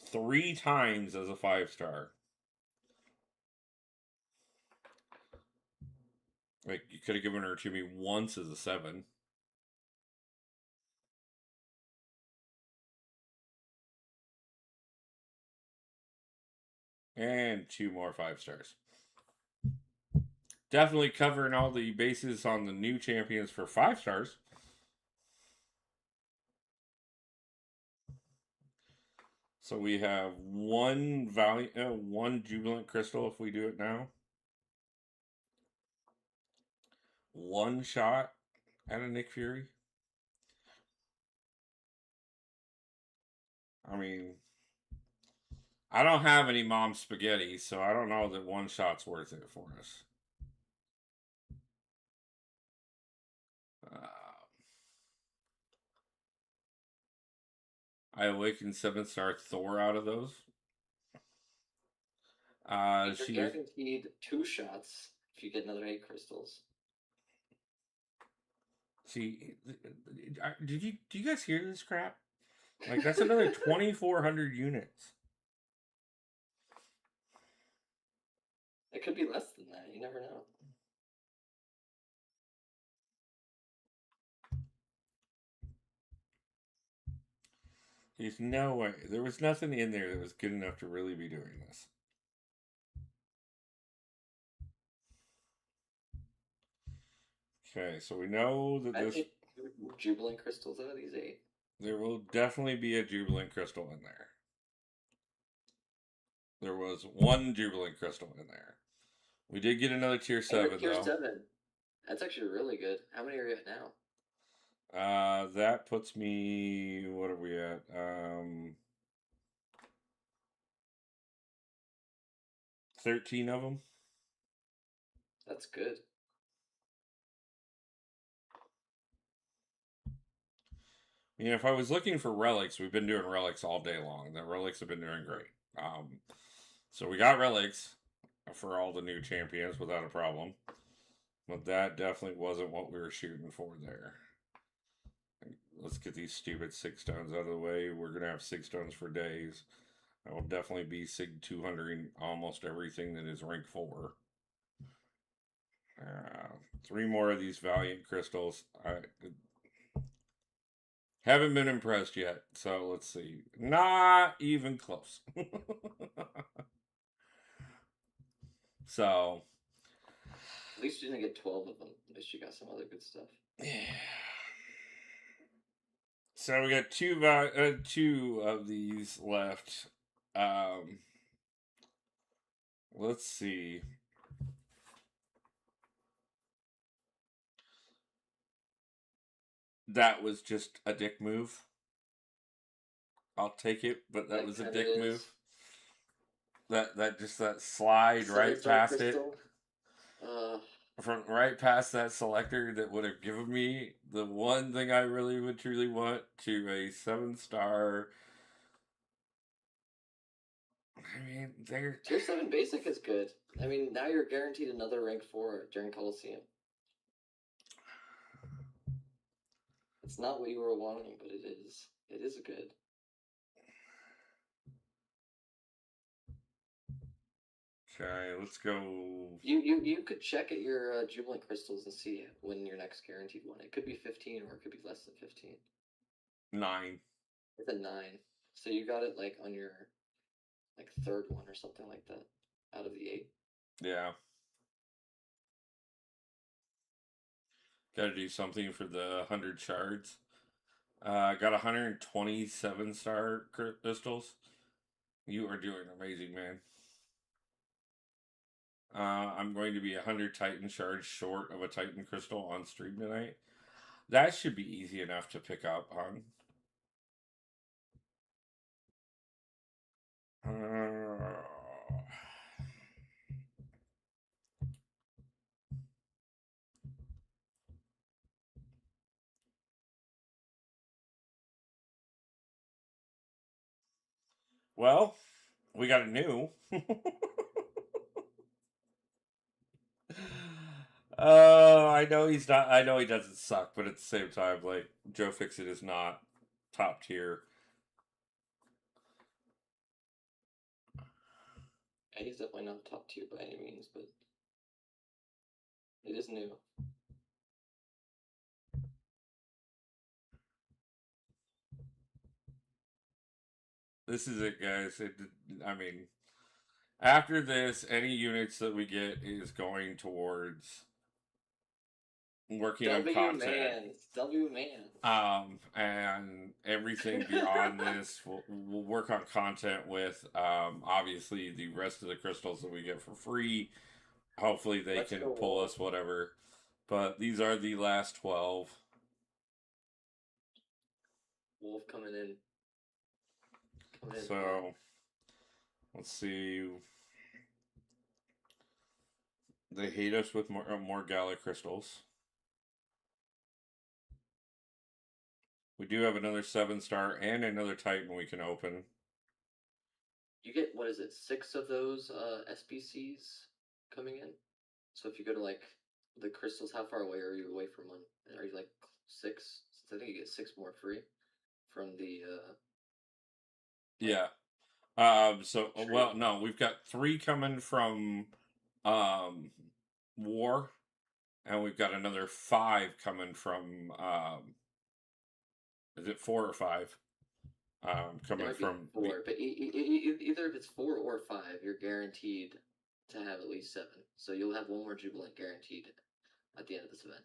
3 times as a 5-star. Like, you could have given her to me once as a 7. And 2 more 5 stars. Definitely covering all the bases on the new champions for 5 stars. So we have 1 Valiant, 1 Jubilant Crystal if we do it now. 1 shot at a Nick Fury. I mean, I don't have any mom spaghetti, so I don't know that 1 shot's worth it for us. I awakened 7-star Thor out of those. You're guaranteed 2 shots if you get another 8 crystals. See, do you guys hear this crap? Like, that's another 2,400 units. It could be less than that. You never know. There's no way. There was nothing in there that was good enough to really be doing this. Okay, so we know that this... Jubilant crystals out of these 8. There will definitely be a Jubilant crystal in there. There was 1 Jubilant crystal in there. We did get another tier 7, tier 7. That's actually really good. How many are you at now? That puts me... What are we at? 13 of them. That's good. You know, if I was looking for relics, we've been doing relics all day long. The relics have been doing great. So we got relics for all the new champions without a problem. But that definitely wasn't what we were shooting for there. Let's get these stupid 6 stones out of the way. We're going to have 6 stones for days. I will definitely be Sig 200 almost everything that is rank 4. 3 more of these Valiant crystals. I haven't been impressed yet, so let's see. Not even close. So, at least you didn't get 12 of them. At least you got some other good stuff. Yeah. So we got 2 of these left. Let's see. That was just a dick move. I'll take it, but that was a dick move. That slide right past it. From right past that selector that would have given me the one thing I really would truly want to a 7-star. I mean, they're... Tier 7 basic is good. I mean, now you're guaranteed another rank 4 during Coliseum. It's not what you were wanting, but it is. It is good. Okay, let's go. You could check at your Jubilant crystals and see when your next guaranteed one. It could be 15 or it could be less than 15. 9. It's a 9. So you got it like on your 3rd one or something like that out of the 8. Yeah. Got to do something for the 100 shards. Got 127 star crystals. You are doing amazing, man. I'm going to be 100 Titan shards short of a Titan crystal on stream tonight. That should be easy enough to pick up on. Well, we got a new. I know he's not. I know he doesn't suck, but at the same time, like Joe Fixit is not top tier. Yeah, he's definitely not top tier by any means, but it is new. This is it, guys. I mean, after this, any units that we get is going towards working on content. W man. And everything beyond this, we'll work on content with. Obviously, the rest of the crystals that we get for free. Hopefully, they can pull us whatever. But these are the last 12. Wolf coming in. So, let's see. They hate us with more Gala crystals. We do have another 7-star and another Titan we can open. You get, what is it, 6 of those SBCs coming in? So if you go to, like, the crystals, how far away are you away from one? Are you, like, 6? I think you get 6 more free from the... Yeah. So, well, no, we've got 3 coming from War, and we've got another 5 coming from is it 4 or 5? Coming from 4, but either if it's 4 or 5, you're guaranteed to have at least 7. So you'll have 1 more Jubilant guaranteed at the end of this event.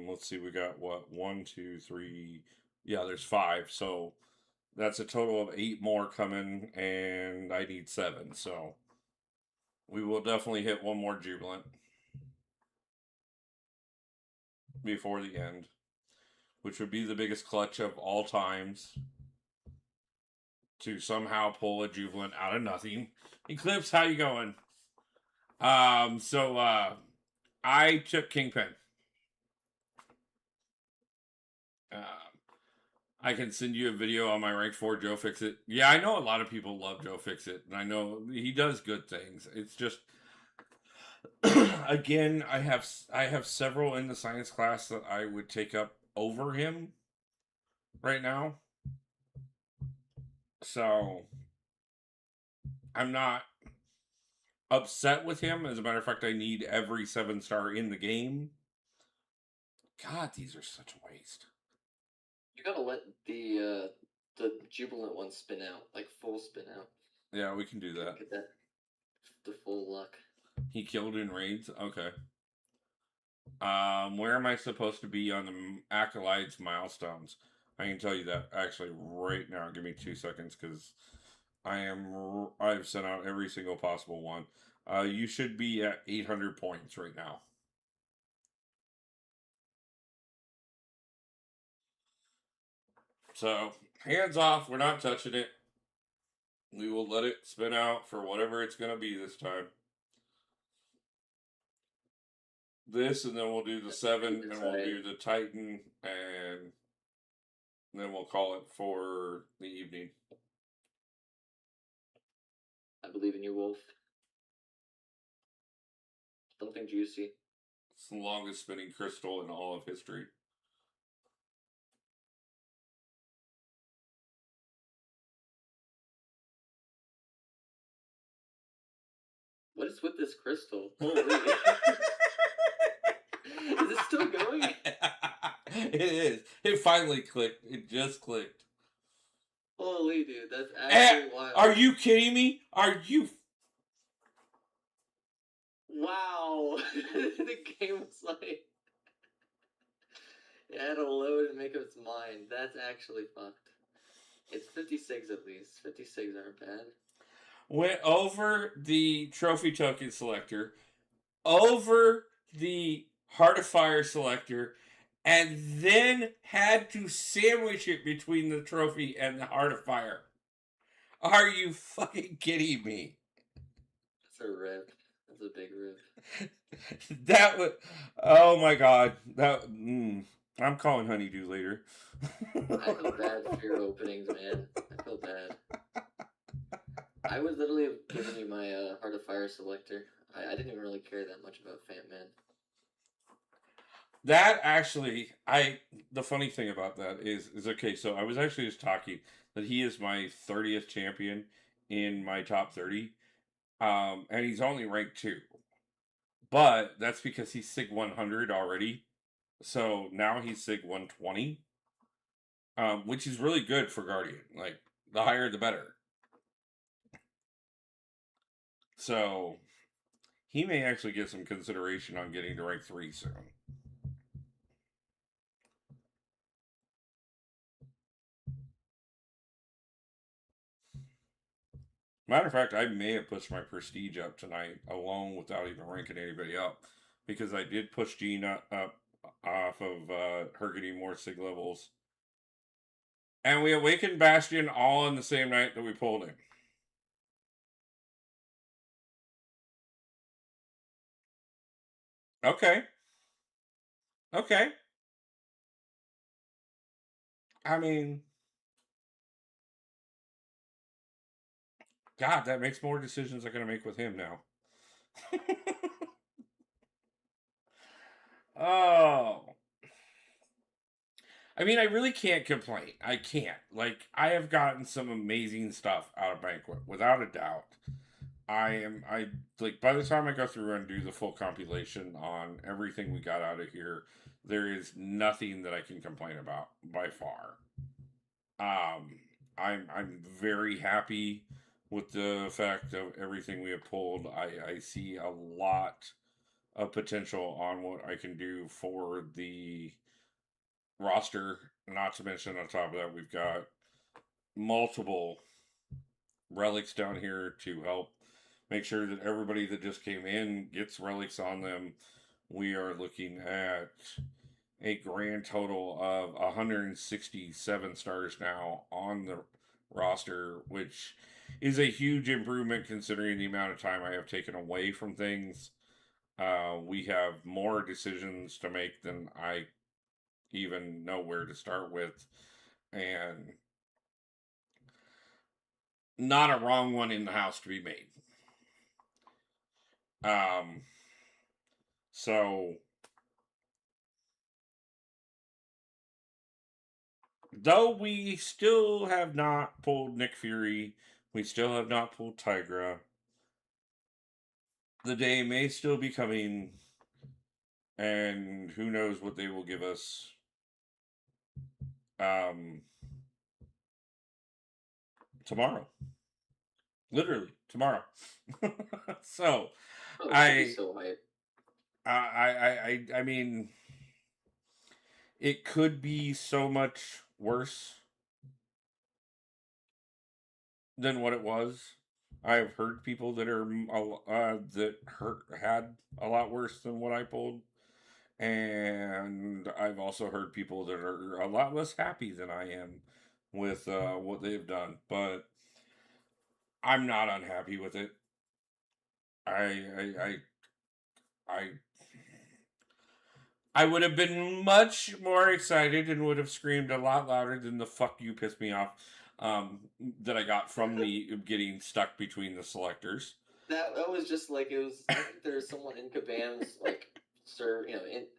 Let's see, we got what? 1, 2, 3. Yeah, there's 5. So that's a total of 8 more coming, and I need 7. So we will definitely hit 1 more Jubilant before the end, which would be the biggest clutch of all times to somehow pull a Jubilant out of nothing. Eclipse, how you going? I took Kingpin. I can send you a video on my rank 4 Joe Fixit. Yeah, I know a lot of people love Joe Fixit, and I know he does good things. It's just, again, I have several in the science class that I would take up over him right now. So I'm not upset with him. As a matter of fact, I need every 7-star in the game. God, these are such a waste. You gotta let the Jubilant one spin out, like full spin out. Yeah, we can do that. Get that the full luck. He killed in raids? Okay. Where am I supposed to be on the Acolytes milestones? I can tell you that actually right now. Give me 2 seconds, because I've sent out every single possible one. You should be at 800 points right now. So, hands off. We're not touching it. We will let it spin out for whatever it's going to be this time. This, and then we'll do the 7, and we'll do the Titan, and then we'll call it for the evening. I believe in you, Wolf. Something juicy. It's the longest spinning crystal in all of history. What is with this crystal? Holy. Is it still going? It is. It finally clicked. It just clicked. Holy dude, that's actually wild. Are you kidding me? Are you? Wow. The game was like... It had to load and make up its mind. That's actually fucked. It's 56 at least. 56 aren't bad. Went over the trophy token selector, over the Heart of Fire selector, and then had to sandwich it between the trophy and the Heart of Fire. Are you fucking kidding me? That's a rip. That's a big rip. That was... Oh my god. I'm calling Honeydew later. I feel bad for your openings, man. I feel bad. I would literally have given you my Heart of Fire selector. I didn't even really care that much about Fat Man. That actually, the funny thing about that is okay, so I was actually just talking that he is my 30th champion in my top 30. And he's only ranked 2. But that's because he's SIG 100 already. So now he's SIG 120. Which is really good for Guardian. Like, the higher the better. So he may actually get some consideration on getting to rank 3 soon. Matter of fact, I may have pushed my prestige up tonight alone without even ranking anybody up, because I did push Gene up off of her getting more SIG levels. And we awakened Bastion all on the same night that we pulled him. Okay. Okay. I mean, God, that makes more decisions I'm going to make with him now. Oh. I mean, I really can't complain. I can't. Like, I have gotten some amazing stuff out of Banquet, without a doubt. I like, by the time I go through and do the full compilation on everything we got out of here, there is nothing that I can complain about by far. I'm very happy with the fact of everything we have pulled. I see a lot of potential on what I can do for the roster. Not to mention, on top of that, we've got multiple relics down here to help make sure that everybody that just came in gets relics on them. We are looking at a grand total of 167 stars now on the roster, which is a huge improvement considering the amount of time I have taken away from things. We have more decisions to make than I even know where to start with, and not a wrong one in the house to be made. So though we still have not pulled Nick Fury, we still have not pulled Tigra. The day may still be coming, and who knows what they will give us. Tomorrow, literally tomorrow. So, Oh, I, so hype. I mean, it could be so much worse than what it was. I've heard people that are had a lot worse than what I pulled, and I've also heard people that are a lot less happy than I am with what they've done. But I'm not unhappy with it. I I I would have been much more excited and would have screamed a lot louder than the "fuck you" pissed me off that I got from the getting stuck between the selectors. That was just like, it was. I think there's someone in Kabam's like, sir,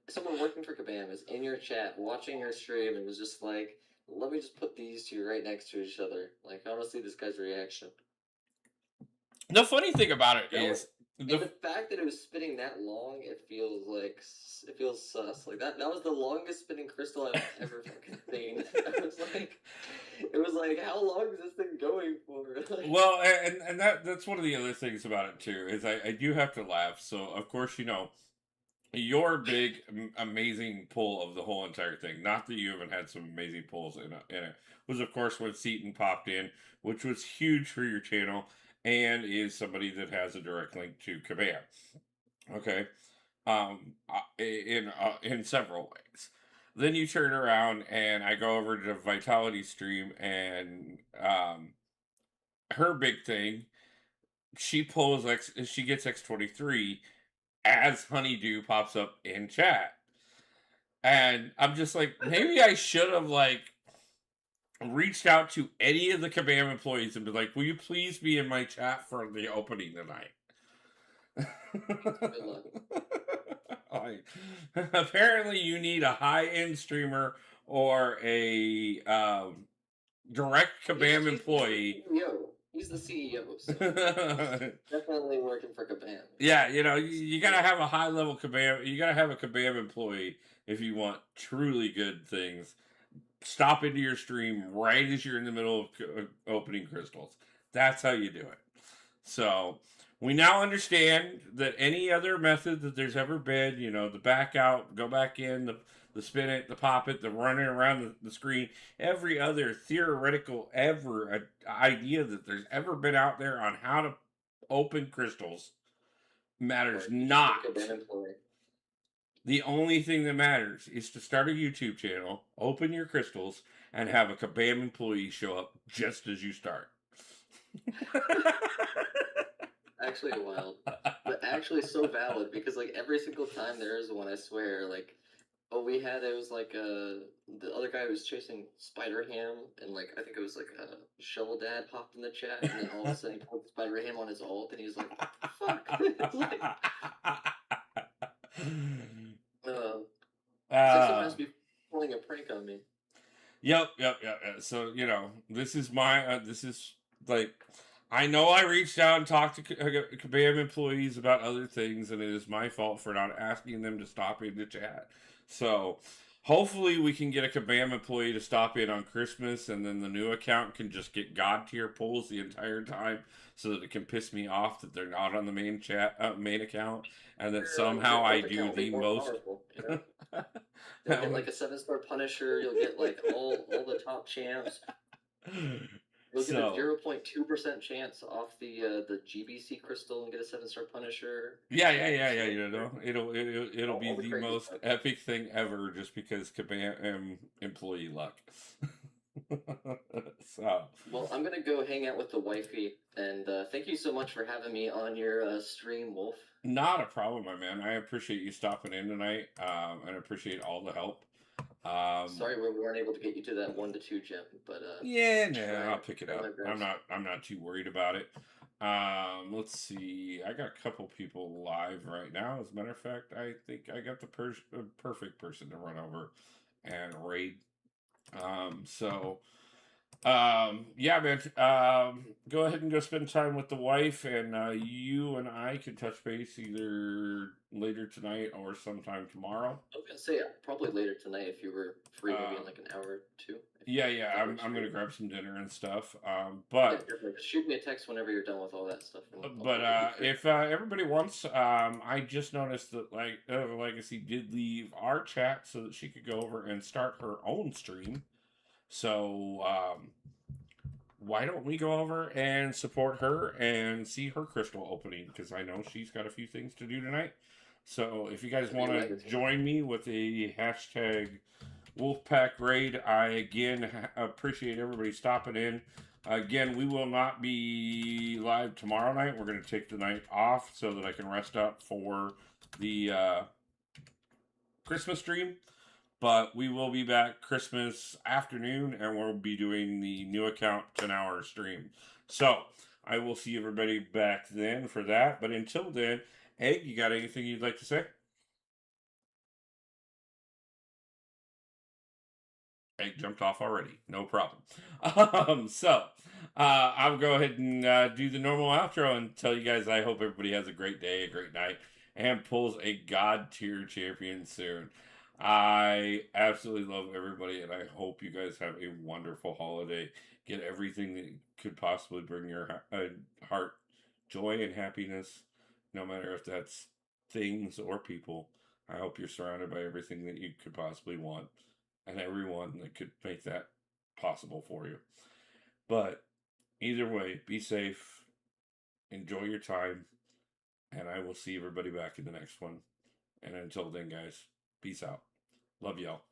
someone working for Kabam is in your chat watching your stream and was just like, let me just put these two right next to each other. Like, I want to see this guy's reaction. The funny thing about it is the fact that it was spinning that long, it feels sus. Like that was the longest spinning crystal I've ever fucking seen. It was like, how long is this thing going for? Well, and that's one of the other things about it too, is I do have to laugh. So of course, your big amazing pull of the whole entire thing, not that you haven't had some amazing pulls in it, was of course when Seaton popped in, which was huge for your channel and is somebody that has a direct link to Kabam. Okay. In several ways. Then you turn around and I go over to Vitality stream, and her big thing, she gets X23 as Honeydew pops up in chat. And I'm just like, maybe I should have like reached out to any of the Kabam employees and be like, will you please be in my chat for the opening tonight? Good luck. Like, apparently you need a high-end streamer or a direct Kabam employee. He's the CEO, so definitely working for Kabam. Yeah, you know, you gotta have a high-level Kabam. You gotta have a Kabam employee if you want truly good things. Stop into your stream right as you're in the middle of opening crystals. That's how you do it. So we now understand that any other method that there's ever been, you know, the back out, go back in, the spin it, the pop it, the running around the screen, every other theoretical idea that there's ever been out there on how to open crystals matters not. The only thing that matters is to start a YouTube channel, open your crystals, and have a Kabam employee show up just as you start. Actually wild, but actually so valid, because like every single time there is one, I swear, like, oh, it was like the other guy was chasing Spider Ham, and like I think it was like Shovel Dad popped in the chat, and then all of a sudden he pulled Spider Ham on his ult, and he was like, "Fuck!" Like, someone has to be pulling a prank on me. Yep. So, you know, this is like, I know I reached out and talked to Kabam employees about other things, and it is my fault for not asking them to stop in the chat. So, hopefully we can get a Kabam employee to stop in on Christmas, and then the new account can just get God tier pulls the entire time, so that it can piss me off that they're not on the main account, and that somehow I do the most. Powerful, you know? You'll get like a 7-star Punisher. You'll get like all the top champs. You'll get a 0.2% chance off the GBC crystal and get a 7-star Punisher. Yeah. You know, it'll be the most epic thing ever, just because Kabam employee luck. So, well, I'm gonna go hang out with the wifey, and thank you so much for having me on your stream, Wolf. Not a problem, my man. I appreciate you stopping in tonight, and I appreciate all the help. Sorry we weren't able to get you to that 1 to 2 gem, but yeah, no, I'll pick it up. I'm not too worried about it. Let's see. I got a couple people live right now. As a matter of fact, I think I got the perfect person to run over and raid. Yeah, man. Go ahead and go spend time with the wife, and you and I can touch base either later tonight or sometime tomorrow. I was gonna say probably later tonight if you were free, maybe in like an hour or two. Yeah. I'm gonna grab some dinner and stuff. But yeah, shoot me a text whenever you're done with all that stuff. But if everybody wants, I just noticed that Legacy did leave our chat so that she could go over and start her own stream. So why don't we go over and support her and see her crystal opening? Because I know she's got a few things to do tonight. So if you guys want to join me with a hashtag Wolfpack raid, I again appreciate everybody stopping in. Again, we will not be live tomorrow night. We're going to take the night off so that I can rest up for the Christmas stream. But we will be back Christmas afternoon, and we'll be doing the new account 10-hour stream. So I will see everybody back then for that. But until then, Egg, you got anything you'd like to say? Egg jumped off already. No problem. I'll go ahead and do the normal outro and tell you guys I hope everybody has a great day, a great night, and pulls a God tier champion soon. I absolutely love everybody, and I hope you guys have a wonderful holiday. Get everything that could possibly bring your heart joy and happiness, no matter if that's things or people. I hope you're surrounded by everything that you could possibly want, and everyone that could make that possible for you. But either way, be safe, enjoy your time, and I will see everybody back in the next one. And until then, guys, peace out. Love y'all.